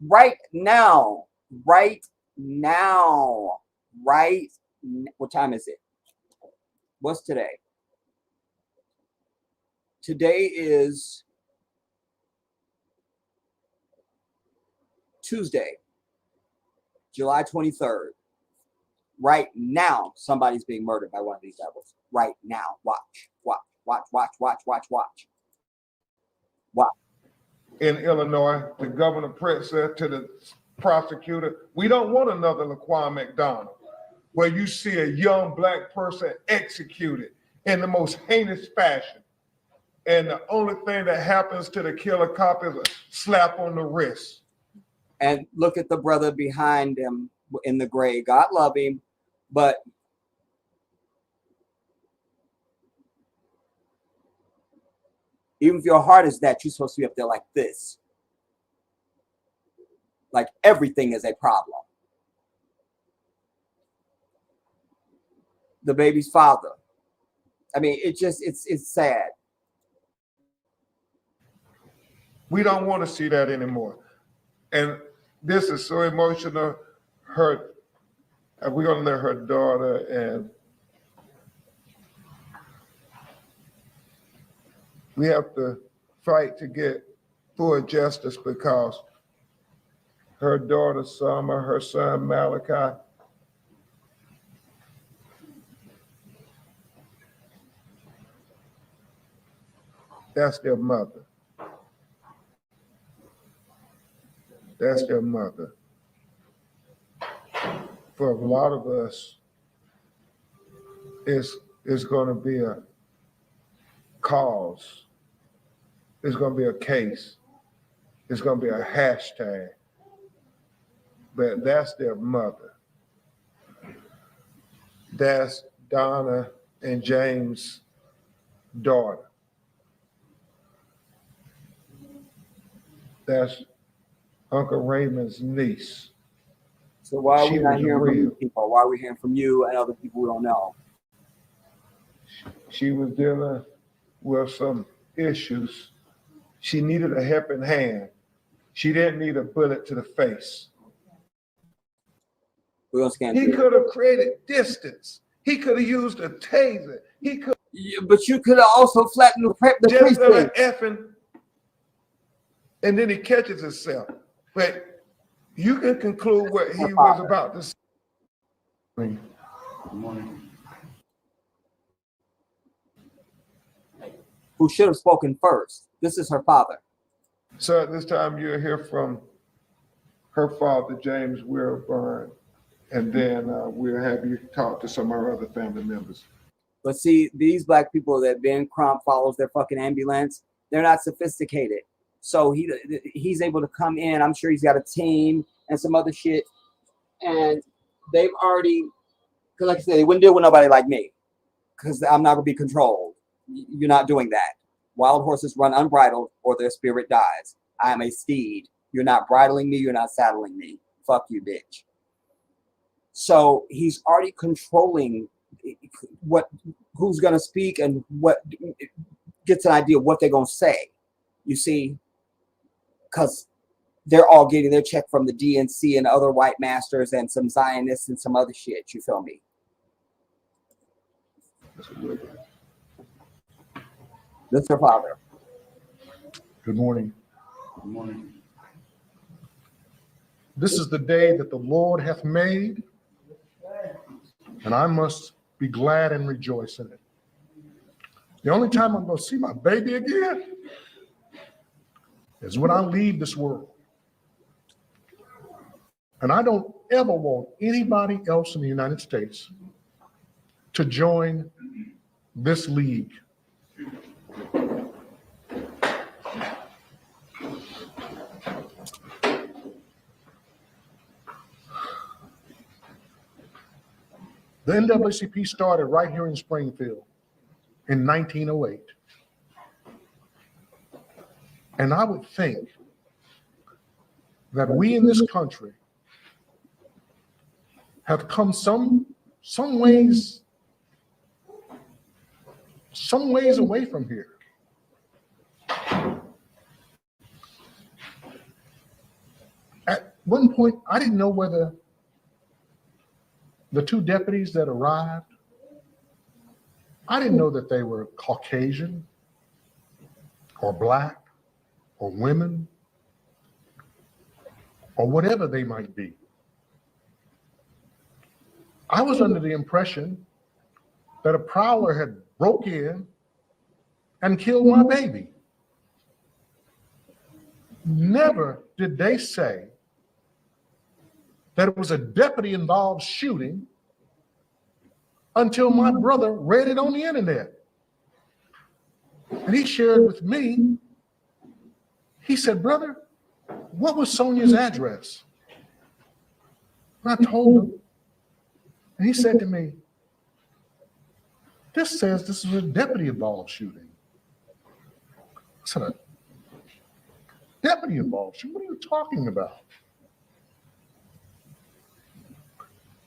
Right now. Right now. What time is it? What's today? Today is Tuesday, July 23rd. Right now, somebody's being murdered by one of these devils. Right now. Watch. In Illinois, the governor said to the prosecutor, we don't want another Laquan McDonald, where you see a young black person executed in the most heinous fashion. And the only thing that happens to the killer cop is a slap on the wrist. And look at the brother behind him in the gray. God love him, but even if your heart is that, you're supposed to be up there like this. Like everything is a problem. the baby's father. I mean, it's sad. We don't want to see that anymore. And this is so emotional. We're going to let her daughter and we have to fight to get full justice because her daughter, Sonya, her son, Malachi, that's their mother. That's their mother. For a lot of us, it's going to be a cause. It's going to be a case. It's going to be a hashtag. But that's their mother. That's Donna and James' daughter. That's Uncle Raymond's niece. So why are we She not was hearing from real. you people? Why are we hearing from you and other people we don't know? She was dealing with some issues. She needed a helping hand. She didn't need a bullet to the face. We're gonna scan He through. could have created distance. He could have used a taser. He could But you could have also flattened the just done an precinct. effing, and then he catches himself. But you can conclude what he was about to say. Good morning. Who should have spoken first? This is her father. So at this time, you'll hear from her father, James Wilburn, and then we'll have you talk to some of our other family members. But see, these black people that Ben Crump follows their fucking ambulance, they're not sophisticated. So he's able to come in. I'm sure he's got a team and some other shit. And they've already, because like I said, they wouldn't deal with nobody like me. Because I'm not going to be controlled. You're not doing that. Wild horses run unbridled or their spirit dies. I am a steed. You're not bridling me. You're not saddling me. Fuck you, bitch. So he's already controlling who's going to speak and what gets an idea of what they're going to say. You see, because they're all getting their check from the DNC and other white masters and some Zionists and some other shit. You feel me? That's her father. Good morning. Good morning. This is the day that the Lord hath made, and I must be glad and rejoice in it. The only time I'm going to see my baby again is when I leave this world. And I don't ever want anybody else in the United States to join this league. The NAACP started right here in Springfield in 1908. And I would think that we in this country have come some ways away from here. At one point, I didn't know whether the two deputies that arrived, I didn't know that they were Caucasian or black or women or whatever they might be. I was under the impression that a prowler had broke in and killed my baby. Never did they say that it was a deputy involved shooting until my brother read it on the internet. And he shared with me, he said, "Brother, what was Sonya's address?" And I told him, and he said to me, "This says this is a deputy involved shooting." I said, "A deputy involved shooting? What are you talking about?"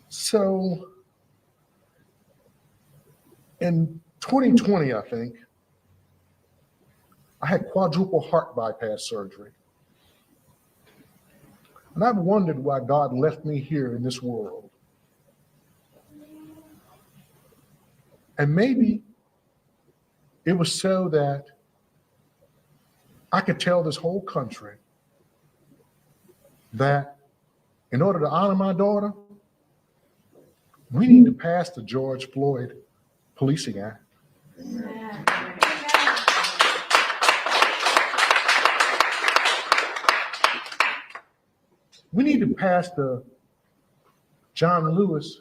So In 2020, I think, I had quadruple heart bypass surgery. And I've wondered why God left me here in this world. And maybe it was so that I could tell this whole country that in order to honor my daughter, we need to pass the George Floyd Policing Act. We need to pass the John Lewis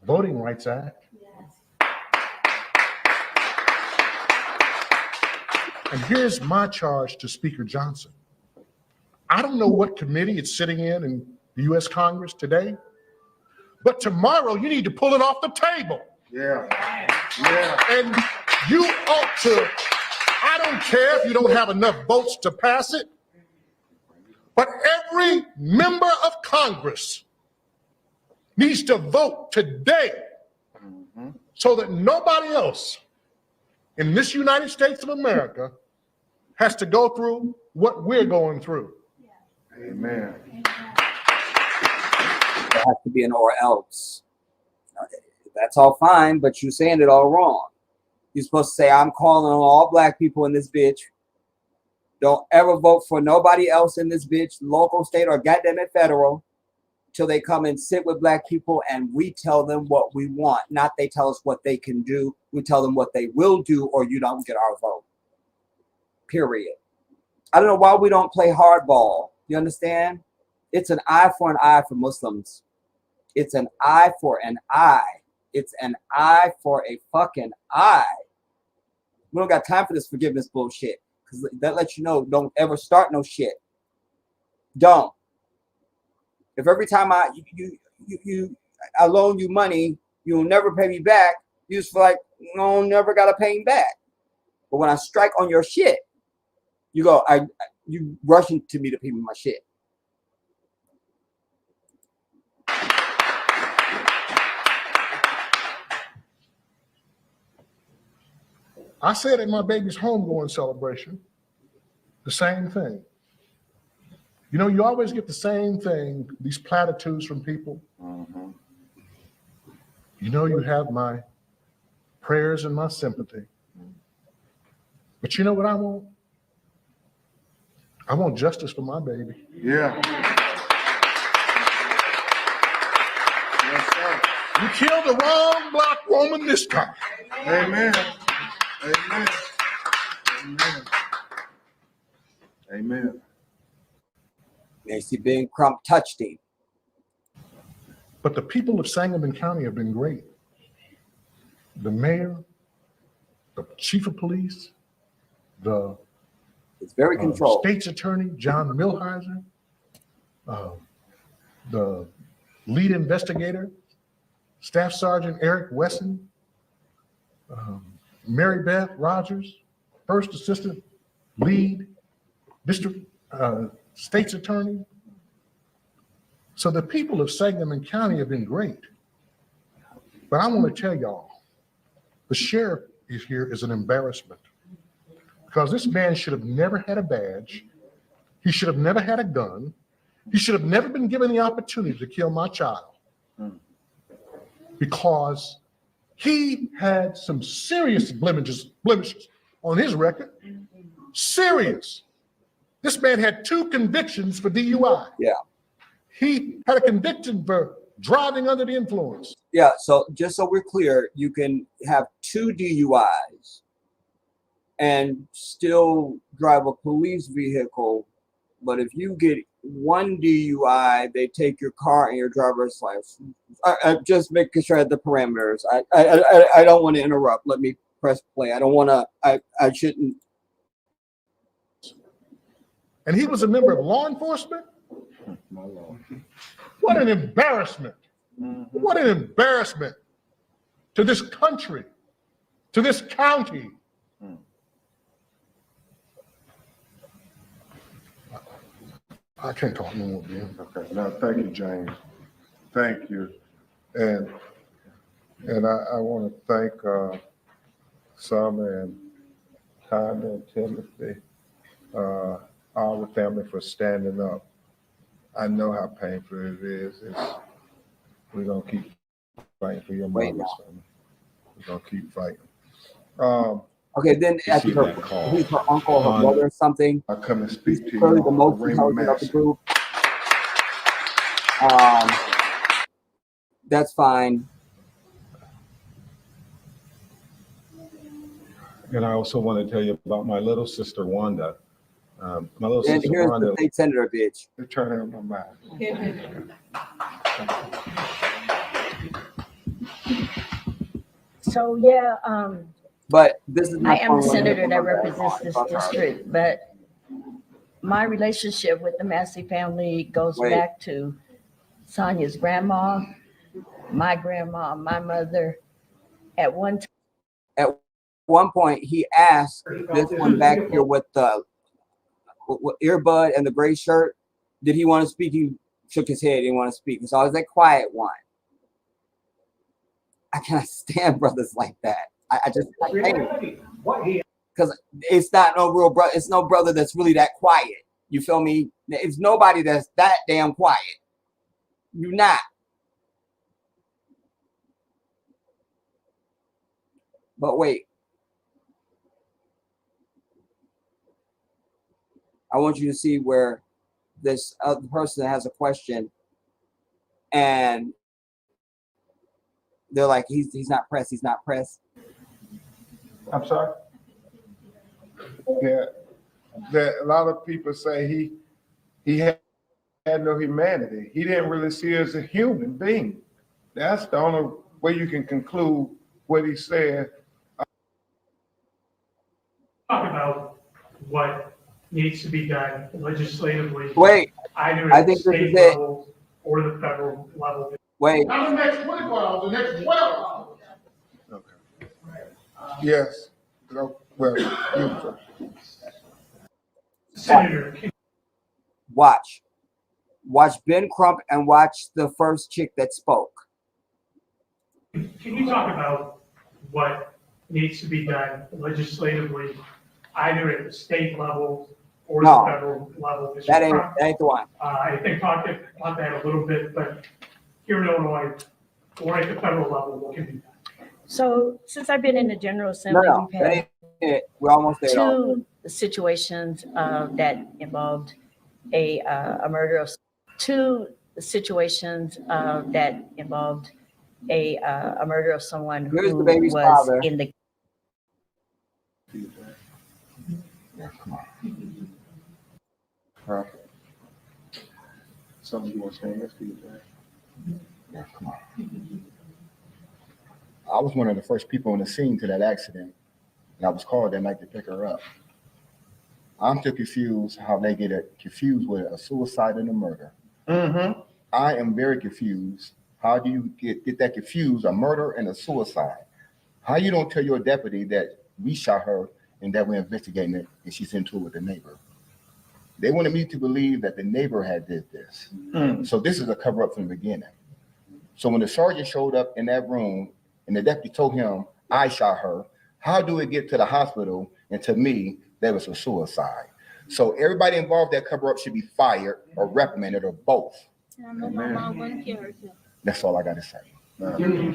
Voting Rights Act. And here's my charge to Speaker Johnson. I don't know what committee it's sitting in the US Congress today, but tomorrow you need to pull it off the table. Yeah. And you ought to, I don't care if you don't have enough votes to pass it, but every member of Congress needs to vote today so that nobody else in this United States of America has to go through what we're going through. Amen. There has to be an or else. That's all fine, but you're saying it all wrong. You're supposed to say, I'm calling on all black people in this bitch. Don't ever vote for nobody else in this bitch, local, state, or goddamn it federal, till they come and sit with black people and we tell them what we want. Not they tell us what they can do. We tell them what they will do, or you don't get our vote. Period. I don't know why we don't play hardball. You understand? It's an eye for an eye for Muslims. It's an eye for an eye. It's an eye for a fucking eye. We don't got time for this forgiveness bullshit. Because that lets you know, don't ever start no shit. Don't. If every time I loan you money, you'll never pay me back, you just feel like, no, never gotta pay me back. But when I strike on your shit, you go, you rushing to me to pay me my shit. I said at my baby's homegoing celebration, the same thing. You know, you always get the same thing, these platitudes from people. You know, you have my prayers and my sympathy. But you know what I want? I want justice for my baby. Yeah. Yes, sir. You killed the wrong black woman this time. Amen. Amen. Amen. Amen. Masey Ben Crump touched him. But the people of Sangamon County have been great. The mayor, the chief of police, the It's very controlled. state's attorney, John Milheiser, the lead investigator, Staff Sergeant Eric Wesson, Mary Beth Rogers, first assistant lead district state's attorney. So the people of Sangamon County have been great. But I want to tell y'all, the sheriff is here is an embarrassment, because this man should have never had a badge. He should have never had a gun. He should have never been given the opportunity to kill my child, because he had some serious blemishes on his record. Serious. This man had 2 convictions for DUI. Yeah. He had a conviction for driving under the influence. Yeah, so just so we're clear, you can have 2 DUIs and still drive a police vehicle, but if you get 1 DUI, they take your car and your driver's license. I just making sure I have the parameters. I don't want to interrupt. Let me press play. I don't want to. I shouldn't. And he was a member of law enforcement. My Lord. What an embarrassment. What an embarrassment to this country, to this county. I can't talk no more, Ben. Okay. Now, thank you, James. Thank you. And I want to thank Summer and Tanya and Timothy, all the family for standing up. I know how painful it is. We're gonna keep fighting for your Wait, mother's family. We're gonna keep fighting. Okay, then I think he's her uncle or her brother or something. I come and He's speak to clearly you the on most Raymond intelligent of the Masey. group. That's fine. And I also want to tell you about my little sister Wanda. My little And sister here's Wanda. the state senator, bitch. They're turning on my mind. So, yeah, But this is I not am the for- senator that represents this district, but my relationship with the Masey family goes Wait. back to Sonya's grandma, my mother. At one time, At one point, he asked this one back here with the earbud and the gray shirt, did he want to speak? He shook his head, didn't want to speak. So I was that quiet one. I cannot stand brothers like that. I can't. Because it's not no real brother. It's no brother that's really that quiet. You feel me? It's nobody that's that damn quiet. You're not. But wait. I want you to see where this other person has a question and they're like, he's not pressed. He's not pressed. I'm sorry? Yeah. A lot of people say he had no humanity. He didn't really see us as a human being. That's the only way you can conclude what he said. Talk about what needs to be done legislatively. Wait, Either I at the think this state is it. level or the federal level. Wait. Not the next 24 hours, the next 12 hours. Okay. Yes. Well, you. Senator, Watch Ben Crump and watch the first chick that spoke. can you talk about what needs to be done legislatively, either at the state level or No. the federal level? Mr. That Crump, ain't the one. I think talk about that a little bit, but here in Illinois, or at the federal level, what can be done? so since I've been in the General Assembly, No, we've that had ain't it. We're almost there. though. two situations that involved a murder of a murder of someone Here's who the baby's was father. in the Something you want to say next to you, Yeah, come on. I was one of the first people on the scene to that accident, and I was called that night to pick her up. I'm still confused how they get it confused with a suicide and a murder. Mm-hmm. I am very confused. How do you get that confused, a murder and a suicide? How you don't tell your deputy that we shot her and that we're investigating it and she's into it with the neighbor? They wanted me to believe that the neighbor had did this. So this is a cover up from the beginning. So when the sergeant showed up in that room and the deputy told him, I shot her, how do it get to the hospital and to me that was a suicide? So everybody involved that cover up should be fired or reprimanded or both. That's all I got to say. Thank you,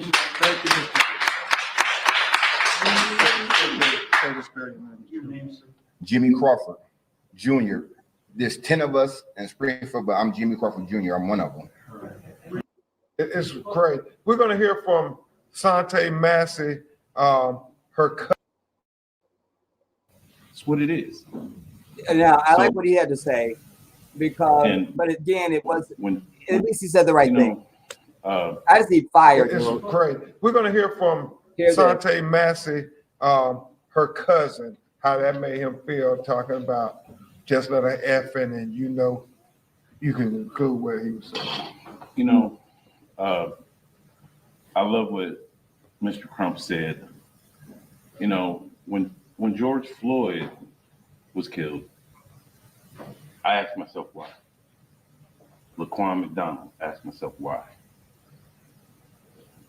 Mr. Jimmy Crawford Jr. There's 10 of us in Springfield, but I'm Jimmy Crawford Jr. I'm one of them. It's great. We're going to hear from Sante Masey, her cousin. That's what it is. Now, I So- like what he had to say because, And but again, it was, When at least he said the right you thing. know, I just need fire. It's dude. great. We're going to hear from Hear that. Sante Masey, her cousin, how that made him feel talking about just let her effing and you know, you can conclude what he was saying. you know, I love what Mr. Crump said. You know, when George Floyd was killed, I asked myself why. Laquan McDonald asked myself why.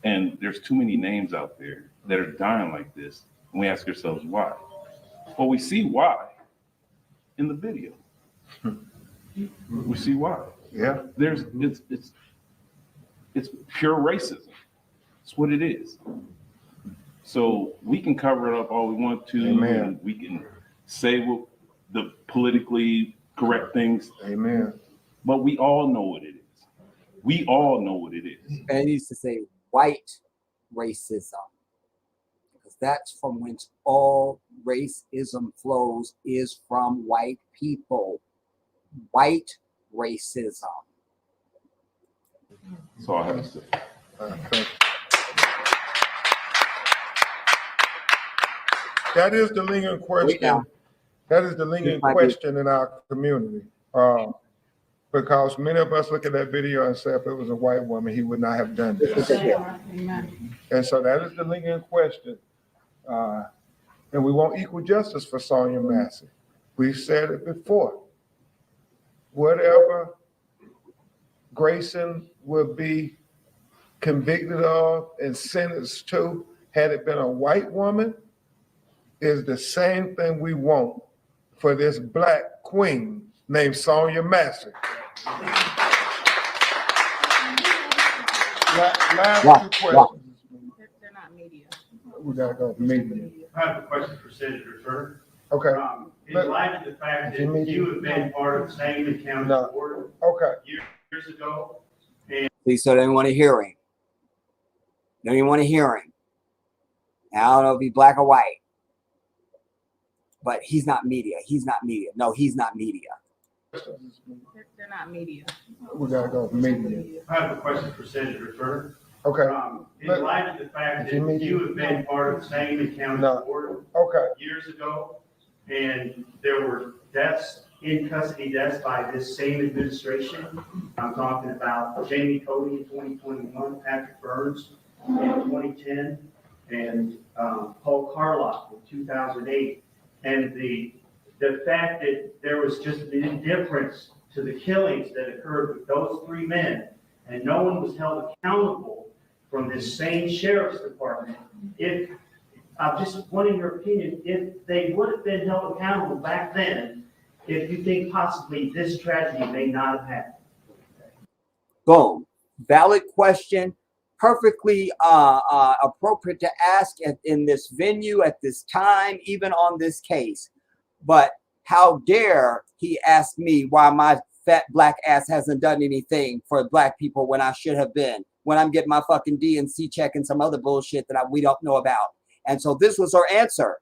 And there's too many names out there that are dying like this And we ask ourselves why. Well, we see why in the video. We see why. Yeah. It's pure racism. It's what it is. So we can cover it up all we want to, Amen. and we can say what the politically correct things. Amen. But we all know what it is. We all know what it is. And it used to say white racism, because that's from whence all racism flows, is from white people. White racism. That's all I have to say. That is the lingering question. That is the lingering question in our community. Because many of us look at that video and say, if it was a white woman, he would not have done this. And so that is the lingering question. And we want equal justice for Sonya Masey. We've said it before. Whatever Grayson will be convicted of and sentenced to, had it been a white woman, is the same thing we want for this black queen named Sonya Masey. Last two questions. They're not media. We gotta go to media. I have a question for Senator Turner. Okay. In light of the fact that you have been part of the Sangamon County Board years ago. See, so they don't want a hearing. They don't even want a hearing. Now, I don't know if he's black or white, but he's not media. He's not media. No, he's not media. They're not media. We gotta go to media. I have a question for Senator Turner. Okay. In light of the fact that you have been part of the Sangamon County Board years ago, and there were deaths, in custody deaths by this same administration. I'm talking about Jamie Cody in 2021, Patrick Burns in 2010, and Paul Carlock in 2008. And the fact that there was just an indifference to the killings that occurred with those three men, and no one was held accountable from this same sheriff's department. If I'm just wanting your opinion, if they would have been held accountable back then, if you think possibly this tragedy may not have happened. Boom. Valid question. Perfectly appropriate to ask in this venue at this time, even on this case. But how dare he ask me why my fat black ass hasn't done anything for black people when I should have been, when I'm getting my fucking DNC check and some other bullshit that we don't know about. And so this was her answer.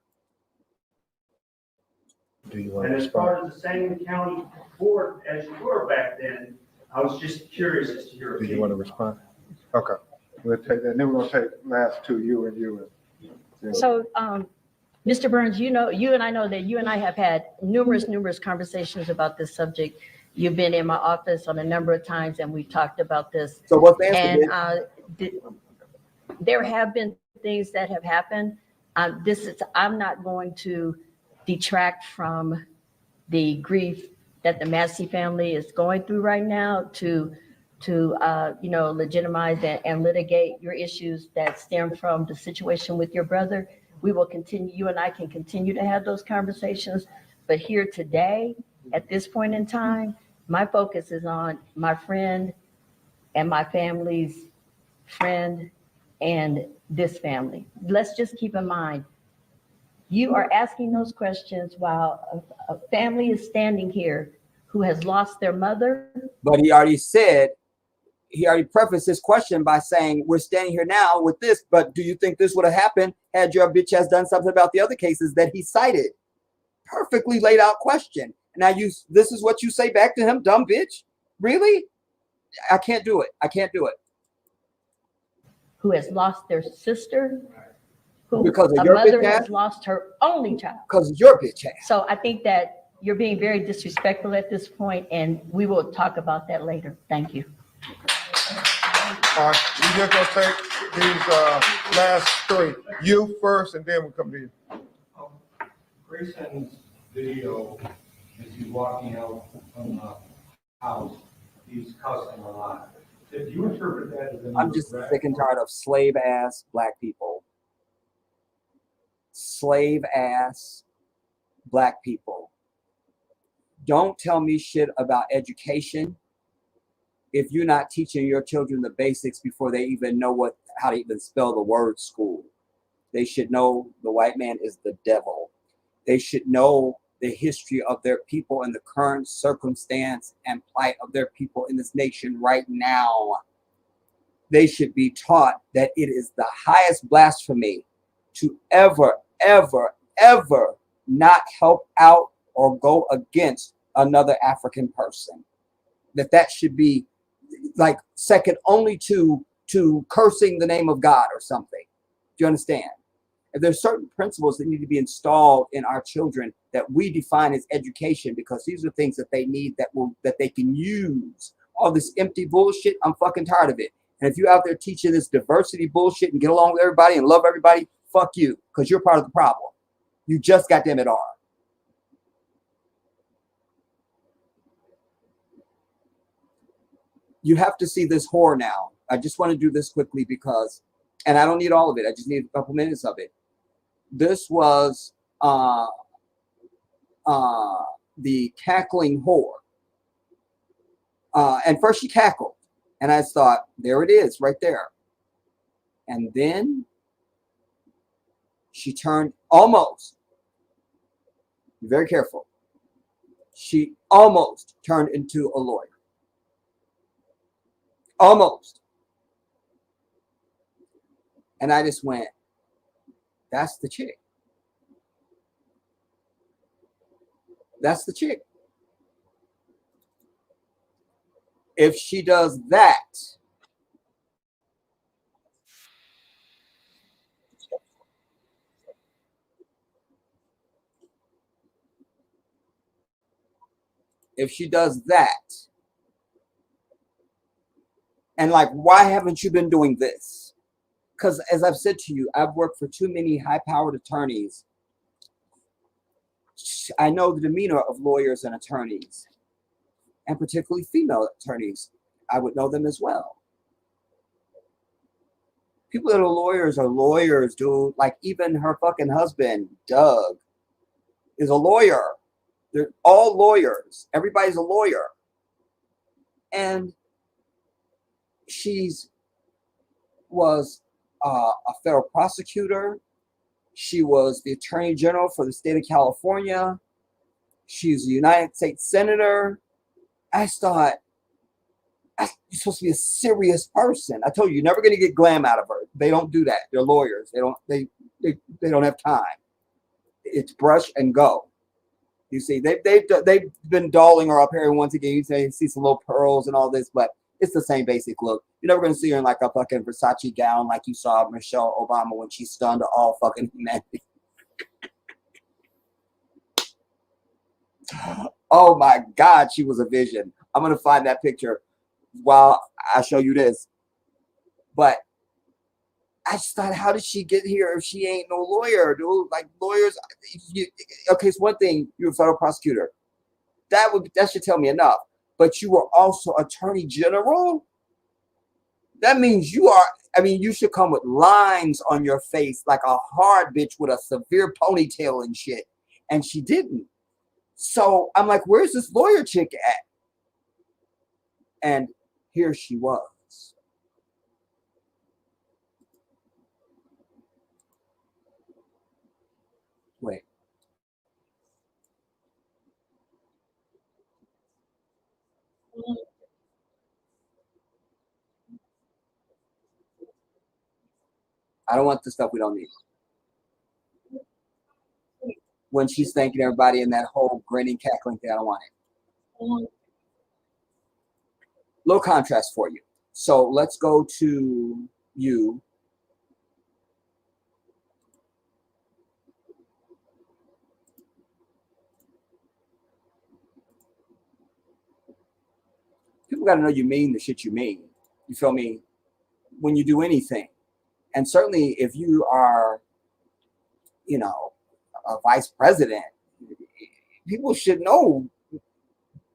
Do you want and to as part of the Sangamon County Board, as you were back then, I was just curious as to your opinion. Do you want to respond? Okay. We'll take that. And then we're going to take last two, you and. So, Mr. Burns, you and I know that you and I have had numerous conversations about this subject. You've been in my office on a number of times and we've talked about this. So what's the answer? And there have been things that have happened. I'm not going to detract from the grief that the Masey family is going through right now to legitimize and litigate your issues that stem from the situation with your brother. We will continue, you and I can continue to have those conversations. But here today, at this point in time, my focus is on my friend and my family's friend and this family. Let's just keep in mind, you are asking those questions while a family is standing here who has lost their mother. But he already prefaced this question by saying, we're standing here now with this, but do you think this would have happened had your bitch ass done something about the other cases that he cited? Perfectly laid out question. Now this is what you say back to him, dumb bitch? Really? I can't do it. I can't do it. Who has lost their sister, who because of a your mother bitch ass? has lost her only child. Because of your bitch ass. So I think that you're being very disrespectful at this point, and we will talk about that later. Thank you. All right, we're just gonna take these last three. You first, and then we'll come to you. Grayson's video, as he's walking out from the house, he's cussing a lot. Did you interpret that as I'm just sick and tired of slave ass black people. slave ass black people. Don't tell me shit about education if you're not teaching your children the basics before they even know how to even spell the word school. They should know the white man is the devil. They should know the history of their people and the current circumstance and plight of their people in this nation right now. They should be taught that it is the highest blasphemy to ever, ever, ever not help out or go against another African person. That should be like second only to cursing the name of God or something. Do you understand? If there's certain principles that need to be installed in our children that we define as education, because these are things that they need that they can use. All this empty bullshit, I'm fucking tired of it. And if you're out there teaching this diversity bullshit and get along with everybody and love everybody, fuck you, because you're part of the problem. You just goddamn it are. You have to see this whore now. I just want to do this quickly because, and I don't need all of it. I just need a couple minutes of it. This was the cackling whore. And first she cackled. And I thought, there it is right there. And then she turned almost, be very careful. She almost turned into a lawyer. Almost. And I just went, that's the chick. That's the chick. If she does that, and like, why haven't you been doing this? Because as I've said to you, I've worked for too many high-powered attorneys. I know the demeanor of lawyers and attorneys, and particularly female attorneys. I would know them as well. People that are lawyers, dude. Like even her fucking husband, Doug, is a lawyer. They're all lawyers. Everybody's a lawyer. And was a federal prosecutor. She was the attorney general for the state of California. She's a United States senator. I thought, you're supposed to be a serious person. I told you, you're never going to get glam out of her. They don't do that. They're lawyers. They don't have time. It's brush and go. You see, they've been dolling her up here once again. You see some little pearls and all this, but it's the same basic look. You're never going to see her in like a fucking Versace gown like you saw Michelle Obama when she stunned all fucking humanity. Oh my God, she was a vision. I'm going to find that picture while I show you this. But I just thought, how did she get here if she ain't no lawyer, dude? Like lawyers, okay, it's one thing, you're a federal prosecutor. That should tell me enough. But you were also attorney general? That means you should come with lines on your face like a hard bitch with a severe ponytail and shit. And she didn't. So I'm like, where's this lawyer chick at? And here she was. Wait. I don't want the stuff we don't need. When she's thanking everybody in that whole grinning, cackling thing, I don't want it. Low contrast for you. So let's go to you. People got to know you mean the shit you mean. You feel me? When you do anything. And certainly if you are, a vice president, people should know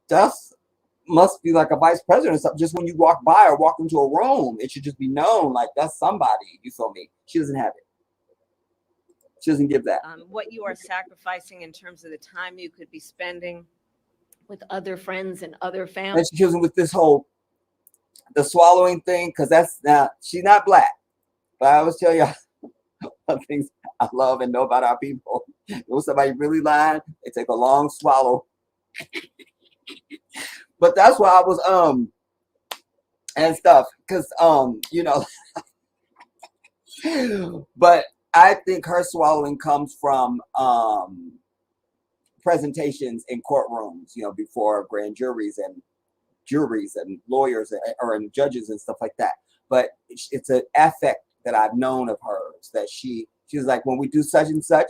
Dust must be like a vice president or something. Just when you walk by or walk into a room, it should just be known like that's somebody. You feel me? She doesn't have it. She doesn't give that. What you are sacrificing in terms of the time you could be spending with other friends and other And families. she kills him with this whole the swallowing thing, because that's not, she's not black. But I always tell you one things I love and know about our people. When somebody really lying, they take a long swallow. But that's why I was and stuff, because you know. But I think her swallowing comes from presentations in courtrooms, you know, before grand juries and lawyers and judges and stuff like that. But it's an affect that I've known of hers, that she's like, when we do such and such,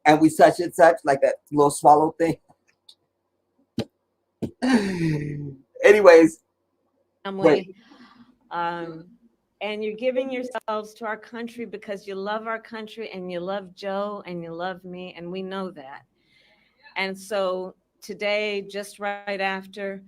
and we such and such, like that little swallow thing. Anyways, wait. And you're giving yourselves to our country because you love our country and you love Joe and you love me, and we know that. And so today, just right after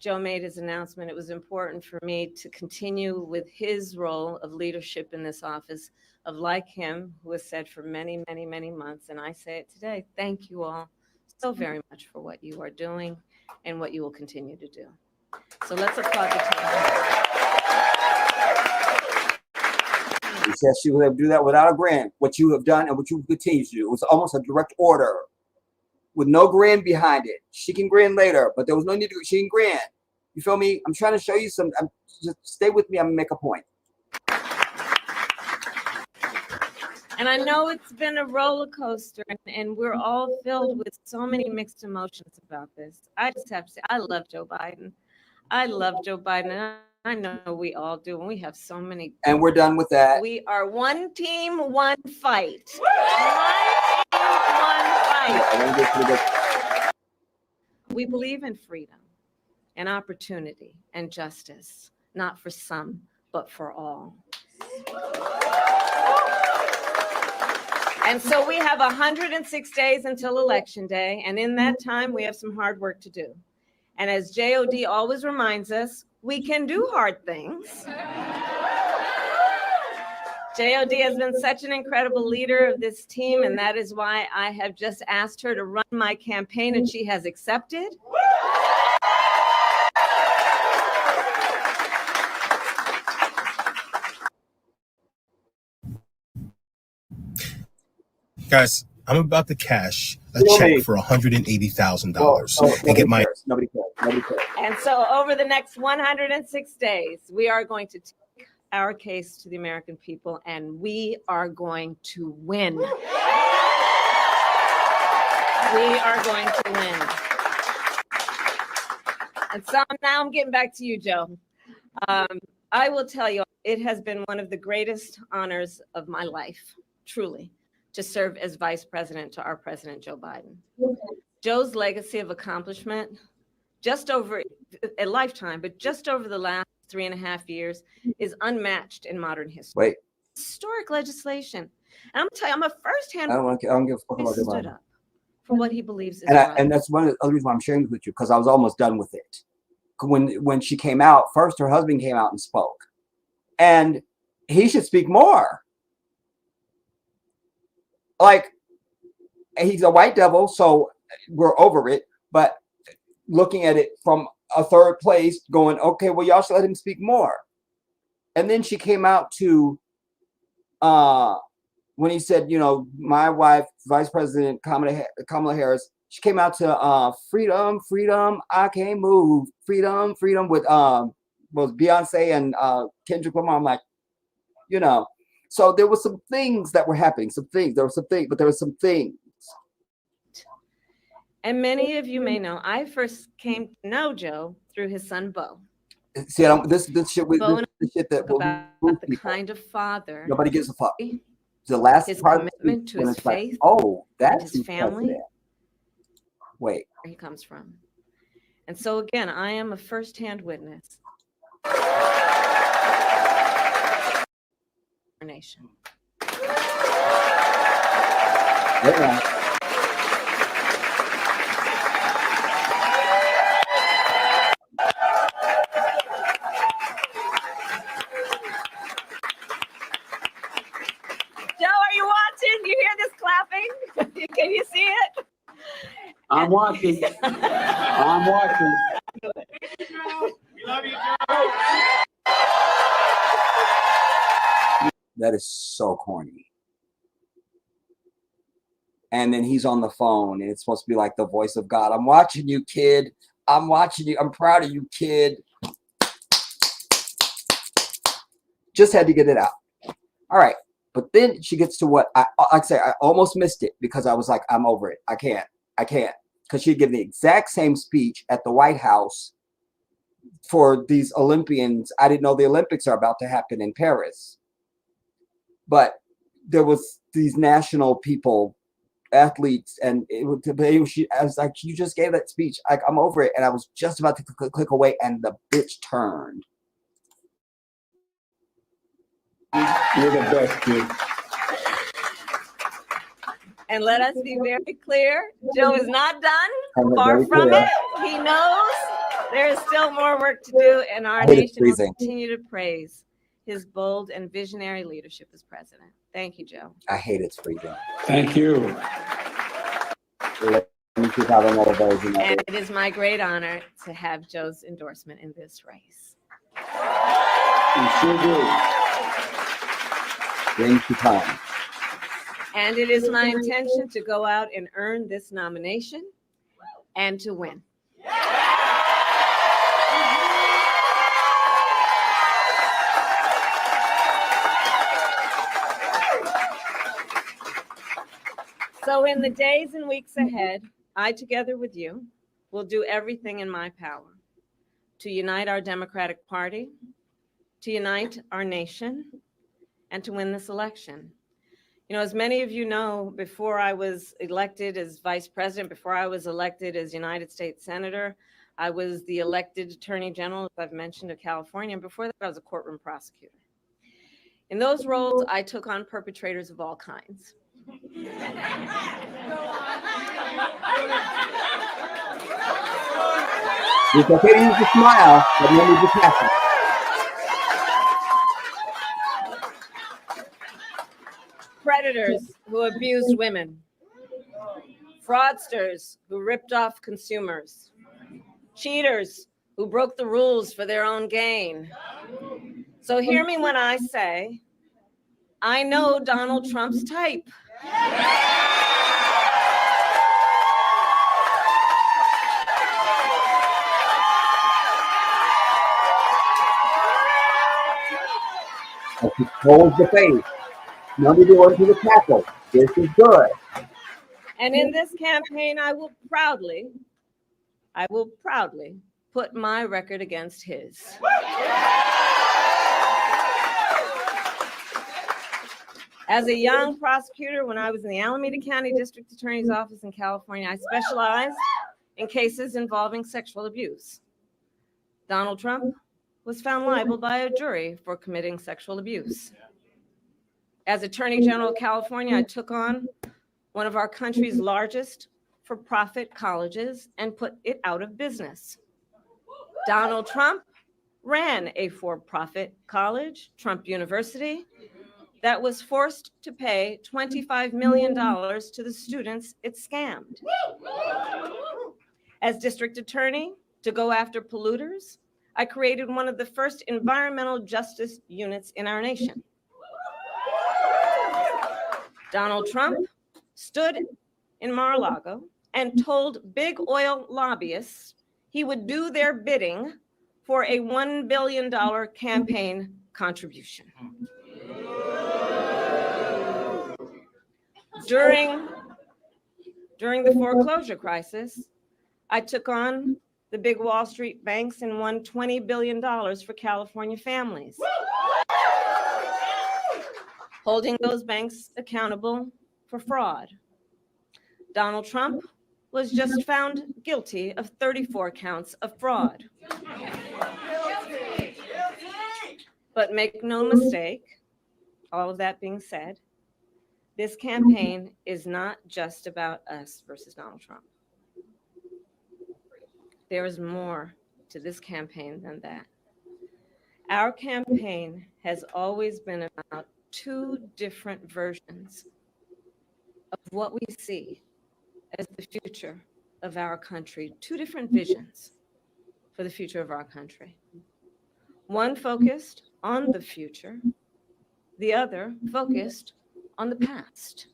Joe made his announcement, it was important for me to continue with his role of leadership in this office, of like him, who has said for many, many, many months, and I say it today, thank you all so very much for what you are doing and what you will continue to do. So let's applaud the team. He said she would do that without a grant. What you have done and what you continue to do. It was almost a direct order with no grant behind it. She can grant later, but there was no need to. She can grant. You feel me? I'm trying to show you some. Just stay with me. I'm gonna make a point. And I know it's been a roller coaster, and we're all filled with so many mixed emotions about this. I just have to say, I love Joe Biden. I love Joe Biden, and I know we all do, and we have so many. And we're done with that. We are one team, one fight. One team, one fight. We believe in freedom and opportunity and justice, not for some, but for all. And so we have 106 days until Election Day, and in that time, we have some hard work to do. And as JOD always reminds us, we can do hard things. JOD has been such an incredible leader of this team, and that is why I have just asked her to run my campaign, and she has accepted. Guys, I'm about to cash a check for $180,000 and get my. Nobody cares. Nobody cares. And so over the next 106 days, we are going to take our case to the American people, and we are going to win. We are going to win. And so now I'm getting back to you, Joe. I will tell you, it has been one of the greatest honors of my life, truly, to serve as vice president to our president, Joe Biden. Joe's legacy of accomplishment, just over a lifetime, but just over the last 3.5 years, is unmatched in modern history. Wait. Historic legislation. And I'm going to tell you, I'm a firsthand. I don't give a fuck about stood up for what he believes is right. right. And that's one of the other reasons why I'm sharing this with you, because I was almost done with it. When she came out, first her husband came out and spoke. And he should speak more. Like, he's a white devil, so we're over it. But looking at it from a third place, going, okay, well, y'all should let him speak more. And then she came out to, when he said, you know, my wife, Vice President Kamala Harris, she came out to freedom, freedom, I can't move, freedom, freedom with Beyonce and Kendrick Lamar. I'm like, you know. So there were some things that were happening, there were some things. And many of you may know, I first came to know Joe through his son, Bo. See, this shit that will about the kind of father. Nobody gives a fuck. The last his part commitment to his faith. Like, oh, that's his family. President. Wait. Where he comes from. And so again, I am a firsthand witness. Our nation. Yeah. Joe, are you watching? You I'm watching. I'm watching. We love you, Joe. That is so corny. And then he's on the phone, and it's supposed to be like the voice of God. I'm watching you, kid. I'm watching you. I'm proud of you, kid. Just had to get it out. All right. But then she gets to what I say, I almost missed it because I was like, I'm over it. I can't. Because she'd given the exact same speech at the White House for these Olympians. I didn't know the Olympics are about to happen in Paris. But there was these national people, athletes, and I was like, you just gave that speech. Like, I'm over it. And I was just about to click away, and the bitch turned. You're the best, kid. And let us be very clear, Joe is not done. I'm Far very from clear. it. He knows there is still more work to do, and our I hate it nation will freezing. continue to praise his bold and visionary leadership as president. Thank you, Joe. I hate it's freezing. Thank you. Let me see if I have another version of And it. it is my great honor to have Joe's endorsement in this race. You sure do. Then she comes. And it is my intention to go out and earn this nomination and to win. So in the days and weeks ahead, I, together with you, will do everything in my power to unite our Democratic Party, to unite our nation, and to win this election. You know, as many of you know, before I was elected as vice president, before I was elected as United States Senator, I was the elected Attorney General, as I've mentioned, of California. And before that, I was a courtroom prosecutor. In those roles, I took on perpetrators of all kinds. It's okay to use a smile, but no need to pass it. Predators who abused women, fraudsters who ripped off consumers, cheaters who broke the rules for their own gain. So hear me when I say, I know Donald Trump's type. But she holds the face. No need to run to the tackle. This is good. And in this campaign, I will proudly put my record against his. As a young prosecutor, when I was in the Alameda County District Attorney's Office in California, I specialized in cases involving sexual abuse. Donald Trump was found liable by a jury for committing sexual abuse. As Attorney General of California, I took on one of our country's largest for-profit colleges and put it out of business. Donald Trump ran a for-profit college, Trump University, that was forced to pay $25 million to the students it scammed. As district attorney, to go after polluters, I created one of the first environmental justice units in our nation. Donald Trump stood in Mar-a-Lago and told big oil lobbyists he would do their bidding for a $1 billion campaign contribution. During the foreclosure crisis, I took on the big Wall Street banks and won $20 billion for California families, holding those banks accountable for fraud. Donald Trump was just found guilty of 34 counts of fraud. But make no mistake, all of that being said, this campaign is not just about us versus Donald Trump. There is more to this campaign than that. Our campaign has always been about two different versions of what we see as the future of our country, two different visions for the future of our country. One focused on the future, the other focused on the past.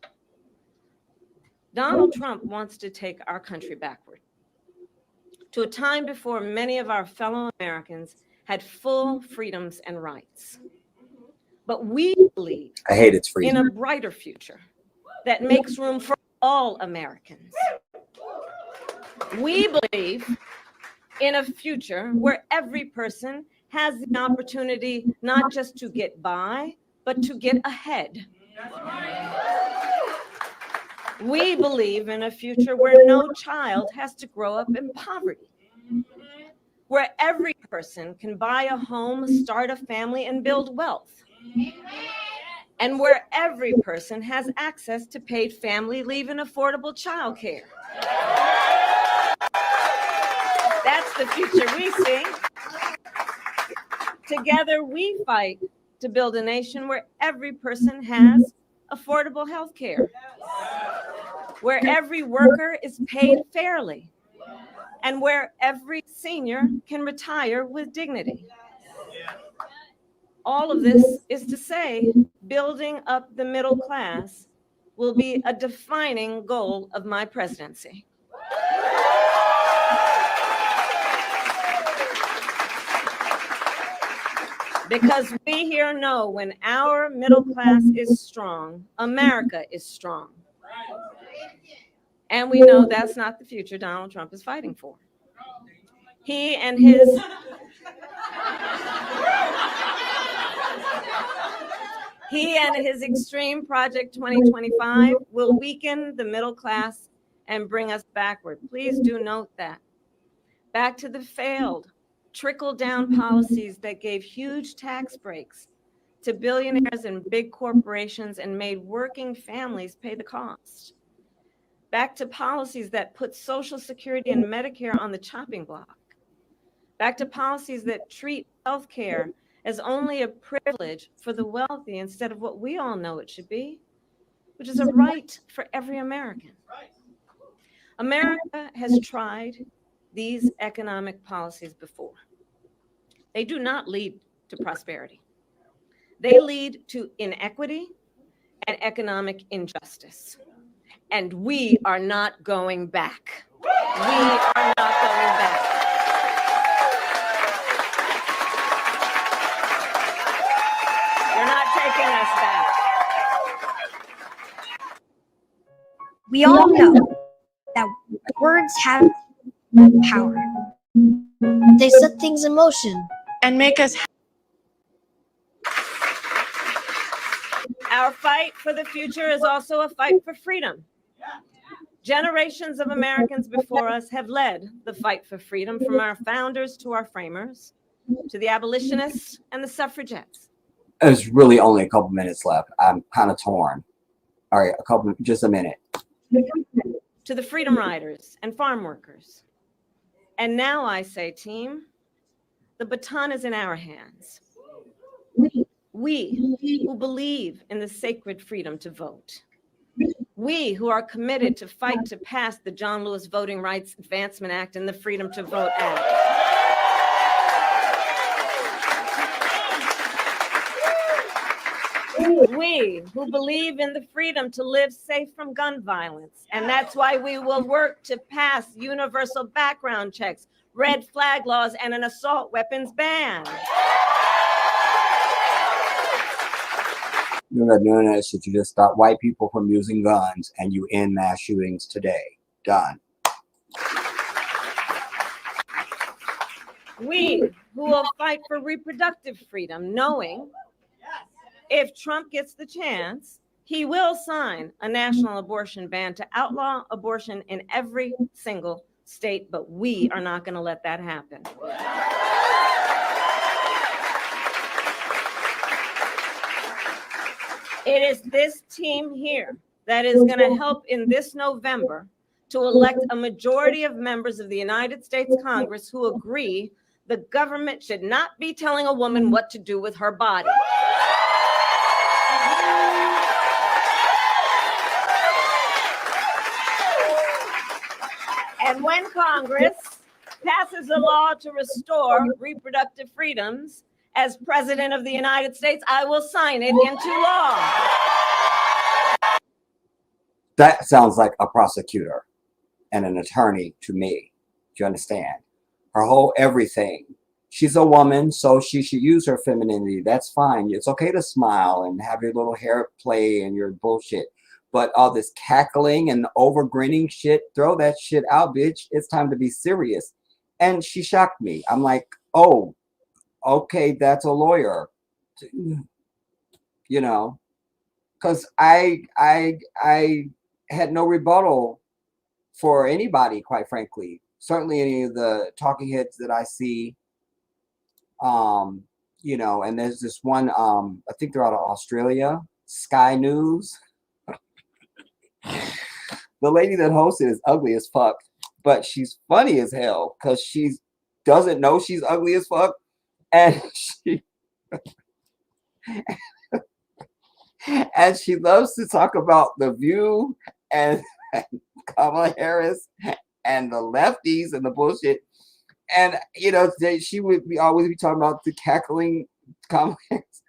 Donald Trump wants to take our country backward to a time before many of our fellow Americans had full freedoms and rights. But we believe I hate its in freedom. a brighter future that makes room for all Americans. We believe in a future where every person has the opportunity not just to get by, but to get ahead. We believe in a future where no child has to grow up in poverty, where every person can buy a home, start a family, and build wealth, and where every person has access to paid family leave and affordable childcare. That's the future we see. Together, we fight to build a nation where every person has affordable health care, where every worker is paid fairly, and where every senior can retire with dignity. All of this is to say, building up the middle class will be a defining goal of my presidency. Because we here know when our middle class is strong, America is strong. And we know that's not the future Donald Trump is fighting for. He and his extreme Project 2025 will weaken the middle class and bring us backward. Please do note that. Back to the failed trickle-down policies that gave huge tax breaks to billionaires and big corporations and made working families pay the cost. Back to policies that put Social Security and Medicare on the chopping block. Back to policies that treat healthcare as only a privilege for the wealthy instead of what we all know it should be, which is a right for every American. America has tried these economic policies before. They do not lead to prosperity. They lead to inequity and economic injustice. And we are not going back. We are not going back. You're not taking us back. We all know that words have power. They set things in motion and make us. Our fight for the future is also a fight for freedom. Generations of Americans before us have led the fight for freedom, from our founders to our framers, to the abolitionists and the suffragettes. There's really only a couple minutes left. I'm kind of torn. All right, just a minute. To the freedom riders and farm workers. And now I say, team, the baton is in our hands. We who believe in the sacred freedom to vote. We who are committed to fight to pass the John Lewis Voting Rights Advancement Act and the Freedom to Vote Act. We who believe in the freedom to live safe from gun violence. And that's why we will work to pass universal background checks, red flag laws, and an assault weapons ban. You're not doing this, that you just stop white people from using guns and you end mass shootings today. Done. We who will fight for reproductive freedom, knowing if Trump gets the chance, he will sign a national abortion ban to outlaw abortion in every single state, but we are not going to let that happen. It is this team here that is going to help in this November to elect a majority of members of the United States Congress who agree the government should not be telling a woman what to do with her body. And when Congress passes a law to restore reproductive freedoms, as President of the United States, I will sign it into law. That sounds like a prosecutor and an attorney to me. Do you understand? Her whole everything. She's a woman, so she should use her femininity. That's fine. It's okay to smile and have your little hair play and your bullshit. But all this cackling and over grinning shit, throw that shit out, bitch. It's time to be serious. And she shocked me. I'm like, oh, okay, that's a lawyer. You know, because I had no rebuttal for anybody, quite frankly. Certainly any of the talking heads that I see. You know, and there's this one, I think they're out of Australia, Sky News. The lady that hosts it is ugly as fuck, but she's funny as hell because she doesn't know she's ugly as fuck. And she loves to talk about The View and Kamala Harris and the lefties and the bullshit. And you know, she would always be talking about the cackling Kamala Harris.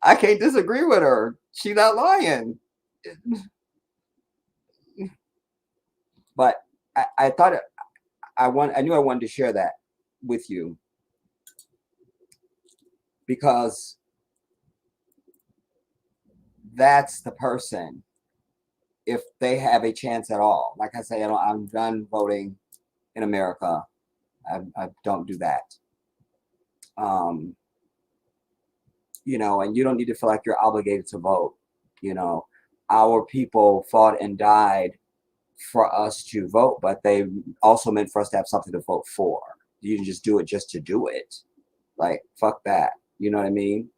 I can't disagree with her. She's not lying. But I thought I knew I wanted to share that with you because that's the person, if they have a chance at all. Like I say, I'm done voting in America. I don't do that. You know, and you don't need to feel like you're obligated to vote. You know, our people fought and died for us to vote, but they also meant for us to have something to vote for. You didn't just do it just to do it. Like, fuck that. You know what I mean?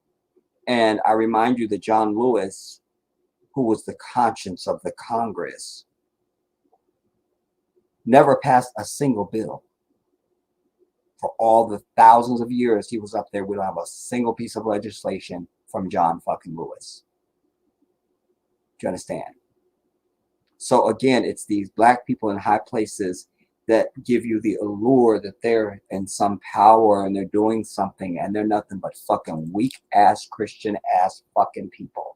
And I remind you that John Lewis, who was the conscience of the Congress, never passed a single bill. For all the thousands of years he was up there, we don't have a single piece of legislation from John fucking Lewis. Do you understand? So again, it's these black people in high places that give you the allure that they're in some power and they're doing something, and they're nothing but fucking weak ass Christian ass fucking people.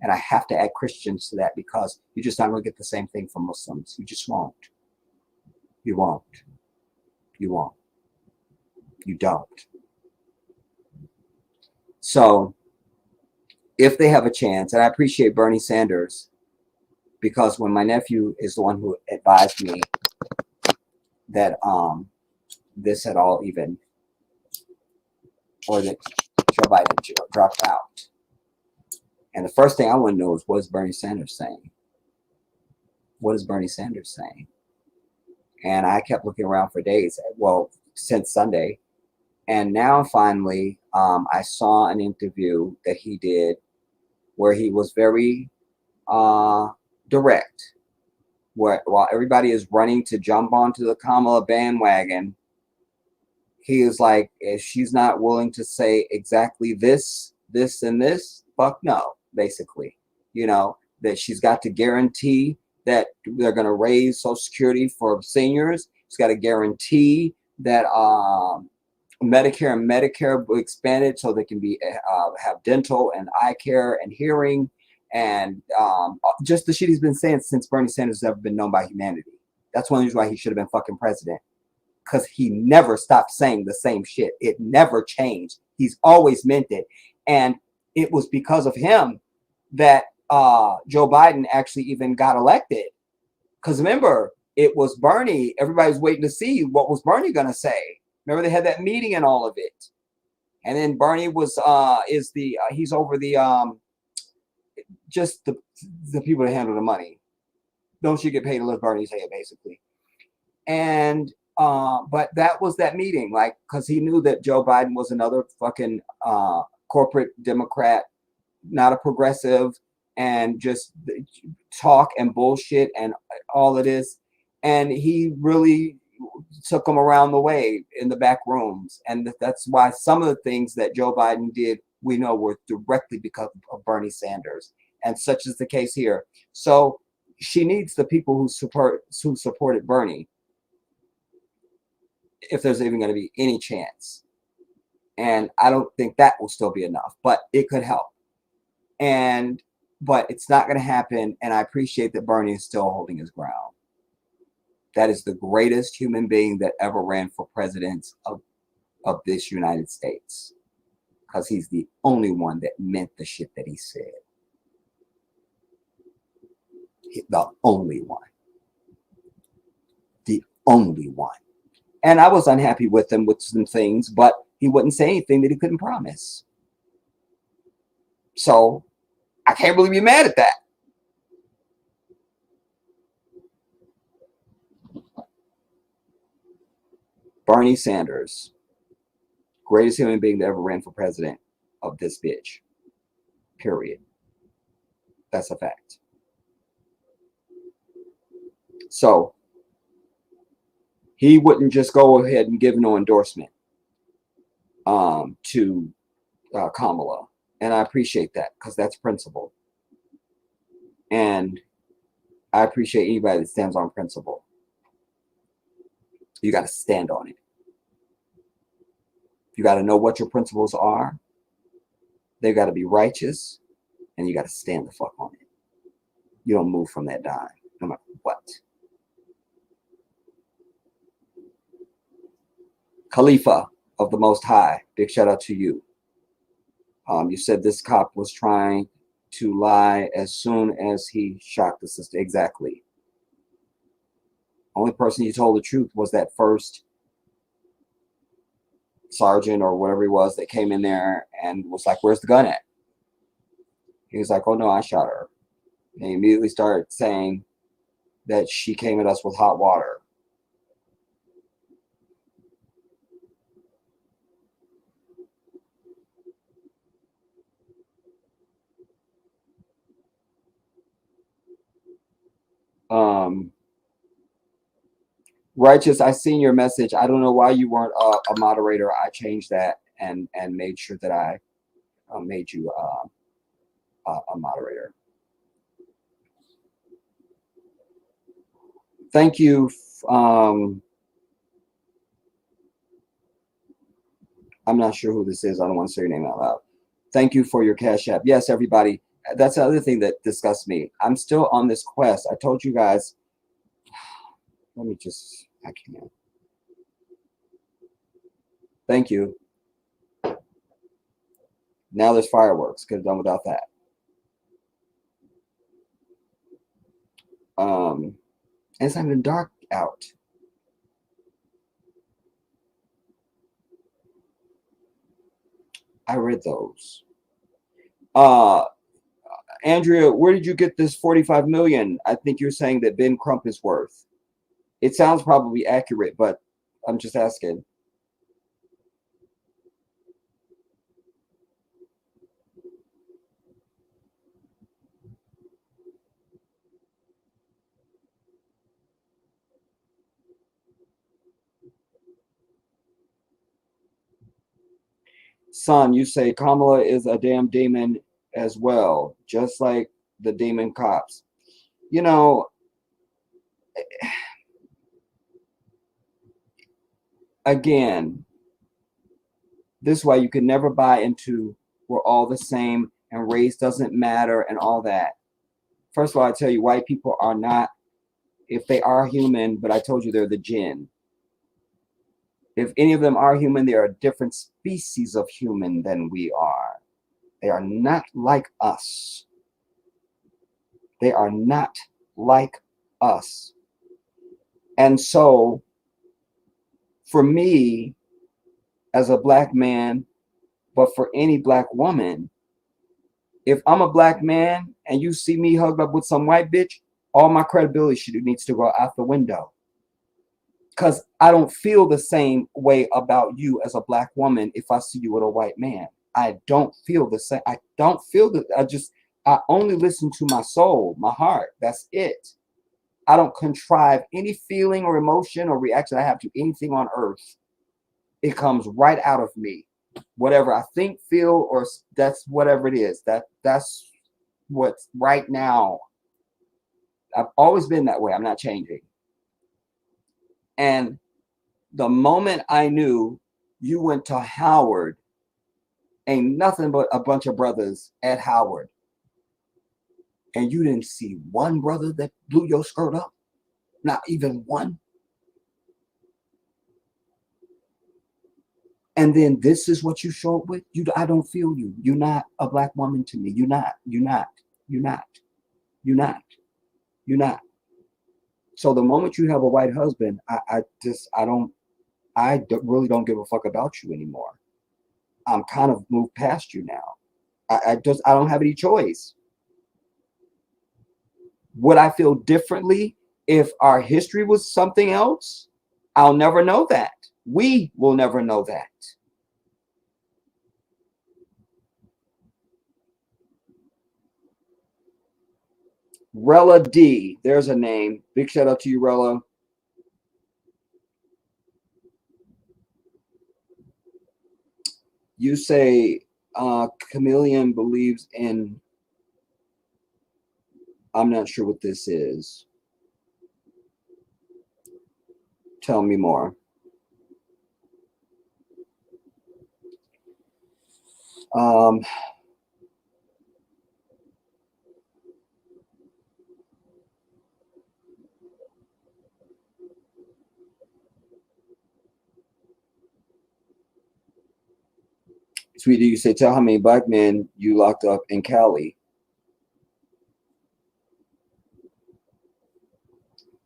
And I have to add Christians to that because you're just not going to get the same thing from Muslims. You just won't. You won't. You won't. You don't. So if they have a chance, and I appreciate Bernie Sanders, because when my nephew is the one who advised me that this had all even, or that Joe Biden dropped out. And the first thing I want to know is, what is Bernie Sanders saying? What is Bernie Sanders saying? And I kept looking around for days, well, since Sunday. And now finally, I saw an interview that he did where he was very direct, where while everybody is running to jump onto the Kamala bandwagon, he is like, if she's not willing to say exactly this, and this, fuck no, basically. You know, that she's got to guarantee that they're going to raise Social Security for seniors. She's got to guarantee that Medicare and Medicare expanded so they can be have dental and eye care and hearing, and just the shit he's been saying since Bernie Sanders has ever been known by humanity. That's one reason why he should have been fucking president, because he never stopped saying the same shit. It never changed. He's always meant it, and it was because of him that Joe Biden actually even got elected. Because remember, it was Bernie. Everybody's waiting to see what was Bernie gonna say. Remember, they had that meeting and all of it. And then Bernie was he's over the just the people that handle the money. Don't you get paid to let Bernie say it, basically. And but that was that meeting, like, because he knew that Joe Biden was another fucking corporate Democrat, not a progressive, and just talk and bullshit and all of this. And he really took them around the way in the back rooms. And that's why some of the things that Joe Biden did, we know, were directly because of Bernie Sanders. And such is the case here. So she needs the people who supported Bernie, if there's even going to be any chance. And I don't think that will still be enough, but it could help. But it's not going to happen. And I appreciate that Bernie is still holding his ground. That is the greatest human being that ever ran for president of this United States, because he's the only one that meant the shit that he said. The only one. The only one. And I was unhappy with him with some things, but he wouldn't say anything that he couldn't promise. So I can't really be mad at that. Bernie Sanders, greatest human being that ever ran for president of this bitch. Period. That's a fact. So he wouldn't just go ahead and give no endorsement to Kamala. And I appreciate that, because that's principle. And I appreciate anybody that stands on principle. You got to stand on it. You got to know what your principles are. They've got to be righteous, and you got to stand the fuck on it. You don't move from that dime, no matter what. Khalifa of the Most High, big shout out to you. You said this cop was trying to lie as soon as he shot the sister. Exactly. Only person you told the truth was that first sergeant or whatever he was that came in there and was like, "Where's the gun at?" He was like, "Oh no, I shot her." And he immediately started saying that she came at us with hot water. Righteous, I seen your message. I don't know why you weren't a moderator. I changed that and made sure that I made you a moderator. Thank you. I'm not sure who this is. I don't want to say your name out loud. Thank you for your Cash App. Yes, everybody. That's the other thing that disgusts me. I'm still on this quest. I told you guys. Let me just, I can't. Thank you. Now there's fireworks. Could have done without that. It's not even dark out. I read those. Andrea, where did you get this 45 million? I think you're saying that Ben Crump is worth. It sounds probably accurate, but I'm just asking. Son, you say Kamala is a damn demon as well, just like the demon cops. You know, again, this is why you can never buy into we're all the same and race doesn't matter and all that. First of all, I tell you, white people are not, if they are human, but I told you they're the jinn. If any of them are human, they are a different species of human than we are. They are not like us. They are not like us. And so, for me, as a black man, but for any black woman, if I'm a black man and you see me hugged up with some white bitch, all my credibility needs to go out the window. Because I don't feel the same way about you as a black woman if I see you with a white man. I don't feel the same. I don't feel that. I only listen to my soul, my heart. That's it. I don't contrive any feeling or emotion or reaction I have to anything on earth. It comes right out of me. Whatever I think, feel, or that's whatever it is. That's what's right now. I've always been that way. I'm not changing. And the moment I knew you went to Howard, ain't nothing but a bunch of brothers at Howard, and you didn't see one brother that blew your skirt up, not even one. And then this is what you show up with. I don't feel you. You're not a black woman to me. You're not. So the moment you have a white husband, I really don't give a fuck about you anymore. I'm kind of moved past you now. I don't have any choice. Would I feel differently if our history was something else? I'll never know that. We will never know that. Rella D, there's a name. Big shout out to you, Rella. You say Chameleon believes in, I'm not sure what this is. Tell me more. Sweetie, you say, tell how many black men you locked up in Cali.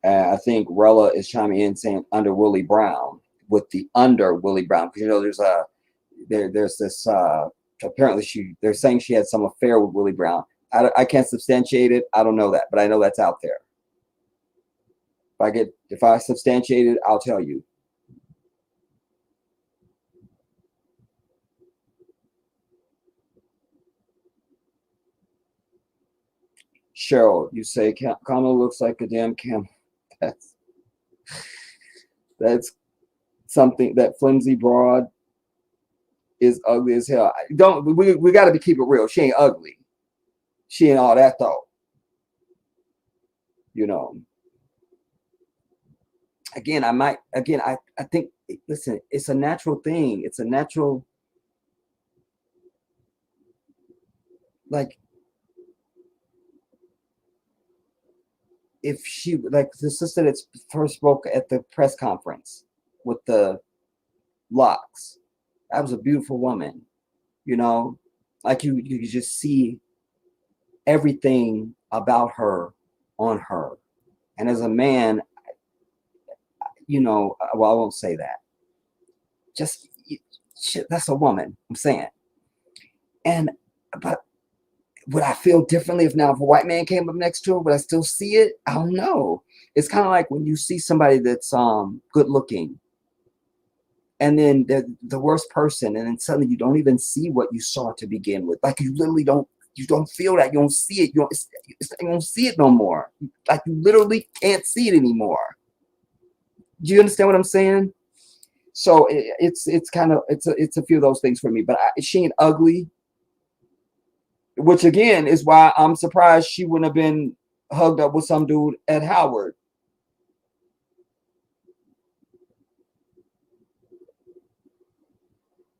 I think Rella is chiming in saying under Willie Brown, with the under Willie Brown, because you know there's this apparently they're saying she had some affair with Willie Brown. I can't substantiate it. I don't know that, but I know that's out there. If I substantiate it, I'll tell you. Cheryl, you say Kamala looks like a damn camel. That's something. That flimsy broad is ugly as hell. We got to keep it real. She ain't ugly. She ain't all that though. You know. Again, I think. Listen, it's a natural thing. It's a natural. Like, if she, like the sister that first spoke at the press conference with the locks, that was a beautiful woman, you know, like you just see everything about her on her. And as a man, you know, well, I won't say that. Just shit, that's a woman, I'm saying. But would I feel differently if a white man came up next to her? Would I still see it? I don't know. It's kind of like when you see somebody that's good looking, and then they're the worst person, and then suddenly you don't even see what you saw to begin with. Like you literally don't feel that. You don't see it. You don't see it no more. Like you literally can't see it anymore. Do you understand what I'm saying? So it's a few of those things for me. But she ain't ugly. Which again is why I'm surprised she wouldn't have been hugged up with some dude at Howard.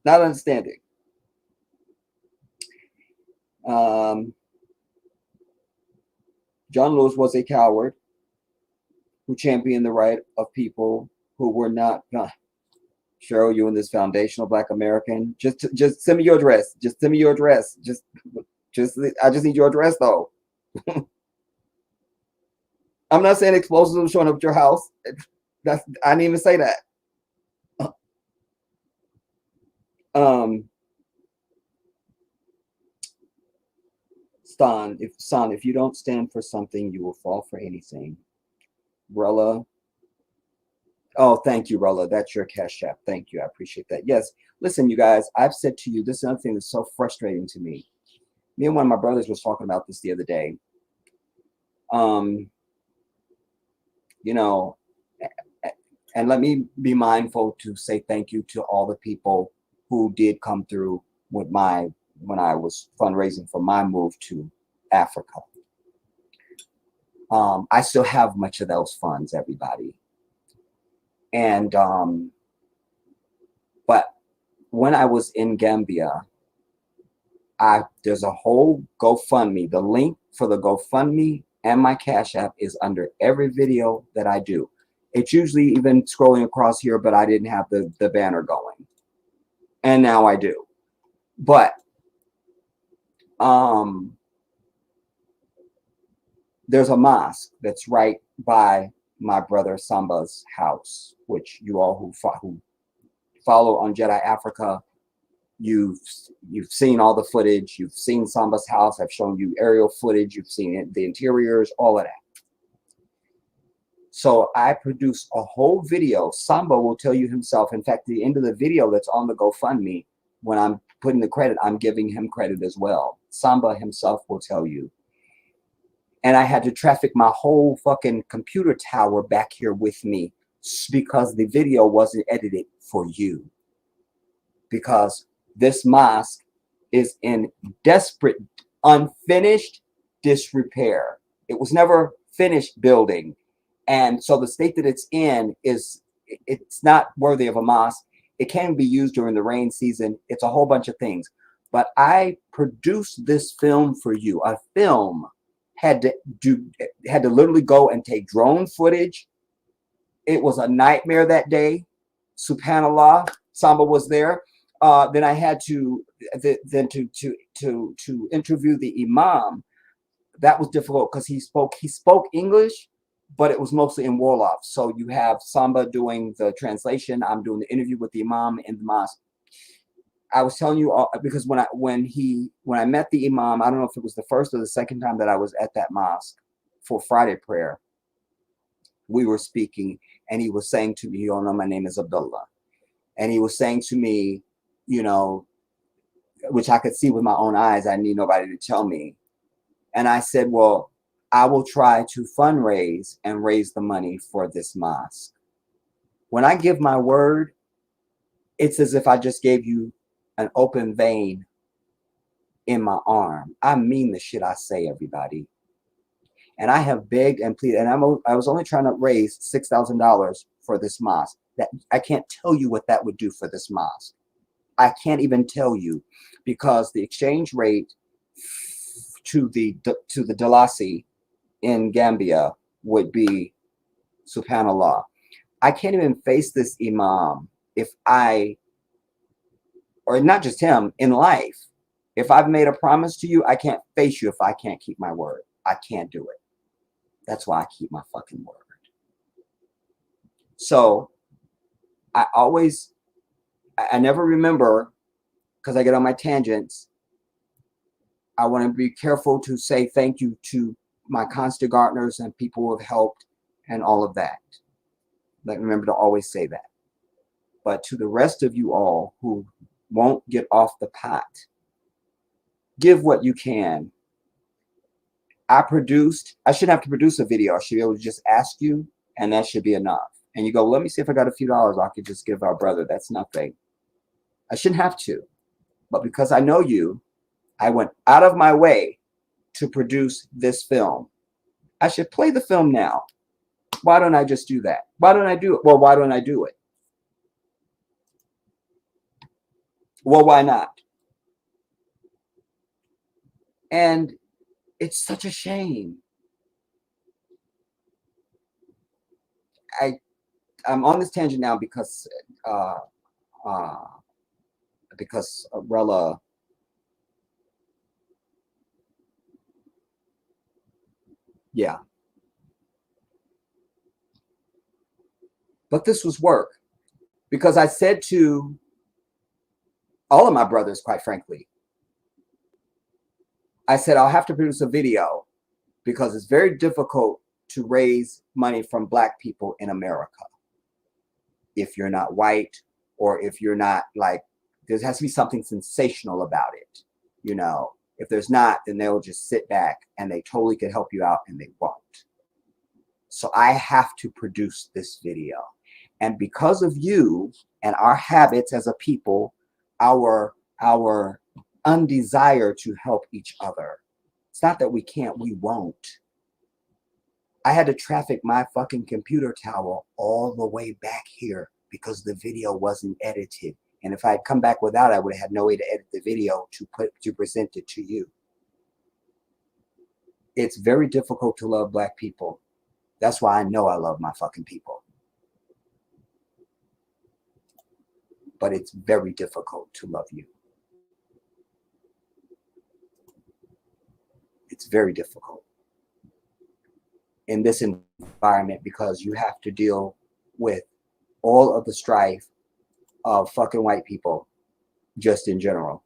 Not understanding. John Lewis was a coward who championed the right of people who were not. Cheryl, you in this foundational Black American. Just send me your address. Just send me your address. I just need your address though. I'm not saying explosives are showing up at your house. I didn't even say that. Son, if you don't stand for something, you will fall for anything. Rella. Oh, thank you, Rella. That's your cash app. Thank you. I appreciate that. Yes. Listen, you guys, I've said to you, this is another thing that's so frustrating to me. Me and one of my brothers was talking about this the other day. You know, and let me be mindful to say thank you to all the people who did come through with when I was fundraising for my move to Africa. I still have much of those funds, everybody. And but when I was in Gambia, there's a whole GoFundMe. The link for the GoFundMe and my Cash App is under every video that I do. It's usually even scrolling across here, but I didn't have the banner going. And now I do. But there's a mosque that's right by my brother Samba's house, which you all who follow on Jedi Africa, you've seen all the footage. You've seen Samba's house. I've shown you aerial footage. You've seen it, the interiors, all of that. So I produced a whole video. Samba will tell you himself. In fact, the end of the video that's on the GoFundMe, when I'm putting the credit, I'm giving him credit as well. Samba himself will tell you. And I had to traffic my whole fucking computer tower back here with me because the video wasn't edited for you. Because this mosque is in desperate, unfinished disrepair. It was never finished building. And so the state that it's in it's not worthy of a mosque. It can be used during the rain season. It's a whole bunch of things. But I produced this film for you. A film had to literally go and take drone footage. It was a nightmare that day. Subhanallah, Samba was there. Then I had to interview the imam. That was difficult because he spoke English, but it was mostly in Wolof. So you have Samba doing the translation. I'm doing the interview with the imam in the mosque. I was telling you all, because when I met the imam, I don't know if it was the first or the second time that I was at that mosque for Friday prayer. We were speaking, and he was saying to me, "You all know my name is Abdullah," and he was saying to me, you know, which I could see with my own eyes. I need nobody to tell me. And I said, well, I will try to fundraise and raise the money for this mosque. When I give my word, it's as if I just gave you an open vein in my arm. I mean the shit I say, everybody. And I have begged and pleaded, and I was only trying to raise $6,000 for this mosque. That I can't tell you what that would do for this mosque. I can't even tell you, because the exchange rate to the Dalasi in Gambia would be, subhanallah. I can't even face this imam or not just him, in life. If I've made a promise to you, I can't face you if I can't keep my word. I can't do it. That's why I keep my fucking word. So I never remember, because I get on my tangents. I want to be careful to say thank you to my constant gardeners and people who have helped and all of that. Like, remember to always say that. But to the rest of you all who won't get off the pot, give what you can. I shouldn't have to produce a video. I should be able to just ask you, and that should be enough. And you go, let me see if I got a few dollars I could just give our brother. That's nothing. I shouldn't have to. But because I know you, I went out of my way to produce this film. I should play the film now. Why don't I just do that? Why don't I do it? Well, why don't I do it? Well, why not? And it's such a shame. I'm on this tangent now because Rella, yeah. But this was work, because I said to all of my brothers, quite frankly, I said, I'll have to produce a video because it's very difficult to raise money from Black people in America. If you're not white, or if you're not, like, there has to be something sensational about it. You know, if there's not, then they'll just sit back and they totally could help you out, and they won't. So I have to produce this video. And because of you and our habits as a people, our undesire to help each other. It's not that we can't, we won't. I had to traffic my fucking computer tower all the way back here because the video wasn't edited. And if I had come back without, I would have had no way to edit the video to present it to you. It's very difficult to love Black people. That's why I know I love my fucking people. But it's very difficult to love you. It's very difficult in this environment because you have to deal with all of the strife of fucking white people just in general.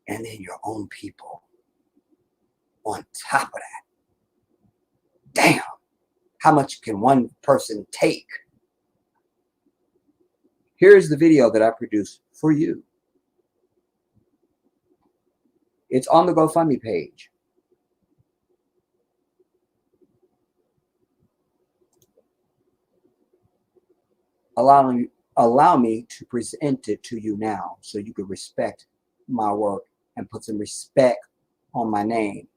And then your own people on top of that. Damn, how much can one person take? Here's the video that I produced for you. It's on the GoFundMe page. Allow me to present it to you now so you can respect my work and put some respect on my name.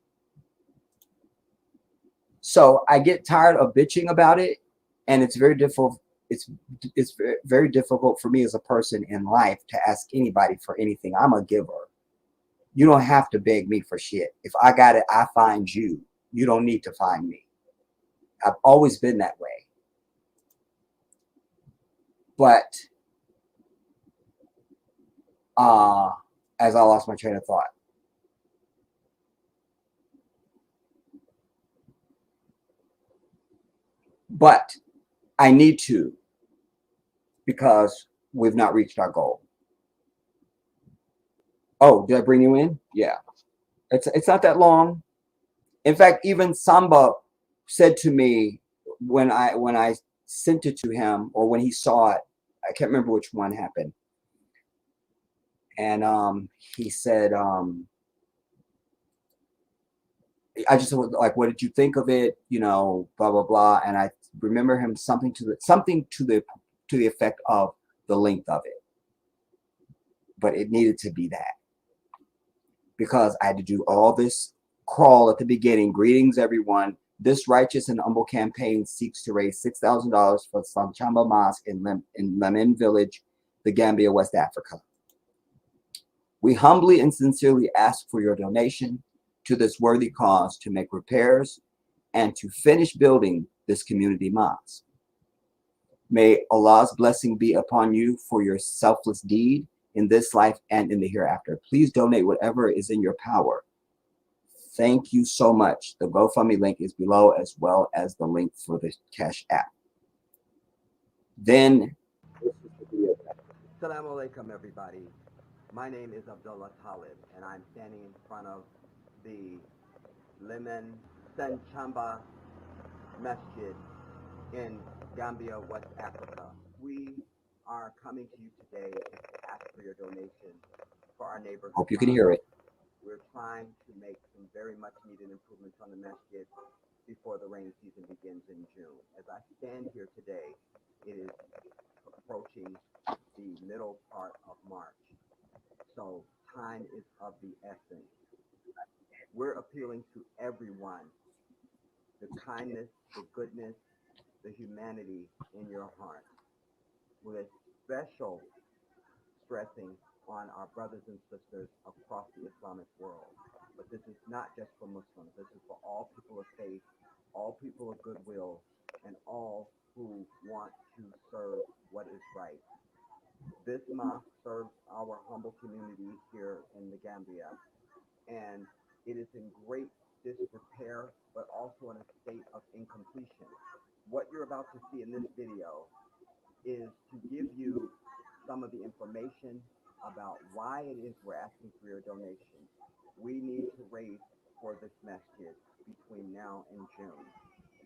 So I get tired of bitching about it, and it's very difficult. It's very difficult for me as a person in life to ask anybody for anything. I'm a giver. You don't have to beg me for shit. If I got it, I find you. You don't need to find me. I've always been that way. But as I lost my train of thought. But I need to, because we've not reached our goal. Oh, did I bring you in? Yeah. It's not that long. In fact, even Samba said to me when I sent it to him, or when he saw it, I can't remember which one happened. And he said, I just was like, what did you think of it? You know, blah blah blah. And I remember him something to the effect of the length of it. But it needed to be that, because I had to do all this crawl at the beginning. Greetings, everyone. This righteous and humble campaign seeks to raise $6,000 for Sanchamba Mosque in Lemin Village, the Gambia, West Africa. We humbly and sincerely ask for your donation to this worthy cause to make repairs and to finish building this community mosque. May Allah's blessing be upon you for your selfless deed in this life and in the hereafter. Please donate whatever is in your power. Thank you so much. The GoFundMe link is below, as well as the link for the Cash App. Then, Assalamu alaikum, everybody. My name is Abdullah Talib, and I'm standing in front of the Lemin Sanchamba Masjid in Gambia, West Africa. We are coming to you today to ask for your donation for our neighborhood. Hope you can hear it. We're trying to make some very much needed improvements on the masjid before the rainy season begins in June. As I stand here today, it is approaching the middle part of March. So time is of the essence. We're appealing to everyone, the kindness, the goodness, the humanity in your heart, with a special stressing on our brothers and sisters across the Islamic world. But this is not just for Muslims. This is for all people of faith, all people of goodwill, and all who want to serve what is right. This mosque serves our humble community here in the Gambia, and it is in great disrepair, but also in a state of incompletion. What you're about to see in this video is to give you some of the information about why it is we're asking for your donation. We need to raise for this masjid between now and June.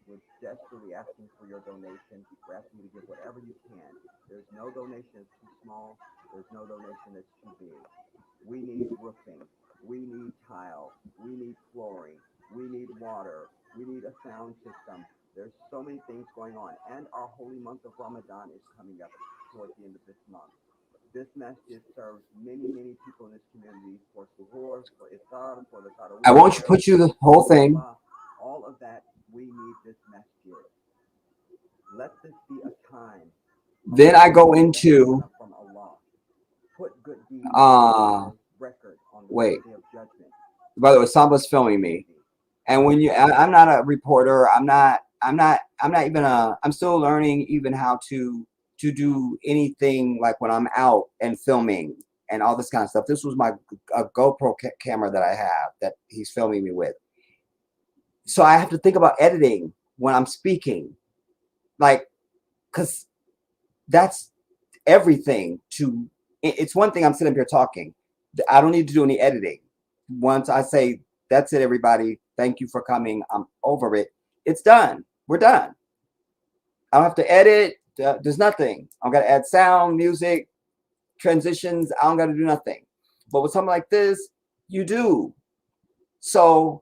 We're desperately asking for your donation. We're asking you to give whatever you can. There's no donation that's too small. There's no donation that's too big. We need roofing. We need tile. We need flooring. We need water. We need a sound system. There's so many things going on. And our holy month of Ramadan is coming up towards the end of this month. This masjid serves many, many people in this community for suhoor, for iftar, for the tarawih. I won't put you the whole thing. all of that, we need this next year. Let this be a time. Then I go into from Allah. Put good deeds record on the day of judgment. By the way, Samba's filming me. And when I'm not a reporter. I'm still learning even how to do anything like when I'm out and filming and all this kind of stuff. This was my GoPro camera that I have that he's filming me with. So I have to think about editing when I'm speaking, like, because that's everything to, it's one thing I'm sitting up here talking. I don't need to do any editing. Once I say, that's it, everybody, thank you for coming, I'm over it, it's done. We're done. I don't have to edit. There's nothing. I don't got to add sound, music, transitions. I don't got to do nothing. But with something like this, you do. So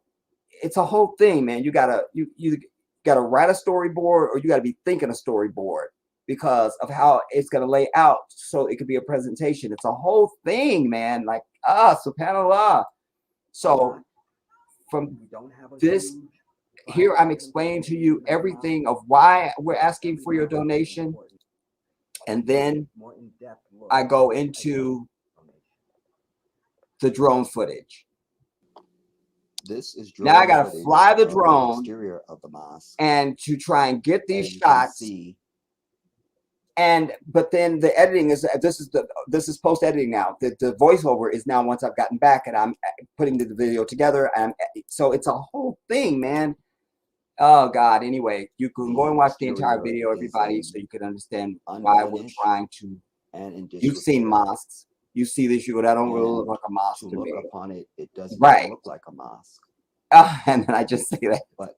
it's a whole thing, man. You gotta write a storyboard, or you gotta be thinking a storyboard because of how it's gonna lay out, so it could be a presentation. It's a whole thing, man. Like subhanallah. So from this here, I'm explaining to you everything of why we're asking for your donation, and then I go into the drone footage. This is drone now I gotta footage fly the of drone exterior of the mosque, and to try and get these and you can shots. see But then the editing is this is post editing now. The voiceover is now once I've gotten back and I'm putting the video together, and so it's a whole thing, man. Oh God. Anyway, you can go and watch the entire video, everybody, so you can understand why we're trying to. You've seen mosques. You see this, you go, that don't really look like a mosque to me. upon it, it doesn't Right. look like a mosque. And then I just say that. But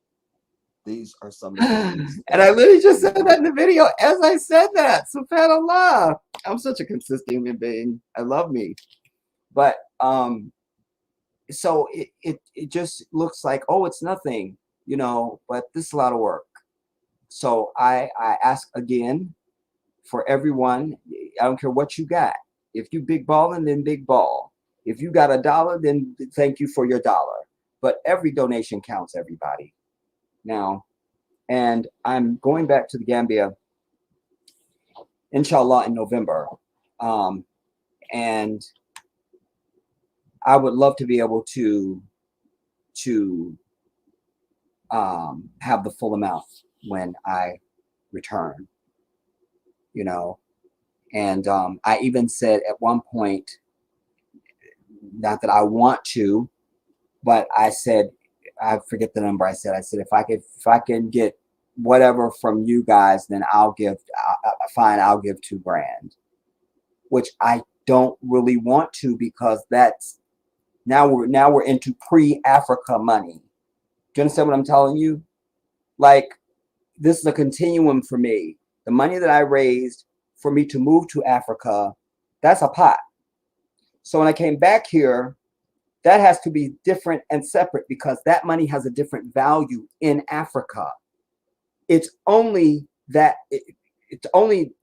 these are some of the things. And I literally just said that in the video as I said that. SubhanAllah. I'm such a consistent human being. I love me. But so it just looks like, oh, it's nothing, but this is a lot of work. So I ask again for everyone. I don't care what you got. If you big balling, then big ball. If you got $1, then thank you for your $1. But every donation counts, everybody. Now, and I'm going back to the Gambia, inshallah, in November. And I would love to be able to have the full amount when I return, And I even said at one point, not that I want to, but I said, I forget the number. I said, if I can get whatever from you guys, then I'll give $2,000, which I don't really want to, because that's now we're into pre-Africa money. Do you understand what I'm telling you? Like, this is a continuum for me. The money that I raised for me to move to Africa, that's a pot. So when I came back here, that has to be different and separate, because that money has a different value in Africa. It's only that it's only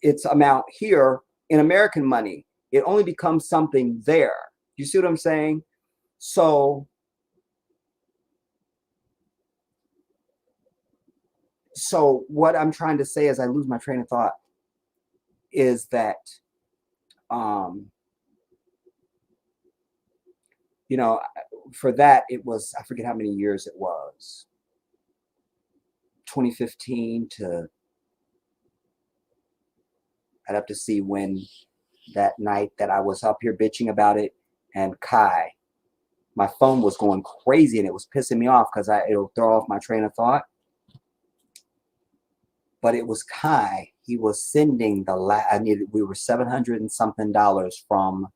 its amount here in American money. It only becomes something there. You see what I'm saying? So what I'm trying to say, as I lose my train of thought, is that for that, it was, I forget how many years it was, 2015 to, I'd have to see when that night that I was up here bitching about it, and Kai, my phone was going crazy and it was pissing me off because it'll throw off my train of thought. But it was Kai. He was sending we were $700 and something from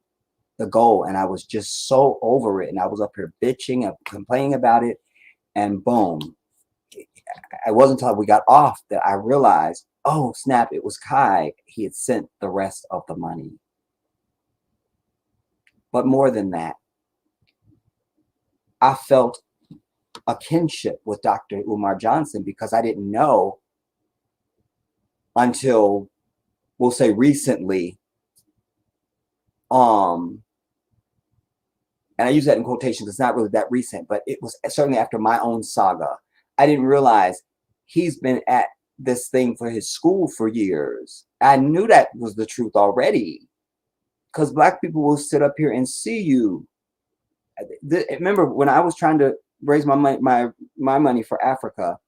the goal, and I was just so over it, and I was up here bitching and complaining about it, and boom, it wasn't until we got off that I realized, oh snap, it was Kai. He had sent the rest of the money. But more than that, I felt a kinship with Dr. Umar Johnson, because I didn't know until, we'll say, recently, and I use that in quotations, it's not really that recent, but it was certainly after my own saga. I didn't realize he's been at this thing for his school for years. I knew that was the truth already, because Black people will sit up here and see you. Remember when I was trying to raise my money for Africa,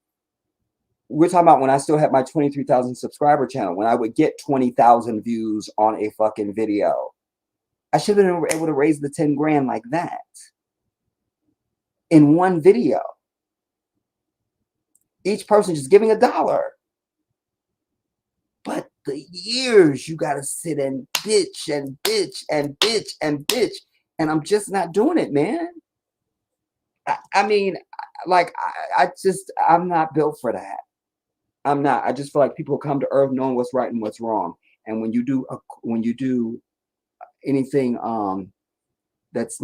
we're talking about when I still had my 23,000 subscriber channel, when I would get 20,000 views on a fucking video. I should have been able to raise the 10 grand like that in one video. Each person just giving $1. But the years you got to sit and bitch and bitch and bitch and bitch. And I'm just not doing it, man. I mean, like, I'm not built for that. I'm not. I just feel like people come to earth knowing what's right and what's wrong. And when you do anything that's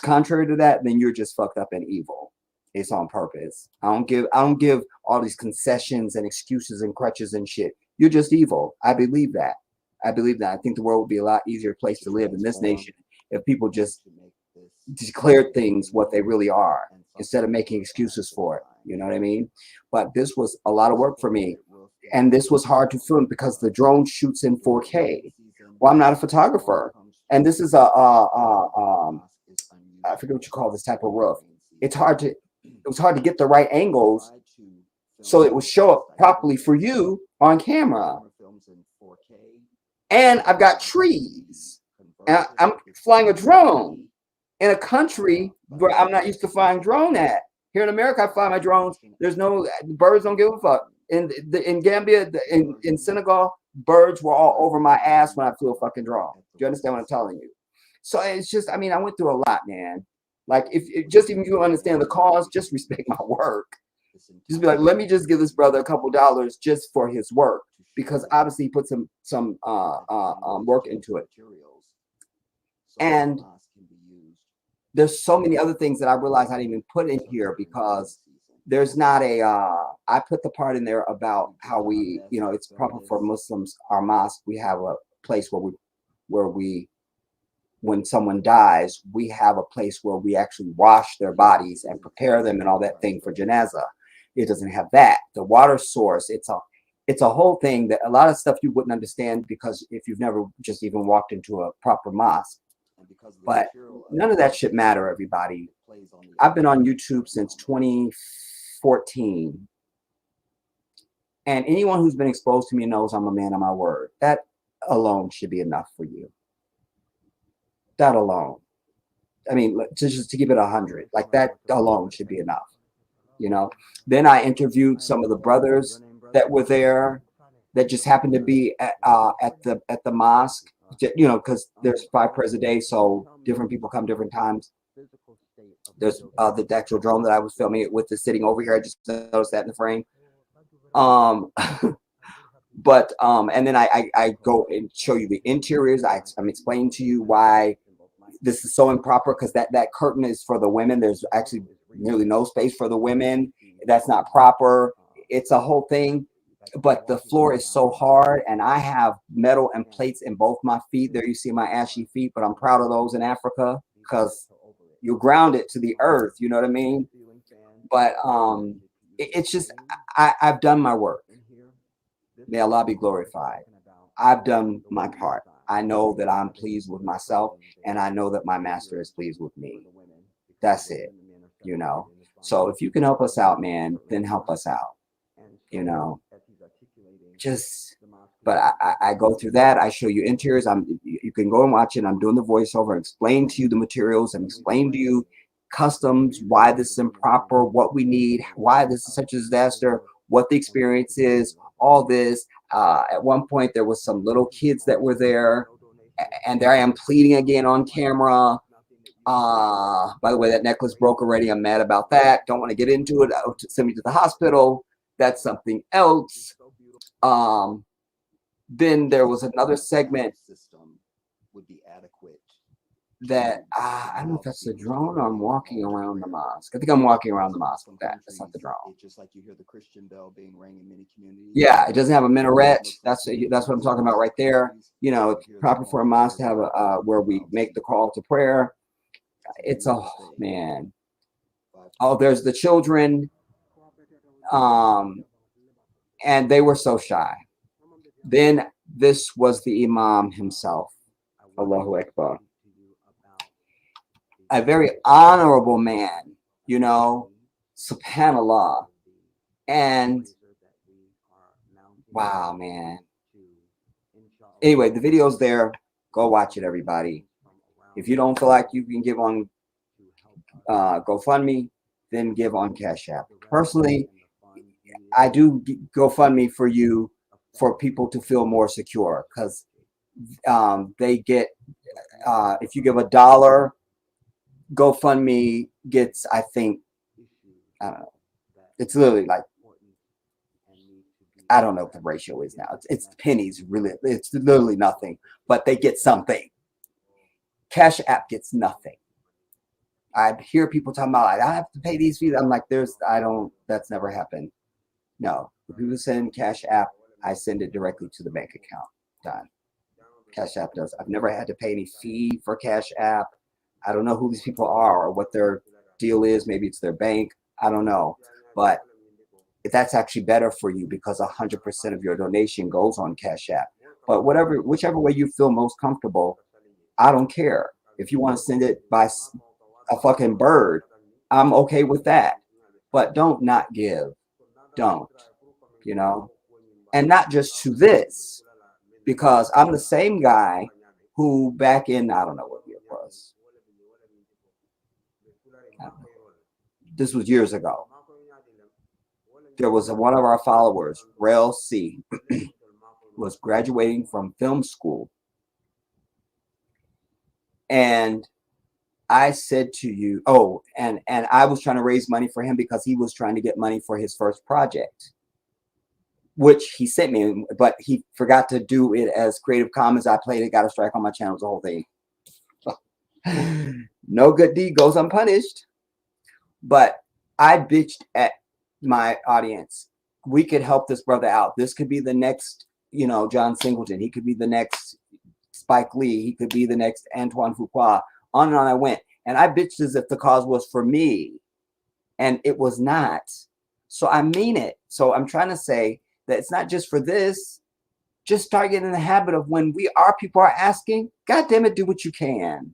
contrary to that, then you're just fucked up and evil. It's on purpose. I don't give all these concessions and excuses and crutches and shit. You're just evil. I believe that. I think the world would be a lot easier place to live in this nation if people just declared things what they really are instead of making excuses for it. You know what I mean? But this was a lot of work for me. And this was hard to film because the drone shoots in 4K. Well, I'm not a photographer. And this is I forget what you call this type of roof. It was hard to get the right angles so it would show up properly for you on camera. And I've got trees. And I'm flying a drone in a country where I'm not used to flying drone at. Here in America, I fly my drones. There's no birds, don't give a fuck. In Gambia, in Senegal, birds were all over my ass when I flew a fucking drone. Do you understand what I'm telling you? So it's just, I mean, I went through a lot, man. Like, if you understand the cause, just respect my work. Just be like, let me just give this brother a couple dollars just for his work, because obviously he put some work into it. And there's so many other things that I realized I didn't even put in here because there's not I put the part in there about how we, it's proper for Muslims, our mosque, we have a place where we when someone dies, we have a place where we actually wash their bodies and prepare them and all that thing for janazah. It doesn't have that. The water source, it's a whole thing that a lot of stuff you wouldn't understand because if you've never just even walked into a proper mosque. But none of that shit matter, everybody. I've been on YouTube since 2014. And anyone who's been exposed to me knows I'm a man of my word. That alone should be enough for you. That alone. I mean, just to give it 100, like that alone should be enough. Then I interviewed some of the brothers that were there that just happened to be at the mosque, because there's 5 prayers a day, so different people come different times. There's the actual drone that I was filming it with is sitting over here. I just noticed that in the frame. But and then I go and show you the interiors. I'm explaining to you why this is so improper, because that curtain is for the women. There's actually nearly no space for the women. That's not proper. It's a whole thing. But the floor is so hard, and I have metal and plates in both my feet. There you see my ashy feet, but I'm proud of those in Africa because you ground it to the earth. You know what I mean? But it's just I've done my work. May Allah be glorified. I've done my part. I know that I'm pleased with myself, and I know that my master is pleased with me. That's it. So if you can help us out, man, then help us out. But I go through that. I show you interiors. You can go and watch it. I'm doing the voiceover, explain to you the materials, and explain to you customs, why this is improper, what we need, why this is such a disaster, what the experience is, all this. At one point, there was some little kids that were there, and there I am pleading again on camera. By the way, that necklace broke already. I'm mad about that. Don't want to get into it. Send me to the hospital. That's something else. Then there was another segment that I don't know if that's the drone or I'm walking around the mosque. I think I'm walking around the mosque with that. That's not the drone. Just like you hear the Christian bell being rang in many communities. Yeah, it doesn't have a minaret. That's what I'm talking about right there. It's proper for a mosque to have where we make the call to prayer. it's a man. Oh, there's the children, and they were so shy. Then this was the Imam himself, Allahu Akbar, a very honorable man, you know, subhanallah. And wow, man. Anyway, the video's there. Go watch it, everybody. If you don't feel like you can give on GoFundMe, then give on Cash App. Personally, I do GoFundMe for you, for people to feel more secure, because they get, if you give $1, GoFundMe gets, I think, I don't know, it's literally like, I don't know what the ratio is now. It's pennies, really. It's literally nothing, but they get something. Cash App gets nothing. I hear people talking about, I have to pay these fees. I'm like, that's never happened. No, if people send Cash App, I send it directly to the bank account. Done. Cash App does. I've never had to pay any fee for Cash App. I don't know who these people are or what their deal is. Maybe it's their bank. I don't know. But that's actually better for you, because 100% of your donation goes on Cash App. But whichever way you feel most comfortable, I don't care. If you want to send it by a fucking bird, I'm okay with that. But don't not give. Don't, you know? And not just to this, because I'm the same guy who back in, I don't know what year it was. This was years ago. There was one of our followers, Rail C, was graduating from film school. And I said to you, and I was trying to raise money for him because he was trying to get money for his first project, which he sent me, but he forgot to do it as Creative Commons. I played it, got a strike on my channel, the whole thing. No good deed goes unpunished. But I bitched at my audience. We could help this brother out. This could be the next, you know, John Singleton. He could be the next Spike Lee. He could be the next Antoine Fuqua. On and on I went. And I bitched as if the cause was for me. And it was not. So I mean it. So I'm trying to say that it's not just for this. Just start getting in the habit of when our people are asking, God damn it, do what you can.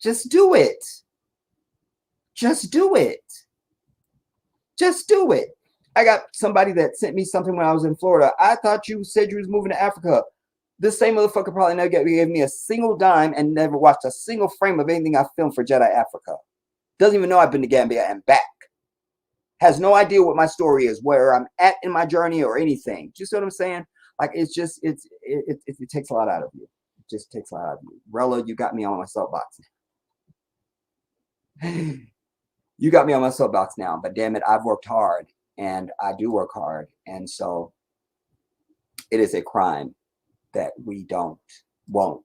Just do it. Just do it. Just do it. I got somebody that sent me something when I was in Florida. I thought you said you was moving to Africa. This same motherfucker probably never gave me a single dime and never watched a single frame of anything I filmed for Jedi Africa. Doesn't even know I've been to Gambia and back. Has no idea what my story is, where I'm at in my journey or anything. Do you see what I'm saying? Like, it's just, it takes a lot out of you. It just takes a lot out of you. Rella, you got me on my soapbox. You got me on my soapbox now, but damn it, I've worked hard, and I do work hard. And so it is a crime that we won't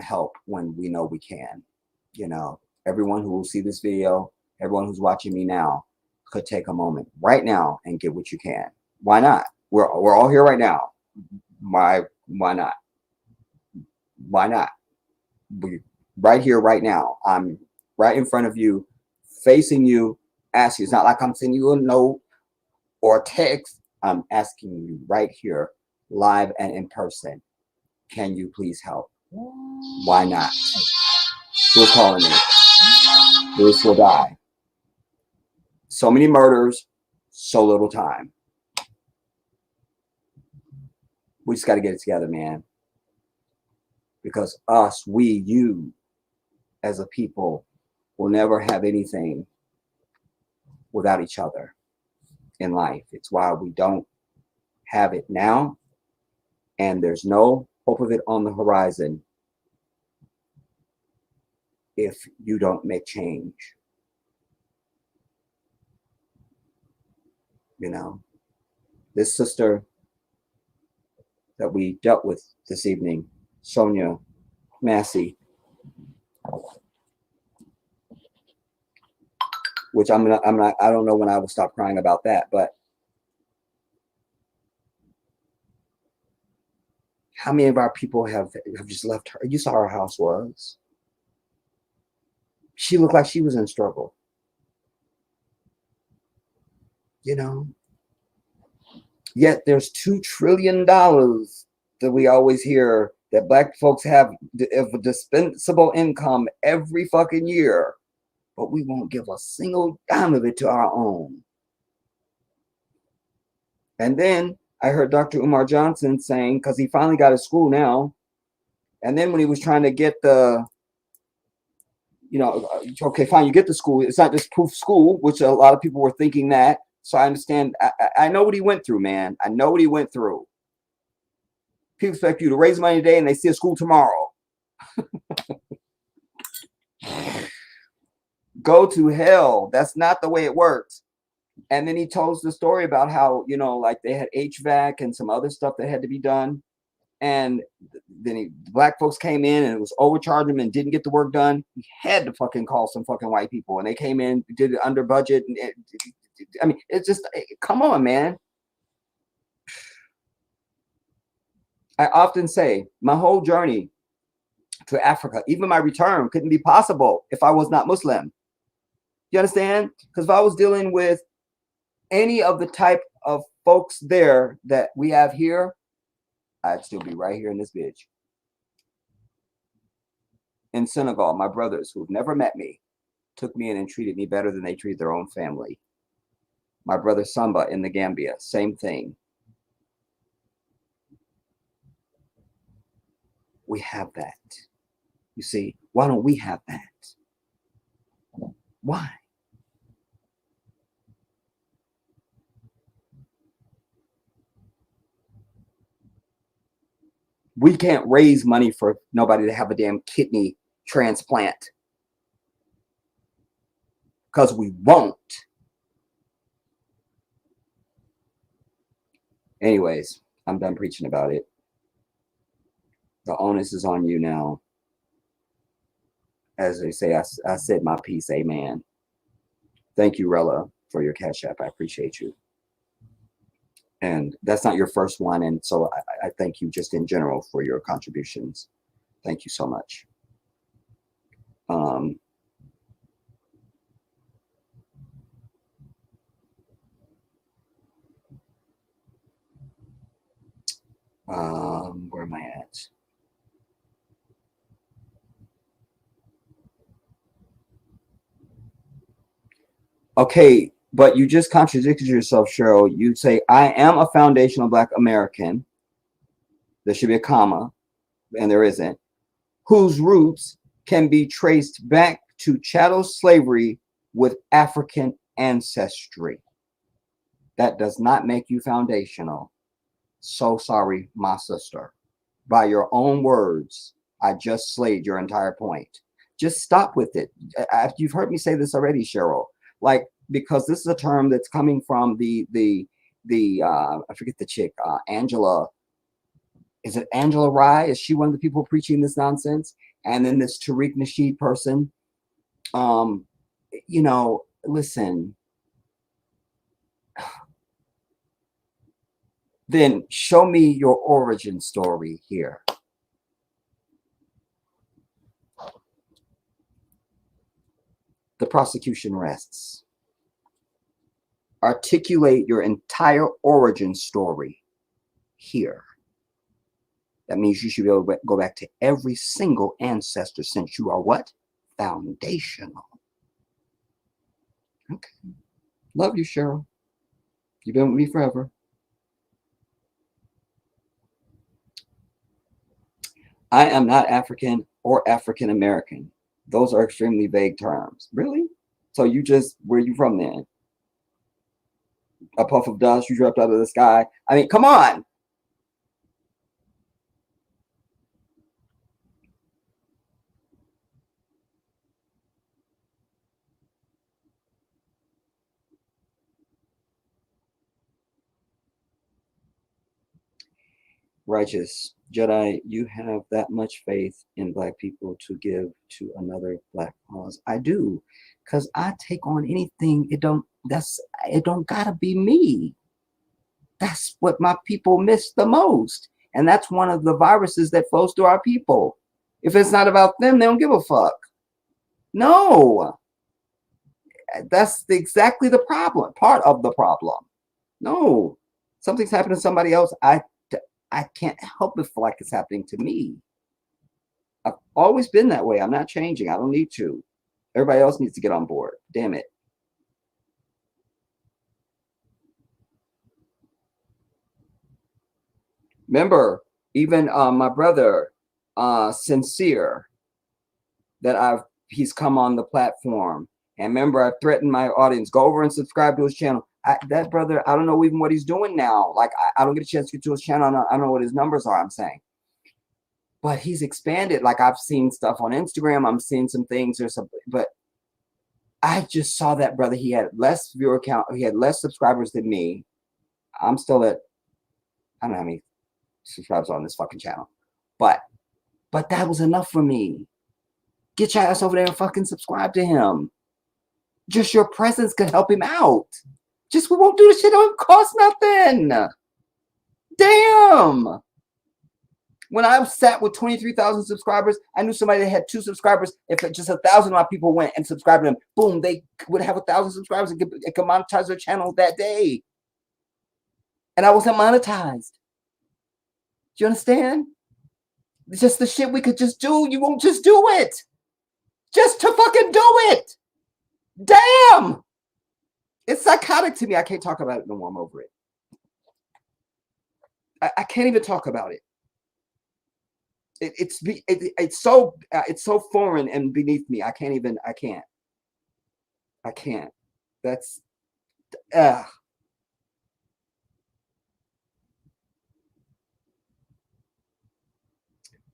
help when we know we can. You know, everyone who will see this video, everyone who's watching me now, could take a moment right now and give what you can. Why not? We're all here right now. Why not? Why not? We right here, right now. I'm right in front of you, facing you, asking. It's not like I'm sending you a note or text. I'm asking you right here, live and in person. Can you please help? Why not? Who's calling me? Bruce will die. So many murders, so little time. We just got to get it together, man. Because you, as a people, will never have anything without each other in life. It's why we don't have it now, and there's no hope of it on the horizon if you don't make change. You know, this sister that we dealt with this evening, Sonya, Masey, which I don't know when I will stop crying about that, but how many of our people have just left her? You saw how her house was. she looked like she was in struggle. You know? Yet there's $2 trillion that we always hear that black folks have of a dispensable income every fucking year, but we won't give a single dime of it to our own. And then I heard Dr. Umar Johnson saying, because he finally got a school now, and then when he was trying to get the, you know, okay, fine, you get the school. It's not just proof school, which a lot of people were thinking that. So I understand. I know what he went through, man. I know what he went through. People expect you to raise money today and they see a school tomorrow. Go to hell. That's not the way it works. And then he told us the story about how, you know, like they had HVAC and some other stuff that had to be done. And then black folks came in and it was overcharging him and didn't get the work done. He had to fucking call some fucking white people. And they came in, did it under budget. And I mean, it's just, come on, man. I often say my whole journey to Africa, even my return, couldn't be possible if I was not Muslim. You understand? Because if I was dealing with any of the type of folks there that we have here, I'd still be right here in this bitch. In Senegal, my brothers who've never met me took me in and treated me better than they treat their own family. My brother Samba in the Gambia, same thing. We have that. You see, why don't we have that? Why? We can't raise money for nobody to have a damn kidney transplant because we won't. Anyways, I'm done preaching about it. The onus is on you now. As they say, I said my piece, amen. Thank you, Rella, for your Cash App. I appreciate you. And that's not your first one. And so I thank you just in general for your contributions. Thank you so much. Where am I at? Okay, but you just contradicted yourself, Cheryl. You say, I am a foundational Black American. There should be a comma, and there isn't, whose roots can be traced back to chattel slavery with African ancestry. That does not make you foundational. So sorry, my sister. By your own words, I just slayed your entire point. Just stop with it. You've heard me say this already, Cheryl. Like, because this is a term that's coming from the I forget the chick, Angela. Is it Angela Rye? Is she one of the people preaching this nonsense? And then this Tariq Nasheed person. You know, listen. Then show me your origin story here. The prosecution rests. Articulate your entire origin story here. That means you should be able to go back to every single ancestor since you are what? Foundational. Okay. Love you, Cheryl. You've been with me forever. I am not African or African American. Those are extremely vague terms. Really? So you just, where you from then? A puff of dust you dropped out of the sky? I mean, come on. Righteous Jedi, you have that much faith in Black people to give to another Black cause. I do, because I take on anything. It don't gotta be me. That's what my people miss the most. And that's one of the viruses that flows through our people. If it's not about them, they don't give a fuck. No, that's exactly the problem. Part of the problem. No, something's happening to somebody else. I can't help but feel like it's happening to me. I've always been that way. I'm not changing. I don't need to. Everybody else needs to get on board. Damn it. Remember, even my brother, Sincere, that he's come on the platform. And remember, I threatened my audience, go over and subscribe to his channel. That brother, I don't know even what he's doing now. Like, I don't get a chance to get to his channel. I don't know what his numbers are, I'm saying. But he's expanded. Like, I've seen stuff on Instagram. I'm seeing some things or something. But I just saw that brother. He had less viewer count. He had less subscribers than me. I'm still at, I don't know how many subscribers on this fucking channel. But that was enough for me. Get your ass over there and fucking subscribe to him. Just your presence could help him out. Just we won't do the shit. It don't cost nothing. Damn. When I sat with 23,000 subscribers, I knew somebody that had 2 subscribers. If just 1,000 of my people went and subscribed to them, boom, they would have 1,000 subscribers and could monetize their channel that day. And I wasn't monetized. Do you understand? It's just the shit we could just do. You won't just do it. Just to fucking do it. Damn. It's psychotic to me. I can't talk about it no more. I'm over it. I can't even talk about it. It's so foreign and beneath me. I can't. That's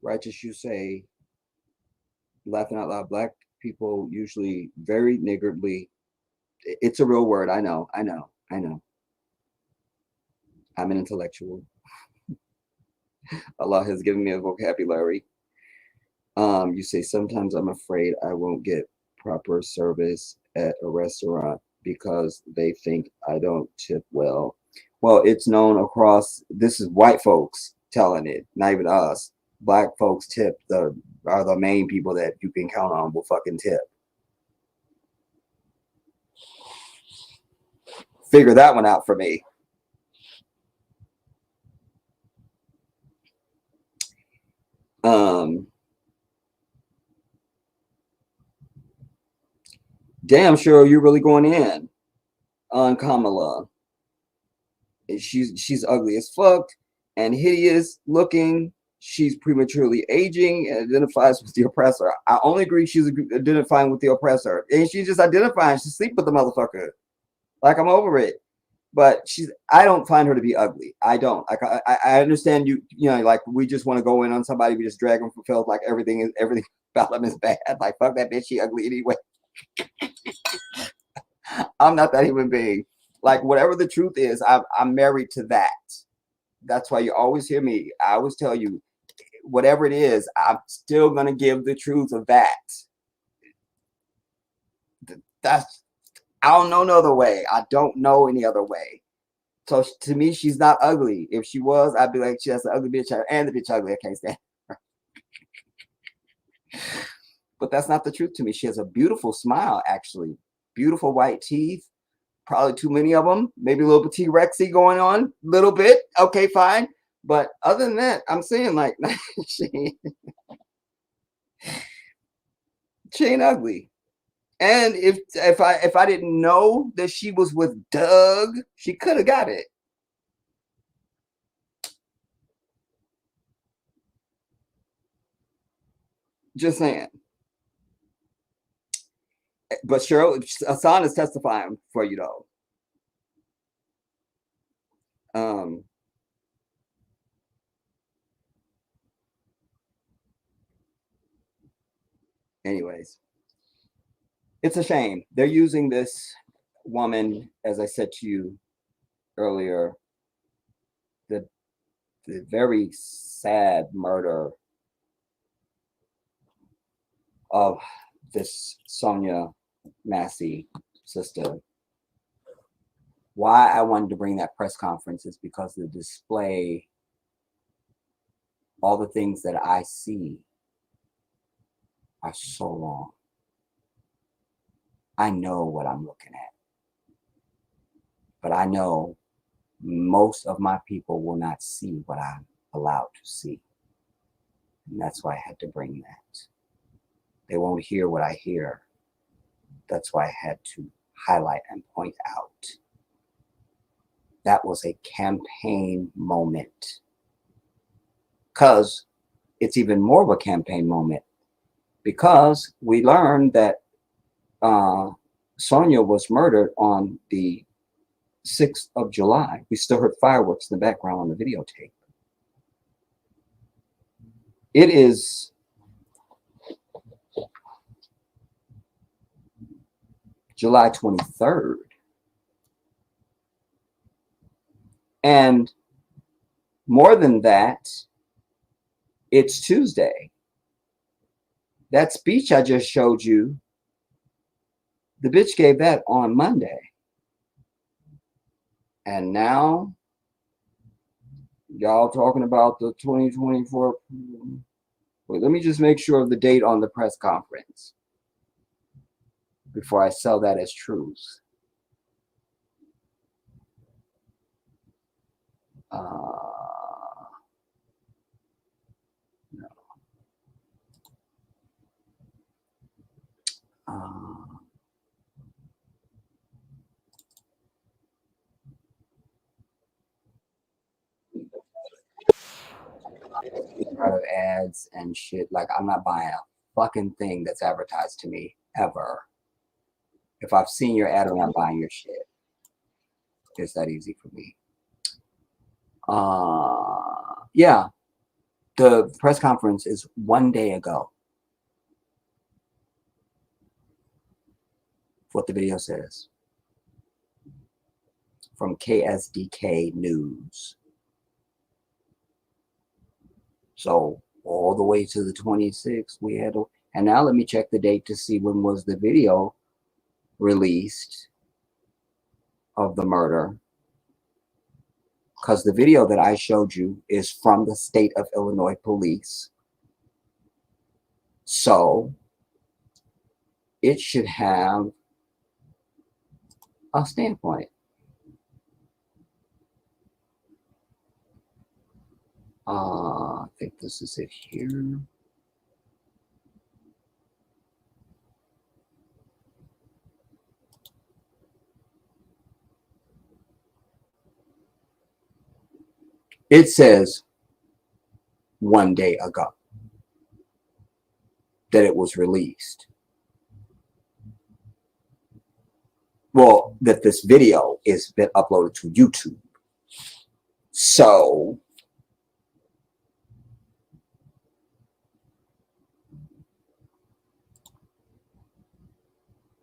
Righteous, you say, laughing out loud, black people usually very niggardly. It's a real word. I know. I'm an intellectual. Allah has given me a vocabulary. You say, sometimes I'm afraid I won't get proper service at a restaurant because they think I don't tip well. Well, it's known across, this is white folks telling it, not even us. Black folks are the main people that you can count on will fucking tip. Figure that one out for me. Damn sure you're really going in on Kamala. She's ugly as fuck and hideous looking. She's prematurely aging and identifies with the oppressor. I only agree she's identifying with the oppressor. And she's just identifying. She sleep with the motherfucker. Like, I'm over it. But I don't find her to be ugly. I don't. Like, I understand you know, like, we just want to go in on somebody, we just drag them for filth, like everything about them is bad. Like, fuck that bitch, she ugly anyway. I'm not that human being. Like, whatever the truth is, I'm married to that. That's why you always hear me. I always tell you, whatever it is, I'm still gonna give the truth of that. I don't know no other way. I don't know any other way. So to me, she's not ugly. If she was, I'd be like, she has an ugly bitch and the bitch ugly. I can't stand her. But that's not the truth to me. She has a beautiful smile, actually. Beautiful white teeth. Probably too many of them. Maybe a little bit T-Rexy going on. A little bit. Okay, fine. But other than that, I'm saying, like, she ain't ugly. And if I didn't know that she was with Doug, she could have got it. Just saying. But Cheryl, Hassan is testifying for you though. Anyways, it's a shame. They're using this woman, as I said to you earlier, the very sad murder of this Sonya Masey sister. Why I wanted to bring that press conference is because the display, all the things that I see are so wrong. I know what I'm looking at. But I know most of my people will not see what I'm allowed to see. And that's why I had to bring that. They won't hear what I hear. That's why I had to highlight and point out. That was a campaign moment. Because it's even more of a campaign moment. Because we learned that Sonya was murdered on the 6th of July. We still heard fireworks in the background on the videotape. It is July 23rd. And more than that, it's Tuesday. That speech I just showed you, the bitch gave that on Monday. And now, y'all talking about the 2024. Wait, let me just make sure of the date on the press conference before I sell that as truth. No. Out of ads and shit. Like, I'm not buying a fucking thing that's advertised to me ever. If I've seen your ad, I'm not buying your shit. It's that easy for me. Yeah. The press conference is 1 day ago. What the video says. From KSDK News. So all the way to the 26th, we had to, and now let me check the date to see when was the video released of the murder. Because the video that I showed you is from the state of Illinois police. So it should have a standpoint. I think this is it here. It says 1 day ago that it was released. Well, that this video is been uploaded to YouTube. So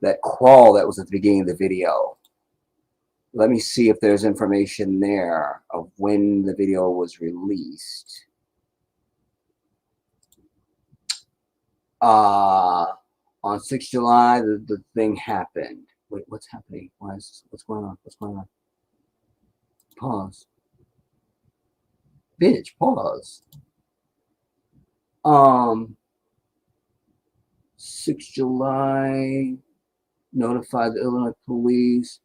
that crawl that was at the beginning of the video. Let me see if there's information there of when the video was released. On 6th July, the thing happened. Wait, what's happening? What's going on? What's going on? Pause. Bitch, pause. 6th July, notified the Illinois police.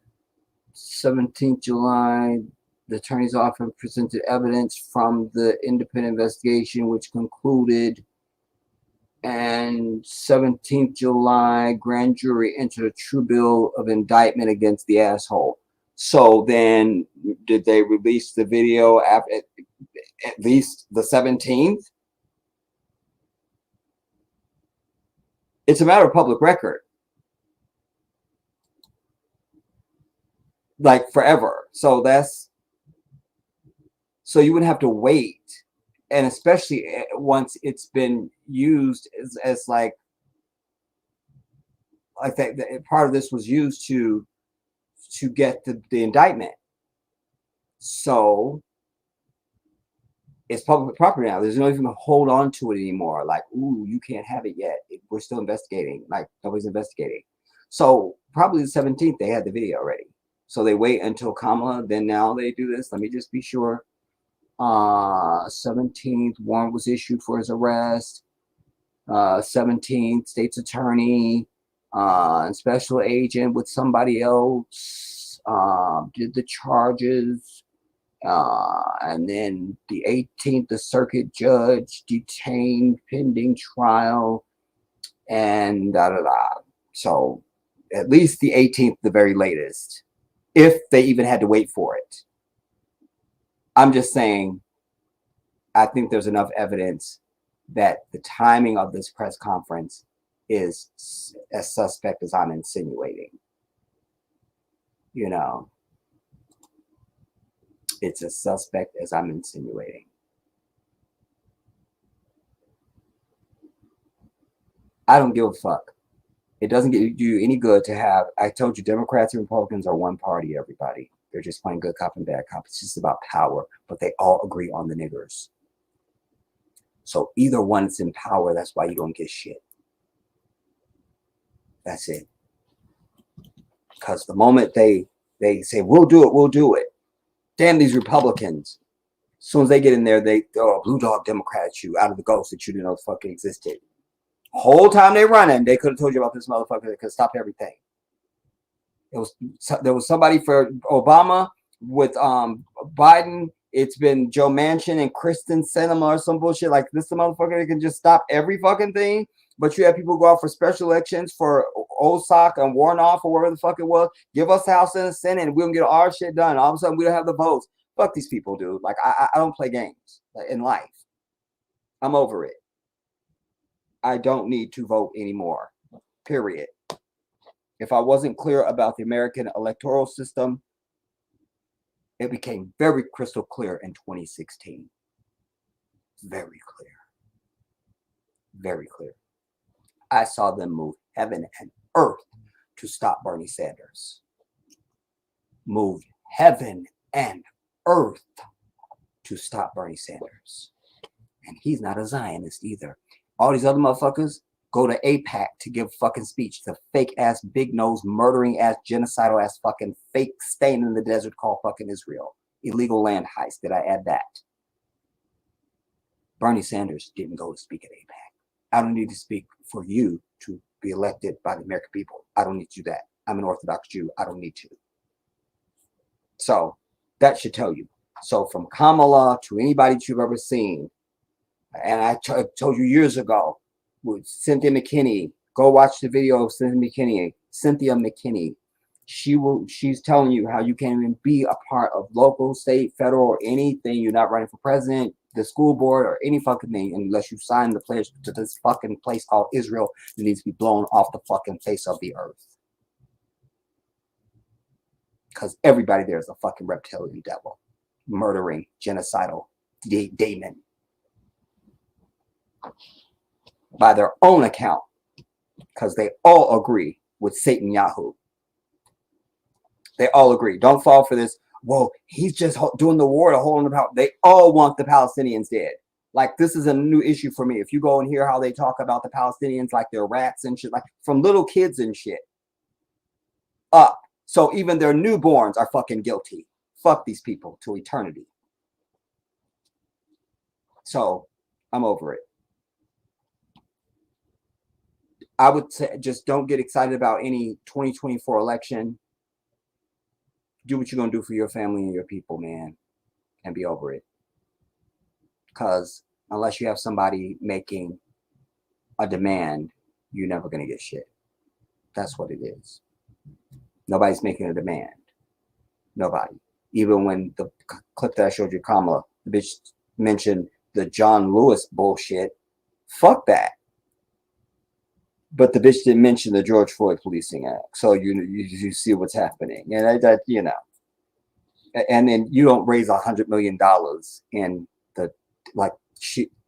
17th July, the attorney's office presented evidence from the independent investigation, which concluded. And 17th July, grand jury entered a true bill of indictment against the asshole. So then, did they release the video at least the 17th? It's a matter of public record. Like forever. So you wouldn't have to wait. And especially once it's been used as like that part of this was used to get the indictment. So it's public property now. There's no even hold on to it anymore. Like, ooh, you can't have it yet. We're still investigating. Like, nobody's investigating. So probably the 17th, they had the video already. So they wait until Kamala, then now they do this. Let me just be sure. 17th, warrant was issued for his arrest. 17th, state's attorney Special agent with somebody else did the charges. And then the 18th, the circuit judge detained pending trial and da da da. So at least the 18th, the very latest, if they even had to wait for it. I'm just saying, I think there's enough evidence that the timing of this press conference is as suspect as I'm insinuating. You know, it's as suspect as I'm insinuating. I don't give a fuck. It doesn't do you any good to have, I told you, Democrats and Republicans are one party, everybody. They're just playing good cop and bad cop. It's just about power, but they all agree on the niggers. So either one is in power, that's why you don't get shit. That's it. Because the moment they say, we'll do it. Damn these Republicans. As soon as they get in there, they throw a blue dog Democrat at you out of the ghost that you didn't know fucking existed. Whole time they running, they could have told you about this motherfucker that could stop everything. There was somebody for Obama with Biden. It's been Joe Manchin and Kristen Sinema or some bullshit like this. The motherfucker that can just stop every fucking thing. But you have people go out for special elections for Ossock and Warnoff or whatever the fuck it was. Give us the House and the Senate and we'll get our shit done. All of a sudden we don't have the votes. Fuck these people, dude. Like I don't play games in life. I'm over it. I don't need to vote anymore. Period. If I wasn't clear about the American electoral system, it became very crystal clear in 2016. Very clear. Very clear. I saw them move heaven and earth to stop Bernie Sanders. Moved heaven and earth to stop Bernie Sanders. And he's not a Zionist either. All these other motherfuckers go to AIPAC to give fucking speech. The fake ass, big nose, murdering ass, genocidal ass, fucking fake stain in the desert called fucking Israel. Illegal land heist. Did I add that? Bernie Sanders didn't go to speak at AIPAC. I don't need to speak for you to be elected by the American people. I don't need to do that. I'm an Orthodox Jew. I don't need to. So that should tell you. So from Kamala to anybody that you've ever seen, and I told you years ago, with Cynthia McKinney, go watch the video of Cynthia McKinney. She's telling you how you can't even be a part of local, state, federal, or anything. You're not running for president, the school board, or any fucking thing unless you sign the pledge to this fucking place called Israel that needs to be blown off the fucking face of the earth. Because everybody there is a fucking reptilian devil, murdering, genocidal demon. By their own account, because they all agree with Satan Yahoo. They all agree. Don't fall for this. Well, he's just doing the war to hold on the power. They all want the Palestinians dead. Like, this is a new issue for me. If you go and hear how they talk about the Palestinians like they're rats and shit, like from little kids and shit up. So even their newborns are fucking guilty. Fuck these people to eternity. So I'm over it. I would say just don't get excited about any 2024 election. Do what you're going to do for your family and your people, man, and be over it. Because unless you have somebody making a demand, you're never going to get shit. That's what it is. Nobody's making a demand. Nobody. Even when the clip that I showed you, Kamala, the bitch mentioned the John Lewis bullshit. Fuck that. But the bitch didn't mention the George Floyd Policing Act. So you see what's happening. And that, you know. And then you don't raise $100 million in the, like,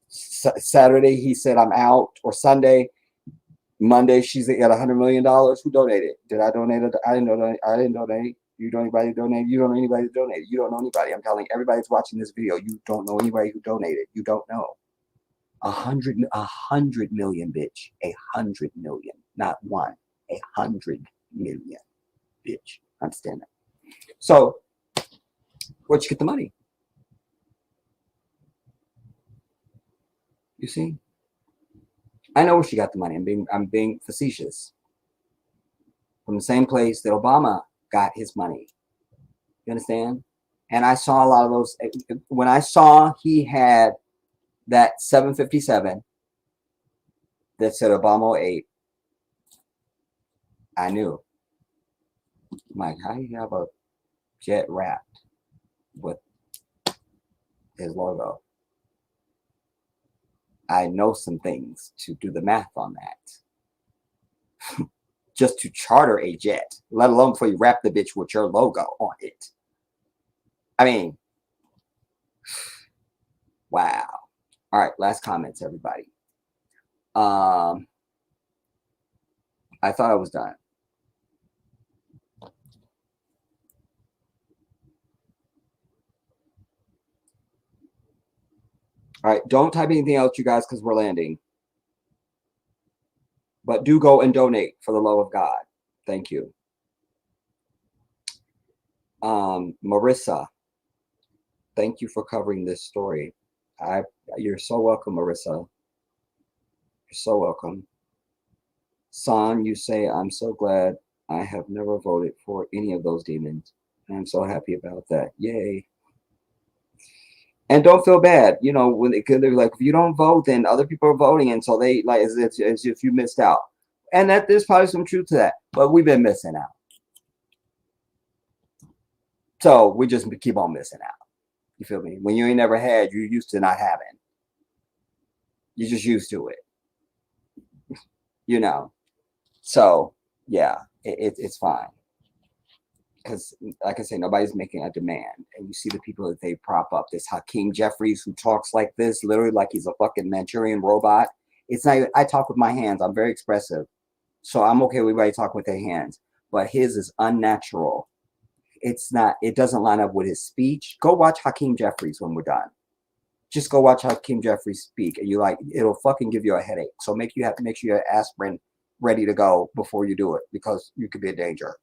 Saturday he said I'm out, or Sunday, Monday she's got $100 million. Who donated? Did I donate it? I didn't know. I didn't donate. You know anybody who donated? You don't know anybody who donated. You don't know anybody. I'm telling everybody that's watching this video, you don't know anybody who donated. You don't know. 100 million, bitch. 100 million, not one. 100 million, bitch. Understand that? So, where'd you get the money? You see? I know where she got the money. I'm being facetious. from the same place that Obama got his money. You understand? And I saw a lot of those. When I saw he had that 757 that said Obama 08, I knew. I'm like, how do you have a jet wrapped with his logo? I know some things to do the math on that. Just to charter a jet, let alone before you wrap the bitch with your logo on it. I mean, wow. All right, last comments, everybody. I thought I was done. All right, don't type anything else, you guys, because we're landing. But do go and donate for the love of God. Thank you. Marissa, thank you for covering this story. You're so welcome, Marissa. You're so welcome. Son, you say, I'm so glad I have never voted for any of those demons. I'm so happy about that. Yay. And don't feel bad, you know, when they're like, if you don't vote, then other people are voting, and so they like as if you missed out. And that there's probably some truth to that, but we've been missing out. So we just keep on missing out. You feel me? When you ain't never had, you're used to not having. You're just used to it. You know. So yeah, it's fine. Because, like I say, nobody's making a demand. And you see the people that they prop up. This Hakeem Jeffries who talks like this, literally like he's a fucking Manchurian robot. It's not, I talk with my hands. I'm very expressive. So I'm okay with everybody talking with their hands. But his is unnatural. It's not, it doesn't line up with his speech. Go watch Hakeem Jeffries when we're done. Just go watch Hakeem Jeffries speak. And you like, it'll fucking give you a headache. So make sure you have aspirin ready to go before you do it. Because you could be a danger.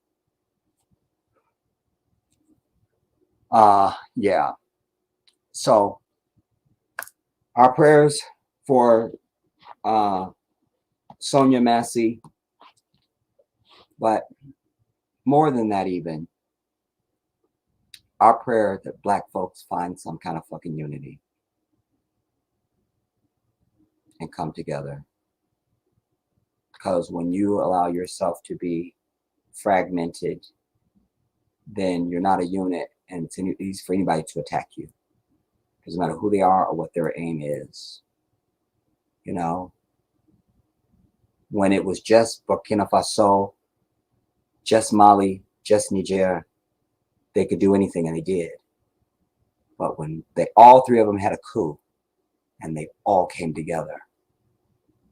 Yeah. So our prayers for Sonya, Masey, but more than that, even our prayer that Black folks find some kind of fucking unity and come together. Because when you allow yourself to be fragmented, then you're not a unit, and it's easy for anybody to attack you. Doesn't matter who they are or what their aim is. You know, when it was just Burkina Faso, just Mali, just Niger, they could do anything, and they did. But when all three of them had a coup, and they all came together,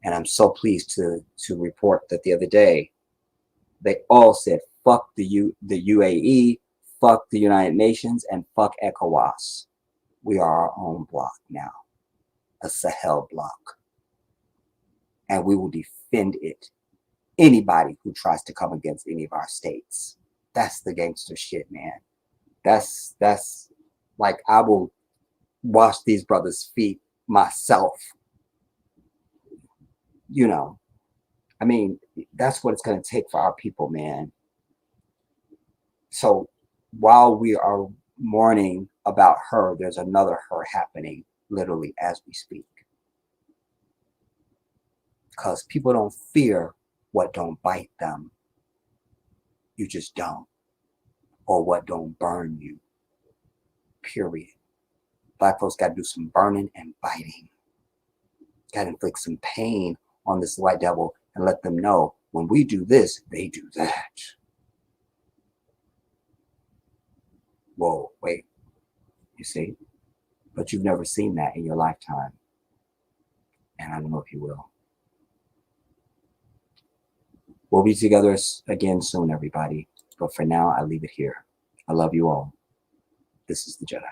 and I'm so pleased to report that the other day, they all said, fuck the UAE, fuck the United Nations, and fuck ECOWAS. We are our own bloc now, a Sahel bloc. And we will defend it. Anybody who tries to come against any of our states. That's the gangster shit, man. That's like, I will wash these brothers' feet myself. You know, I mean, that's what it's going to take for our people, man. So while we are mourning about her, there's another her happening literally as we speak. Because people don't fear what don't bite them. You just don't. Or what don't burn you. Period. Black folks got to do some burning and biting. Got to inflict some pain on this white devil and let them know when we do this, they do that. Whoa, wait. You see? But you've never seen that in your lifetime. And I don't know if you will. We'll be together again soon, everybody. But for now, I leave it here. I love you all. This is the Jedi.